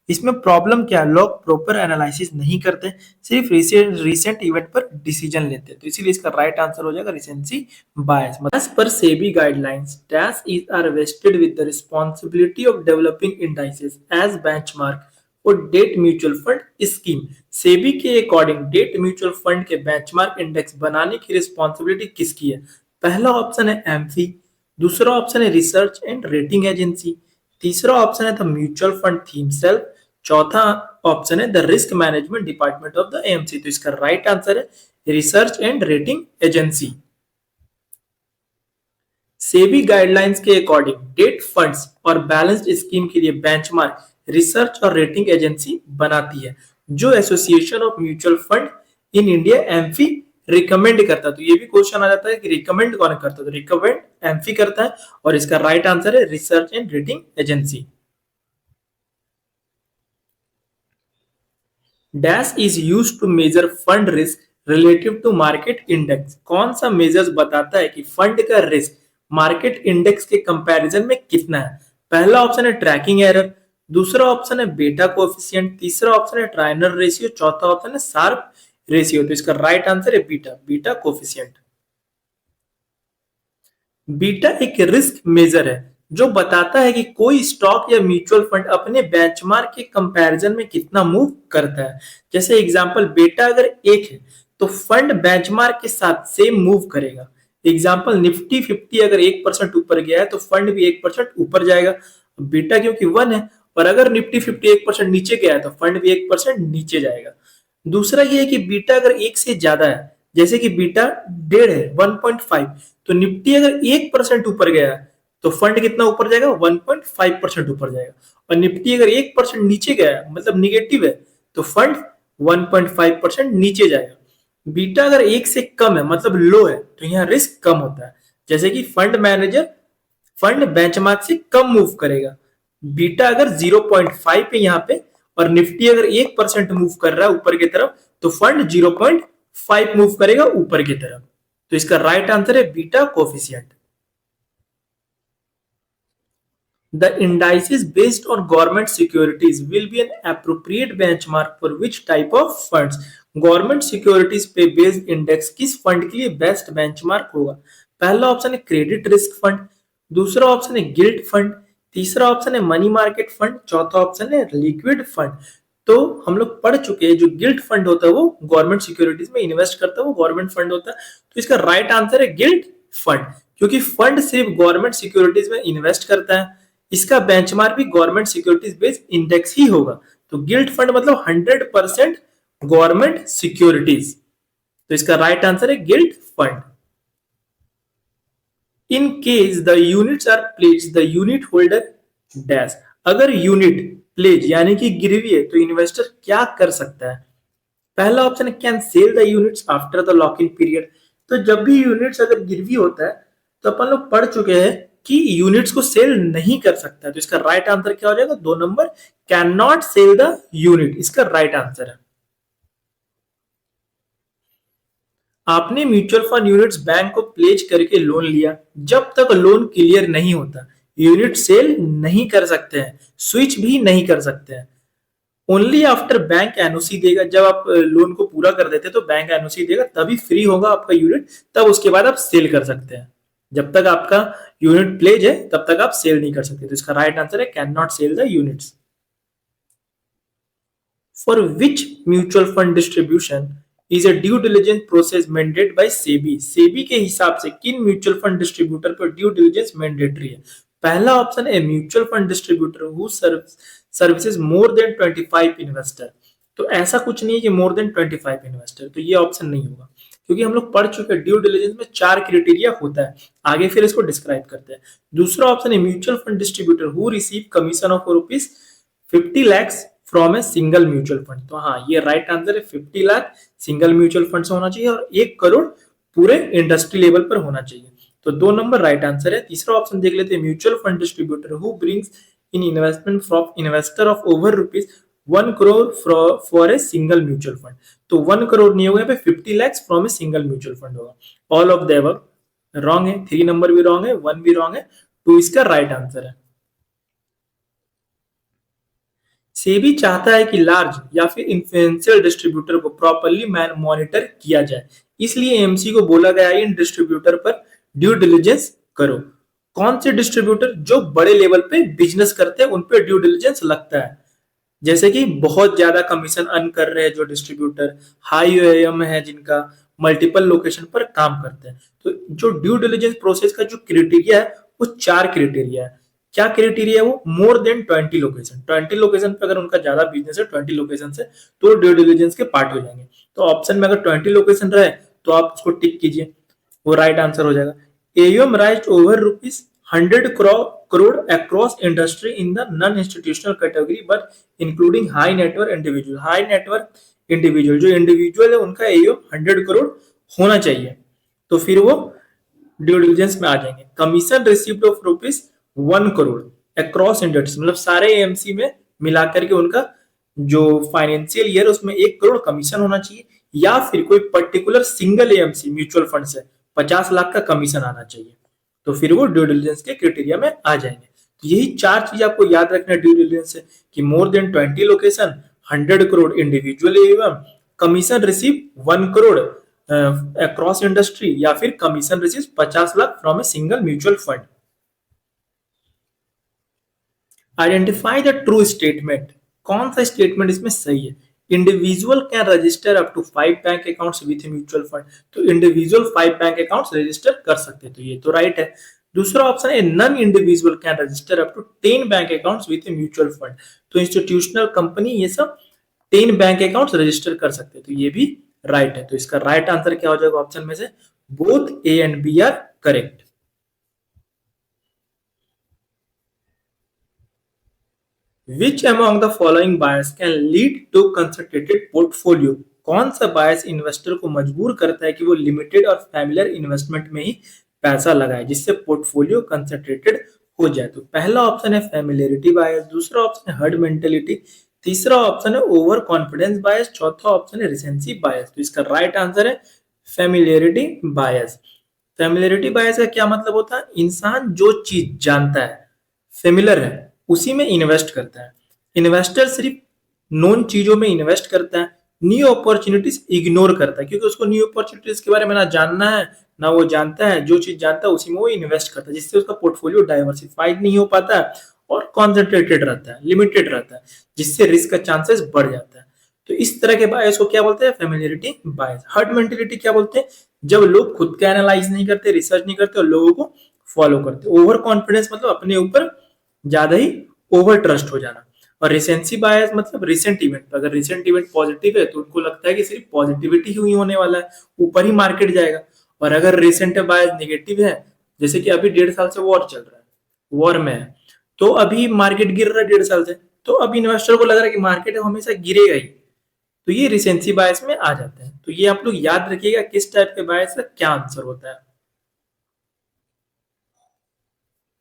इसमें प्रॉब्लम क्या है? लोग प्रॉपर एनालिसिस नहीं करते, सिर्फ रीसेंट इवेंट पर डिसीजन लेते हैं, तो इसीलिए इसका राइट आंसर हो जाएगा recency bias. As per SEBI guidelines, TAS is are vested with the responsibility of developing indices as benchmark for debt mutual fund scheme. SEBI के अकॉर्डिंग डेट म्यूचुअल फंड के बेंचमार्क इंडेक्स बनाने की रिस्पॉन्सिबिलिटी किसकी है? पहला ऑप्शन है एम्फी, दूसरा ऑप्शन है रिसर्च एंड रेटिंग एजेंसी, तीसरा ऑप्शन है the mutual fund theme self, चौथा ऑप्शन है the risk management department of the AMC. तो इसका राइट आंसर है research and rating agency. SEBI guidelines के अकॉर्डिंग डेट फंड्स और बैलेंस्ड स्कीम के लिए बेंचमार्क रिसर्च और रेटिंग एजेंसी बनाती है, जो association of mutual fund in India amphi recommend करता है। तो ये भी क्वेश्चन आ जाता है कि रिकमेंड कौन करता है? तो रिकमेंड एम्फी करता है, और इसका राइट आंसर है research and rating agency. Dash is used to measure fund risk relative to market index. कौन सा मेजर्स बताता है कि फंड का रिस्क मार्केट इंडेक्स के कंपैरिजन में कितना है? पहला ऑप्शन है ट्रैकिंग एरर, दूसरा ऑप्शन है बीटा कोएफिशिएंट, तीसरा ऑप्शन है ट्रायनर रेशियो, चौथा ऑप्शन है शार्प रेशियो। तो इसका राइट आंसर है बीटा कोएफिशिएंट। बीटा एक रिस्क मेजर है जो बताता है कि कोई स्टॉक या म्यूचुअल फंड अपने बेंचमार्क के कंपैरिजन में कितना मूव करता है। जैसे एग्जांपल, बीटा अगर 1 है तो फंड बेंचमार्क के साथ सेम मूव करेगा, एग्जाम्पल निफ्टी 50 अगर 1% ऊपर गया है तो फंड भी 1% ऊपर जाएगा, बीटा क्योंकि 1 है। और अगर निफ्टी 50 1% नीचे गया है तो फंड भी 1% नीचे जाएगा। दूसरा ये है कि बीटा अगर 1 से ज्यादा है, जैसे कि बीटा 1.5 है 1.5, तो निफ्टी अगर 1% ऊपर गया है तो फंड कितना ऊपर जाएगा 1.5% ऊपर जाएगा। और निफ्टी अगर 1% नीचे गया है मतलब निगेटिव है तो फंड 1.5% नीचे जाएगा। बीटा अगर 1 से कम है मतलब लो है तो यहाँ रिस्क कम होता है, जैसे कि फंड बेंचमार्क से कम मूव करेगा। बीटा अगर 0.5 है यहाँ पे और निफ्टी अगर 1% मूव कर रहा है ऊपर की तरफ तो फंड 0.5 मूव करेगा ऊपर की तरफ। तो इसका राइट आंसर है beta coefficient. The indices based on government securities will be an appropriate benchmark for which type of funds? Government securities पे बेस्ड इंडेक्स किस फंड के लिए बेस्ट बेंचमार्क होगा? पहला ऑप्शन है क्रेडिट रिस्क फंड, दूसरा ऑप्शन है गिल्ट फंड, तीसरा ऑप्शन है मनी मार्केट फंड, चौथा ऑप्शन है लिक्विड फंड। तो हम लोग पढ़ चुके हैं जो गिल्ट फंड होता है वो गवर्नमेंट सिक्योरिटीज में इन्वेस्ट करता है, वो गवर्नमेंट फंड होता है। तो इसका राइट आंसर है गिल्ट फंड, क्योंकि फंड सिर्फ गवर्नमेंट सिक्योरिटीज में इन्वेस्ट करता है, इसका बेंचमार्क भी गवर्नमेंट सिक्योरिटीज बेस्ड इंडेक्स ही होगा। तो गिल्ट फंड मतलब 100% गवर्नमेंट सिक्योरिटीज, तो इसका राइट आंसर है gilt fund. In case the units are pledge the unit holder dash, अगर यूनिट प्लेज यानी कि गिरवी है तो इन्वेस्टर क्या कर सकता है? पहला ऑप्शन है can sell the units after the lock in period. तो जब भी यूनिट्स अगर गिरवी होता है तो अपन लोग पढ़ चुके हैं कि यूनिट्स को सेल नहीं कर सकता, तो इसका राइट आंसर क्या हो जाएगा? 2 number, can not sell the unit, इसका राइट आंसर है। आपने म्यूचुअल फंड यूनिट्स बैंक को प्लेज करके लोन लिया, जब तक लोन क्लियर नहीं होता यूनिट सेल नहीं कर सकते हैं, स्विच भी नहीं कर सकते हैं। ओनली आफ्टर बैंक एनओसी देगा, जब आप लोन को पूरा कर देते तो बैंक एनओसी देगा तभी फ्री होगा आपका यूनिट, तब उसके बाद आप सेल कर सकते हैं। जब तक आपका यूनिट प्लेज है तब तक आप सेल नहीं कर सकते, तो इसका राइट आंसर है can not sell the units. For which mutual fund distribution is a due diligence process mandated by SEBI, SEBI के हिसाब से किन म्यूचुअल फंड डिस्ट्रीब्यूटर पर ड्यू डिलिजेंस मैंडेटरी है? पहला ऑप्शन है mutual fund distributor who services more than 25 investor. तो ऐसा कुछ नहीं है कि मोर देन 25 इन्वेस्टर, तो ये ऑप्शन नहीं होगा, क्योंकि हम लोग पढ़ चुके हैं ड्यू डिलिजेंस में 4 क्राइटेरिया होता है, आगे फिर इसको डिस्क्राइब करते हैं। दूसरा ऑप्शन है mutual fund distributor who receive commission of rupees 50 lakhs from a single mutual fund. तो हाँ, ये राइट आंसर है, 50 लाख सिंगल म्यूचुअल फंड से होना चाहिए और 1 करोड़ पूरे इंडस्ट्री लेवल पर होना चाहिए। तो 2 नंबर राइट आंसर है। तीसरा ऑप्शन देख लेते हैं, mutual fund distributor who brings in investment from investor of over rupees 1 crore for a single mutual fund. तो 1 करोड़ नहीं होगा, यहाँ पे 50 lakhs from a single mutual fund होगा। All of the above wrong है, 3 नंबर भी रॉन्ग है, 1 भी रॉन्ग है, 2 इसका राइट आंसर है। सेबी चाहता है कि लार्ज या फिर इन्फ्लुएंशियल डिस्ट्रीब्यूटर को प्रॉपर्ली मॉनिटर किया जाए, इसलिए एएमसी को बोला गया है इन डिस्ट्रीब्यूटर पर ड्यू डिलिजेंस करो। कौन से डिस्ट्रीब्यूटर? जो बड़े लेवल पे बिजनेस करते हैं उन पे ड्यू डिलिजेंस लगता है, जैसे कि बहुत ज्यादा कमीशन अर्न कर रहे हैं जो डिस्ट्रीब्यूटर, हाई एएम है जिनका, मल्टीपल लोकेशन पर काम करते हैं। तो जो ड्यू डिलिजेंस प्रोसेस का जो क्राइटेरिया है वो 4 क्राइटेरिया है। क्या क्राइटेरिया है वो? मोर देन 20 लोकेशन, 20 लोकेशन पे अगर उनका ज्यादा बिजनेस है 20 लोकेशन से तो ड्यू डिलिजेंस के पार्ट हो जाएंगे। तो ऑप्शन में अगर 20 लोकेशन रहे तो आप उसको टिक कीजिए, वो राइट आंसर हो जाएगा। AUM rise over rupees 100 crore across industry in the non-institutional category but including high net worth individual, high net worth individual, जो इंडिविजुअल है उनका एयूएम 100 करोड़ होना चाहिए, तो फिर वो ड्यू डिलिजेंस में आ जाएंगे। Commission received of rupees 1 crore across industry, मतलब सारे एएमसी में मिलाकर के उनका जो फाइनेंशियल ईयर उसमें 1 करोड़ कमीशन होना चाहिए, या फिर कोई particular single AMC mutual fund से 50 लाख का कमीशन आना चाहिए, तो फिर वो ड्यू डिलिजेंस के क्राइटेरिया में आ जाएंगे। तो यही 4 चीज आपको याद रखना है ड्यू डिलिजेंस से, कि more than 20 location, 100 crore individual एवं commission receive 1 crore across industry, या फिर commission receive 50 lakh from a single mutual fund. Identify the true statement, कौन सा स्टेटमेंट इसमें सही है? Individual can register up to 5 bank accounts with mutual fund. तो इंडिविजुअल 5 बैंक अकाउंट्स रजिस्टर कर सकते हैं, तो ये तो राइट है। दूसरा ऑप्शन है non individual can register up to 10 bank accounts with mutual fund. तो इंस्टीट्यूशनल कंपनी ये सब 10 बैंक अकाउंट्स रजिस्टर कर सकते हैं, तो ये भी राइट है। तो इसका राइट आंसर क्या हो जाएगा ऑप्शन में से? Both A and B are correct. Which among the following bias can lead to concentrated portfolio? कौन सा बायस इन्वेस्टर को मजबूर करता है कि वो लिमिटेड और फैमिलियर इन्वेस्टमेंट में ही पैसा लगाए जिससे पोर्टफोलियो कंसंट्रेटेड हो जाए? तो पहला ऑप्शन है फैमिलियरिटी बायस, दूसरा ऑप्शन है हर्ड मेंटेलिटी, तीसरा ऑप्शन है ओवर कॉन्फिडेंस बायस, चौथा ऑप्शन है रिसेंसी बायस। तो इसका राइट आंसर है फैमिलियरिटी बायस। फैमिलियरिटी बायस का क्या मतलब होता है? इंसान जो चीज जानता है, फेमिलर है, उसी में इन्वेस्ट करता है। इन्वेस्टर सिर्फ नोन चीजों में इन्वेस्ट करता है, न्यू अपॉर्चुनिटीज इग्नोर करता है, क्योंकि उसको न्यू अपॉर्चुनिटीज के बारे में ना जानना है ना वो जानता है। जो चीज जानता है उसी में वो इन्वेस्ट करता है, जिससे उसका पोर्टफोलियो डाइवर्सिफाइड नहीं हो पाता है और कॉन्सेंट्रेटेड रहता है, लिमिटेड रहता है, जिससे रिस्क का चांसेस बढ़ जाता है। तो इस तरह के बायस को क्या बोलते हैं? फेमिलियरिटी बायस। हर्ड मेंटेलिटी क्या बोलते हैं? जब लोग खुद का एनालाइज नहीं करते, रिसर्च नहीं करते और लोगों को फॉलो करते। ओवर कॉन्फिडेंस मतलब अपने ऊपर ज्यादा ही ओवर ट्रस्ट हो जाना। और रिसेंसी बायस मतलब रिसेंट इवेंट, अगर रिसेंट इवेंट पॉजिटिव है तो उनको लगता है कि सिर्फ पॉजिटिविटी ही होने वाला है, ऊपर ही मार्केट जाएगा। और अगर रिसेंट बायस नेगेटिव है, जैसे कि अभी 1.5 साल से वॉर चल रहा है, वॉर में है, तो अभी मार्केट गिर रहा है 1.5 साल से, तो अब इन्वेस्टर को लग रहा है कि मार्केट हमेशा गिरेगा ही, तो ये रिसेंसी बायस में आ जाते हैं। तो ये आप लोग याद रखिएगा किस टाइप के बायस का क्या आंसर होता है।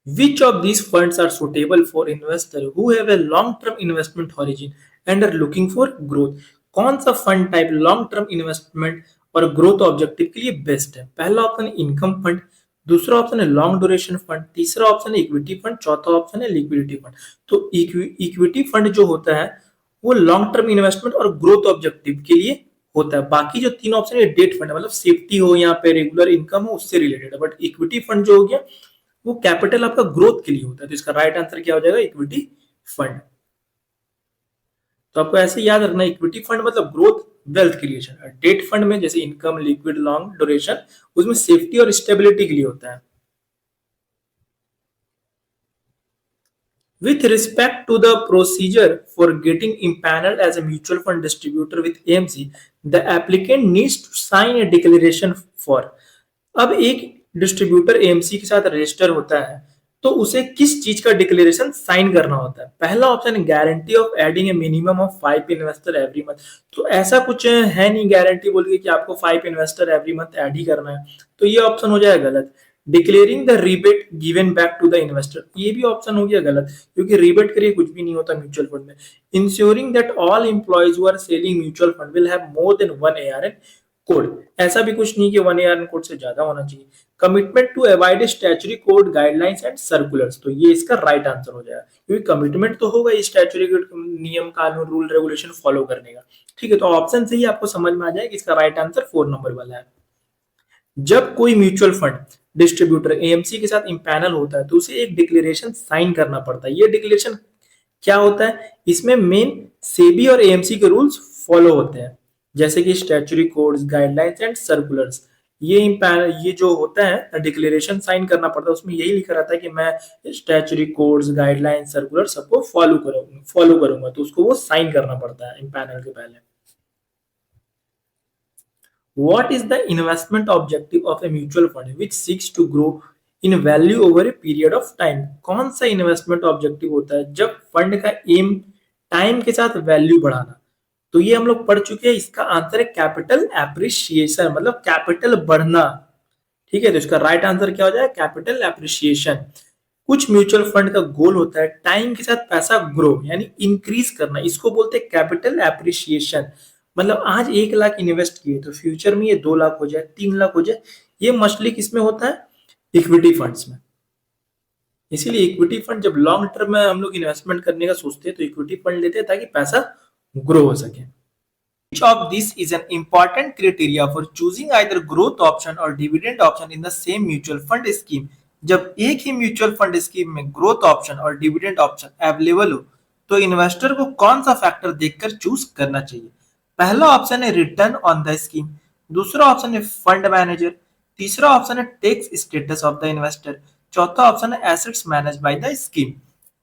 Which of these funds are suitable for investors who have a long-term investment horizon and are looking for growth? कौन सा fund type long term investment और ग्रोथ ऑब्जेक्टिव के लिए बेस्ट है? पहला ऑप्शन है इनकम फंड, दूसरा ऑप्शन है लॉन्ग ड्यूरेशन फंड, तीसरा ऑप्शन है इक्विटी फंड, चौथा ऑप्शन है लिक्विडिटी फंड। तो इक्विटी फंड जो होता है वो लॉन्ग टर्म इन्वेस्टमेंट और ग्रोथ ऑब्जेक्टिव के लिए होता है। बाकी जो तीन ऑप्शन है डेट फंड, मतलब सेफ्टी हो, यहाँ पे रेगुलर इनकम हो, उससे रिलेटेड है। बट इक्विटी फंड जो हो गया वो कैपिटल आपका ग्रोथ के लिए होता है। तो इसका राइट आंसर क्या हो जाएगा? Equity fund. तो आपको ऐसे याद रखना, इक्विटी फंड मतलब growth wealth creation. Debt fund में जैसे इनकम, लिक्विड, लॉन्ग ड्यूरेशन, उसमें सेफ्टी और स्टेबिलिटी के लिए होता है। With respect to the procedure for getting impaneled as a mutual fund distributor with AMC, the applicant needs to sign a declaration for। अब एक डिस्ट्रीब्यूटर एएमसी के साथ रजिस्टर होता है तो उसे किस चीज का डिक्लेरेशन साइन करना होता है? पहला option guarantee of adding a minimum of 5 investor every month. तो ऐसा कुछ है नहीं गारंटी बोल के कि आपको 5 इन्वेस्टर एवरी मंथ ऐड ही करना है, तो ये ऑप्शन हो जाएगा गलत। Declaring the rebate given back to the investor, ये भी ऑप्शन हो गया गलत, क्योंकि रिबेट करिए कुछ भी नहीं होता म्यूचुअल फंड में। Ensuring that all employees who are selling mutual fund will have more than 1 ARN code, ऐसा भी कुछ नहीं कि 1 ARN कोड से ज्यादा होना चाहिए। Commitment to avoid statutory code guidelines and circulars, तो ये इसका राइट आंसर हो जाएगा, क्योंकि कमिटमेंट तो होगा स्टैट्यूटरी नियम, कानून, रूल, रेगुलेशन फॉलो करने का। ठीक है, तो ऑप्शन से ही आपको समझ में आ जाएगा कि इसका राइट आंसर 4 नंबर वाला है। जब कोई म्यूचुअल फंड डिस्ट्रीब्यूटर एएमसी के साथ इंपैनल होता है तो उसे एक डिक्लेरेशन साइन करना पड़ता है। ये डिक्लेरेशन क्या होता है? इसमें मेन सेबी और एएमसी के रूल्स फॉलो होते हैं, जैसे कि statutory codes, guidelines and circulars. ये जो होता है डिक्लेरेशन साइन करना पड़ता है, उसमें यही लिखा रहता है कि मैं स्टैट्यूटरी कोड्स, गाइडलाइंस, सर्कुलर सबको फॉलो करूंगा, तो उसको वो साइन करना पड़ता है इंपैनल के पहले। What is the investment objective of a mutual fund which seeks to grow in value over a period of time? कौन सा इन्वेस्टमेंट ऑब्जेक्टिव होता है जब फंड का एम टाइम के साथ वैल्यू बढ़ाना? तो ये हम लोग पढ़ चुके हैं, इसका आंसर है कैपिटल एप्रिसिएशन, मतलब कैपिटल बढ़ना। ठीक है, तो इसका राइट आंसर क्या हो जाएगा? Capital appreciation. कुछ म्यूचुअल फंड का गोल होता है टाइम के साथ पैसा ग्रो यानी इंक्रीज करना, इसको बोलते हैं कैपिटल एप्रिसिएशन। मतलब आज 1 लाख इन्वेस्ट किए तो फ्यूचर में ये 2 लाख हो जाए, 3 लाख हो जाए। ये मोस्टली किसमें होता है? इक्विटी फंड्स में। इसीलिए इक्विटी फंड जब लॉन्ग टर्म में हम लोग इन्वेस्टमेंट करने का सोचते हैं तो इक्विटी फंड लेते हैं ताकि पैसा ग्रो हो सके। Which of this is an important criteria for choosing either growth option or dividend option in the same mutual fund scheme? जब एक ही म्यूचुअल फंड स्कीम में ग्रोथ ऑप्शन और डिविडेंड ऑप्शन अवेलेबल हो तो इन्वेस्टर को कौन सा फैक्टर देखकर चूज करना चाहिए? पहला ऑप्शन है रिटर्न ऑन द स्कीम, दूसरा ऑप्शन है फंड मैनेजर, तीसरा ऑप्शन है tax status of the investor, चौथा ऑप्शन है assets manage by the scheme.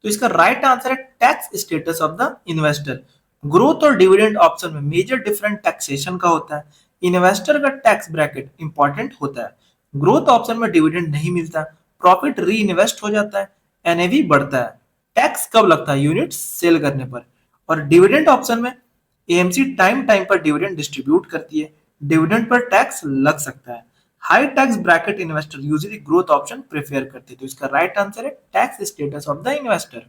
तो इसका राइट आंसर है tax status of the investor. Growth और डिविडेंड ऑप्शन में मेजर डिफरेंट टैक्सेशन का होता है। इन्वेस्टर का टैक्स ब्रैकेट इंपॉर्टेंट होता है। ग्रोथ ऑप्शन में डिविडेंड नहीं मिलता, प्रॉफिट री इन्वेस्ट हो जाता है, एनएवी बढ़ता है। टैक्स कब लगता है? यूनिट सेल करने पर। और डिविडेंड ऑप्शन में एएमसी टाइम टाइम पर डिविडेंड डिस्ट्रीब्यूट करती है, डिविडेंड पर टैक्स लग सकता है। High tax bracket investor usually growth option prefer करते हैं। तो इसका राइट आंसर है tax status of the investor.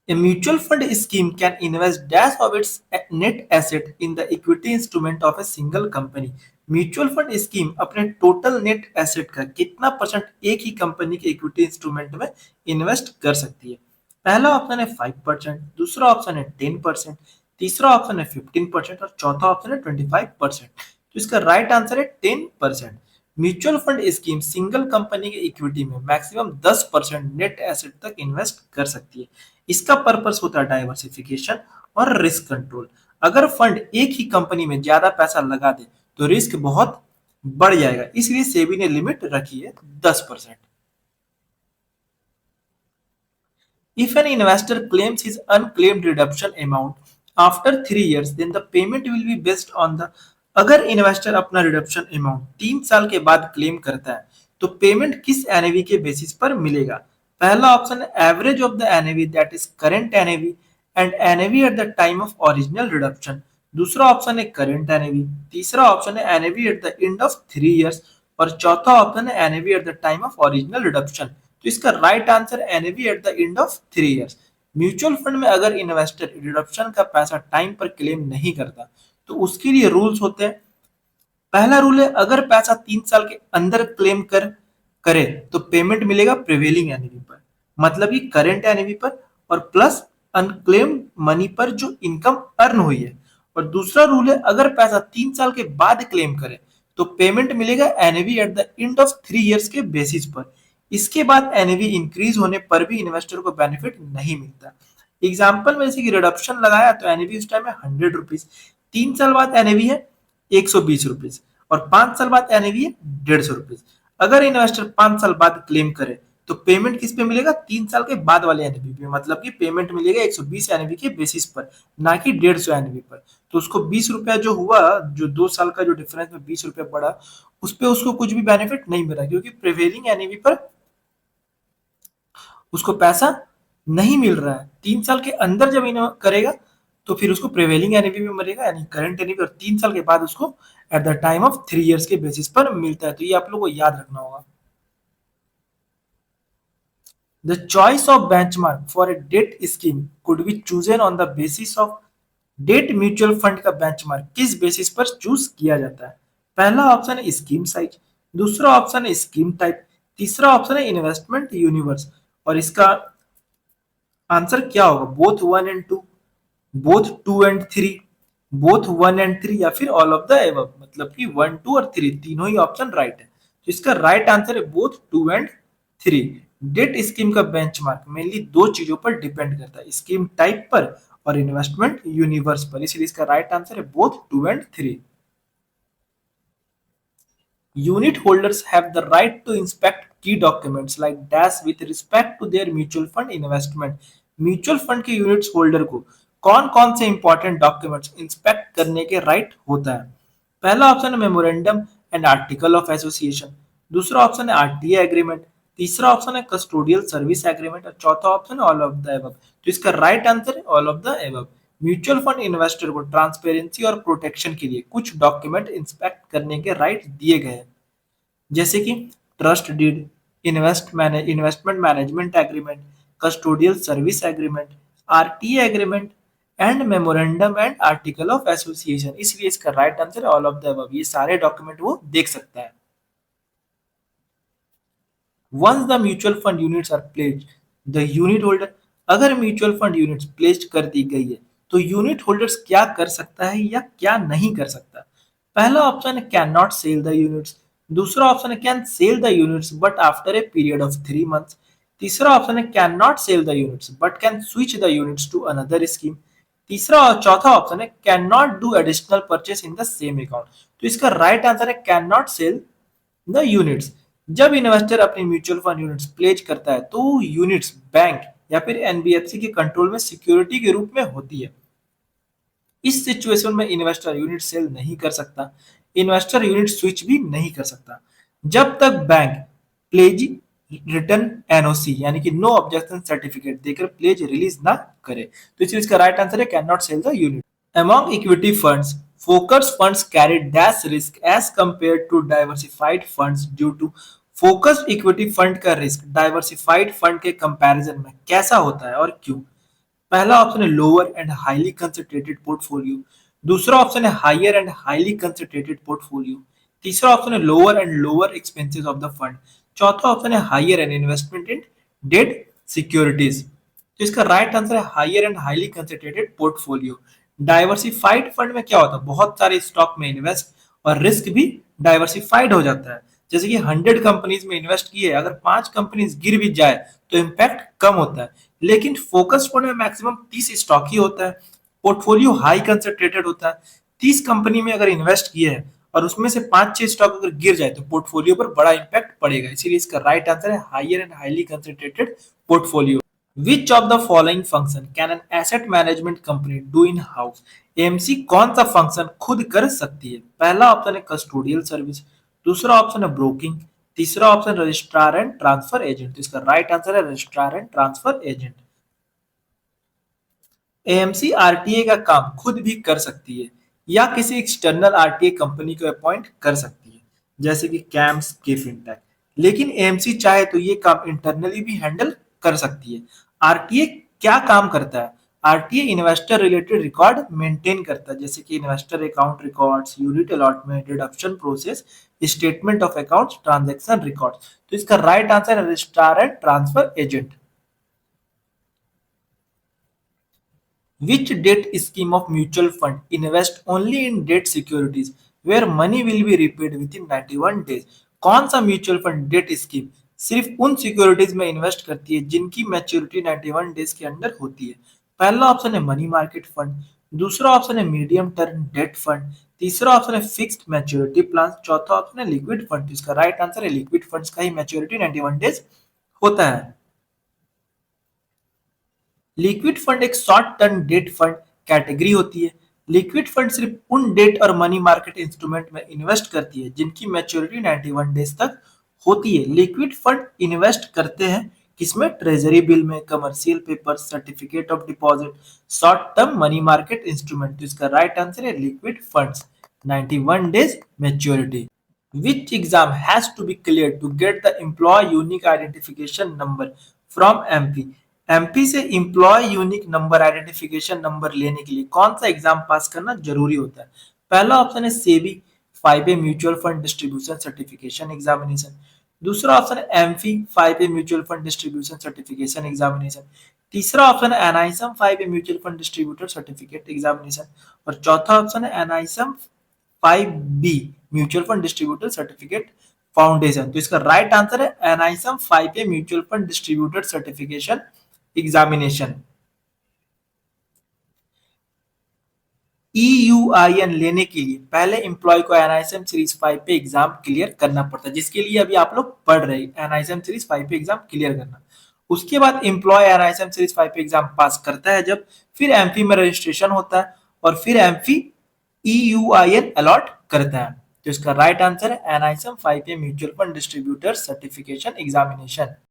A mutual fund scheme can invest dash of its net asset in the equity instrument of a single company. Mutual fund scheme अपने टोटल नेट एसेट का कितना परसेंट एक ही कंपनी के इक्विटी इंस्ट्रूमेंट में इन्वेस्ट कर सकती है? पहला ऑप्शन है 5%, दूसरा ऑप्शन है 10%, तीसरा ऑप्शन है 15% और चौथा ऑप्शन है 25%। तो इसका राइट आंसर है 10%। Mutual fund scheme single company के इक्विटी में मैक्सिमम 10% नेट एसेट तक इन्वेस्ट कर सकती है। इसका पर्पस होता है डाइवर्सिफिकेशन और रिस्क कंट्रोल। अगर फंड एक ही कंपनी में ज्यादा पैसा लगा दे तो रिस्क बहुत बढ़ जाएगा, इसलिए सेबी ने लिमिट रखी है 10%। If an investor claims his unclaimed redemption amount after 3 years, then the payment will be based on the। अगर इन्वेस्टर अपना रिडम्पशन अमाउंट 3 साल के बाद क्लेम करता है तो पेमेंट किस एनएवी के बेसिस पर मिलेगा? पहला ऑप्शन है average of the NAV that is current NAV and NAV at the time of original redemption, दूसरा ऑप्शन है करंट एनएवी, तीसरा ऑप्शन है NAV at the end of 3 years और चौथा ऑप्शन है NAV at the time of original redemption. तो इसका right answer NAV at the end of 3 years. Mutual fund में अगर इन्वेस्टर रिडम्पशन का पैसा टाइम पर क्लेम नहीं करता तो उसके लिए रूल्स होते हैं। पहला रूल है अगर पैसा 3 साल के अंदर क्लेम करे तो पेमेंट मिलेगा प्रिवेलिंग एनएवी पर, मतलब कि करंट एनएवी पर और प्लस अनक्लेम्ड मनी पर जो इनकम अर्न हुई है। और दूसरा रूल है अगर पैसा 3 साल के बाद क्लेम करे तो पेमेंट मिलेगा NAV at the end of 3 years के बेसिस पर। इसके बाद एनएवी इंक्रीज होने पर भी इन्वेस्टर को बेनिफिट नहीं मिलता। एग्जाम्पल में जैसे कि रिडक्शन लगाया तो एनएवी उस टाइम है 100 रुपीज, 3 साल बाद एनएवी है 120 रुपीज और 5 साल बाद एनएवी है 150 रुपीज। अगर इन्वेस्टर 5 साल बाद क्लेम करे तो पेमेंट किस पे मिलेगा? 3 साल के बाद वाले एनएवी पे, मतलब कि पेमेंट मिलेगा 120 एनएवी के बेसिस पर, ना कि 150 एनएवी पर। तो उसको 20 रुपया जो हुआ, जो 2 साल का जो डिफरेंस में 20 रुपया बढ़ा, उस पर उसको कुछ भी बेनिफिट नहीं मिला क्योंकि प्रिवेलिंग एनएवी पर उसको पैसा नहीं मिल रहा है। 3 साल के अंदर जब इन करेगा तो फिर उसको प्रिवेलिंग एनएवी में मिलेगा, यानी करंट एनएवी, और 3 साल के बाद उसको at the time of 3 years के बेसिस पर मिलता है। तो ये आप लोगों को याद रखना होगा। The choice of benchmark for a debt scheme could be chosen on the basis of. Debt mutual fund का बेंचमार्क किस बेसिस पर चूज किया जाता है? पहला ऑप्शन है स्कीम साइज, दूसरा ऑप्शन है स्कीम टाइप, तीसरा ऑप्शन है इन्वेस्टमेंट यूनिवर्स। और इसका आंसर क्या होगा? Both 1 and 2, both 2 and 3, both 1 and 3 या फिर ऑल ऑफ द एबव, मतलब कि 1, 2 और 3 तीनों ही ऑप्शन राइट है। तो इसका राइट आंसर है बोथ 2 एंड 3। डेट स्कीम का बेंचमार्क मेनली दो चीजों पर डिपेंड करता है, स्कीम टाइप पर और इन्वेस्टमेंट यूनिवर्स पर, इसलिए इसका राइट आंसर है both 2 and 3। Unit holders have the right to inspect key documents like dash with respect to their mutual fund investment। Mutual fund के यूनिट्स होल्डर को कौन कौन से इंपॉर्टेंट डॉक्यूमेंट्स इंस्पेक्ट करने के राइट होता है? पहला ऑप्शन है memorandum and article of association, दूसरा ऑप्शन है आरटीए एग्रीमेंट, तीसरा ऑप्शन है कस्टोडियल सर्विस एग्रीमेंट और चौथा ऑप्शन है ऑल ऑफ द एबव। तो इसका राइट आंसर है all of the above. Mutual fund investor को ट्रांसपेरेंसी और प्रोटेक्शन के लिए कुछ डॉक्यूमेंट इंस्पेक्ट करने के राइट दिए गए हैं, जैसे कि trust deed, investment management agreement, custodial service agreement, RTA agreement and memorandum and article of association. इसलिए इसका राइट आंसर है ऑल ऑफ द अबव। ये सारे डॉक्यूमेंट वो देख सकता है। Once the mutual fund units are pledged, the unit holder. अगर म्यूचुअल फंड यूनिट्स प्लेज्ड कर दी गई है तो यूनिट होल्डर्स क्या कर सकता है या क्या नहीं कर सकता? पहला ऑप्शन है can not sell the units, दूसरा ऑप्शन है can sell the units but after a period of 3 months, तीसरा ऑप्शन है can not sell the units but can switch the units to another scheme, तीसरा और चौथा ऑप्शन है can not do additional purchase in the same account. तो इसका राइट आंसर है can not sell the units. जब इन्वेस्टर अपनी म्यूचुअल फंड यूनिट्स प्लेज करता है तो यूनिट्स बैंक या फिर एनबीएफसी के कंट्रोल में सिक्योरिटी के रूप में होती है। इस सिचुएशन में इन्वेस्टर यूनिट सेल नहीं कर सकता, इन्वेस्टर यूनिट स्विच भी नहीं कर सकता जब तक बैंक प्लेज रिटर्न एनओसी यानी कि नो ऑब्जेक्शन सर्टिफिकेट देकर प्लेज रिलीज ना करे। तो इस चीज का राइट आंसर है can not sell the unit. Among equity funds focus funds carry dash risk as compare to diversified funds due to focused equity fund का रिस्क डाइवर्सिफाइड फंड के कंपैरिजन में कैसा होता है और क्यों। पहला ऑप्शन है lower and highly concentrated portfolio, दूसरा ऑप्शन है higher and highly concentrated portfolio, तीसरा ऑप्शन है lower and lower expenses of the fund, चौथा ऑप्शन है higher and investment in debt securities. तो इसका राइट आंसर है higher and highly concentrated portfolio. Diversified fund में क्या होता है, बहुत सारे स्टॉक में इन्वेस्ट और रिस्क भी डाइवर्सिफाइड हो जाता है। जैसे कि 100 कंपनीज में इन्वेस्ट किए, अगर 5 कंपनीज गिर भी जाए तो इम्पैक्ट कम होता है। लेकिन फोकस फंड में मैक्सिमम 30 स्टॉक ही होता है, पोर्टफोलियो हाई कंसंट्रेटेड होता है। 30 कंपनी में अगर इन्वेस्ट किए हैं और उसमें से 5-6 स्टॉक अगर गिर जाए तो पोर्टफोलियो पर बड़ा इंपैक्ट पड़ेगा। इसीलिए इसका राइट आंसर है higher and highly concentrated portfolio. Which of the following function can an asset management company do in house. AMC कौन सा फंक्शन खुद कर सकती है। पहला ऑप्शन है कस्टोडियल सर्विस, दूसरा ऑप्शन है ब्रोकिंग, तीसरा option registrar and transfer agent. तो इसका राइट आंसर है registrar and transfer agent. AMC RTA का काम खुद भी कर सकती है या किसी एक्सटर्नल आरटीए कंपनी को अपॉइंट कर सकती है, जैसे कि कैम्स के फिनटेक। लेकिन एएमसी चाहे तो ये काम इंटरनली भी हैंडल कर सकती है। आरटीए क्या काम करता है, RTA investor related record maintain करता है, जैसे कि investor account records, unit allotment, deduction process, statement of accounts, transaction records. तो इसका राइट आंसर है registrar and transfer agent. Which debt scheme of mutual fund invest only in debt securities where money will be repaid within 91 days? कौन सा म्यूचुअल फंड डेट स्कीम सिर्फ उन सिक्योरिटीज में इन्वेस्ट करती है जिनकी मैच्योरिटी 91 डेज के अंदर होती है। पहला ऑप्शन है मनी मार्केट फंड, दूसरा ऑप्शन है मीडियम टर्म डेट फंड, तीसरा ऑप्शन है फिक्स्ड मैच्योरिटी प्लान, चौथा ऑप्शन है लिक्विड फंड। इसका राइट आंसर है लिक्विड फंड्स का ही मैच्योरिटी 91 डेज होता है। लिक्विड फंड एक short term debt fund category होती है। लिक्विड फंड सिर्फ उन डेट और मनी मार्केट इंस्ट्रूमेंट में इन्वेस्ट करती है जिनकी मैच्योरिटी 91 डेज तक होती है। लिक्विड फंड इन्वेस्ट करते हैं किसमें, ट्रेजरी बिल में, commercial paper, certificate of deposit, short term money market instrument. तो इसका राइट आंसर है liquid funds 91 days maturity. Which exam has to be cleared to get the employee unique identification number from MP? MP से employ unique number identification number लेने के लिए कौन सा एग्जाम पास करना जरूरी होता है। पहला ऑप्शन है SEBI 5A mutual fund distribution certification examination, दूसरा ऑप्शन है AMFI 5A mutual fund distribution certification examination, तीसरा ऑप्शन है NISM 5A mutual fund distributor certificate examination और चौथा ऑप्शन है NISM 5B mutual fund distributor certificate foundation. तो इसका राइट आंसर है NISM 5A mutual fund distributor certification examination. EUIN लेने के लिए पहले एम्प्लॉय को एनआईएसएम सीरीज 5 पे एग्जाम क्लियर करना पड़ता है, जिसके लिए अभी आप लोग पढ़ रहे हैं एनआईएसएम सीरीज 5 पे एग्जाम क्लियर करना। उसके बाद एम्प्लॉय एनआईएसएम सीरीज 5 पे एग्जाम पास करता है जब, फिर एमपी में रजिस्ट्रेशन होता है और फिर एमपी EUIN अलॉट करता है। तो इसका राइट आंसर है NISM 5A mutual fund distributor certification examination.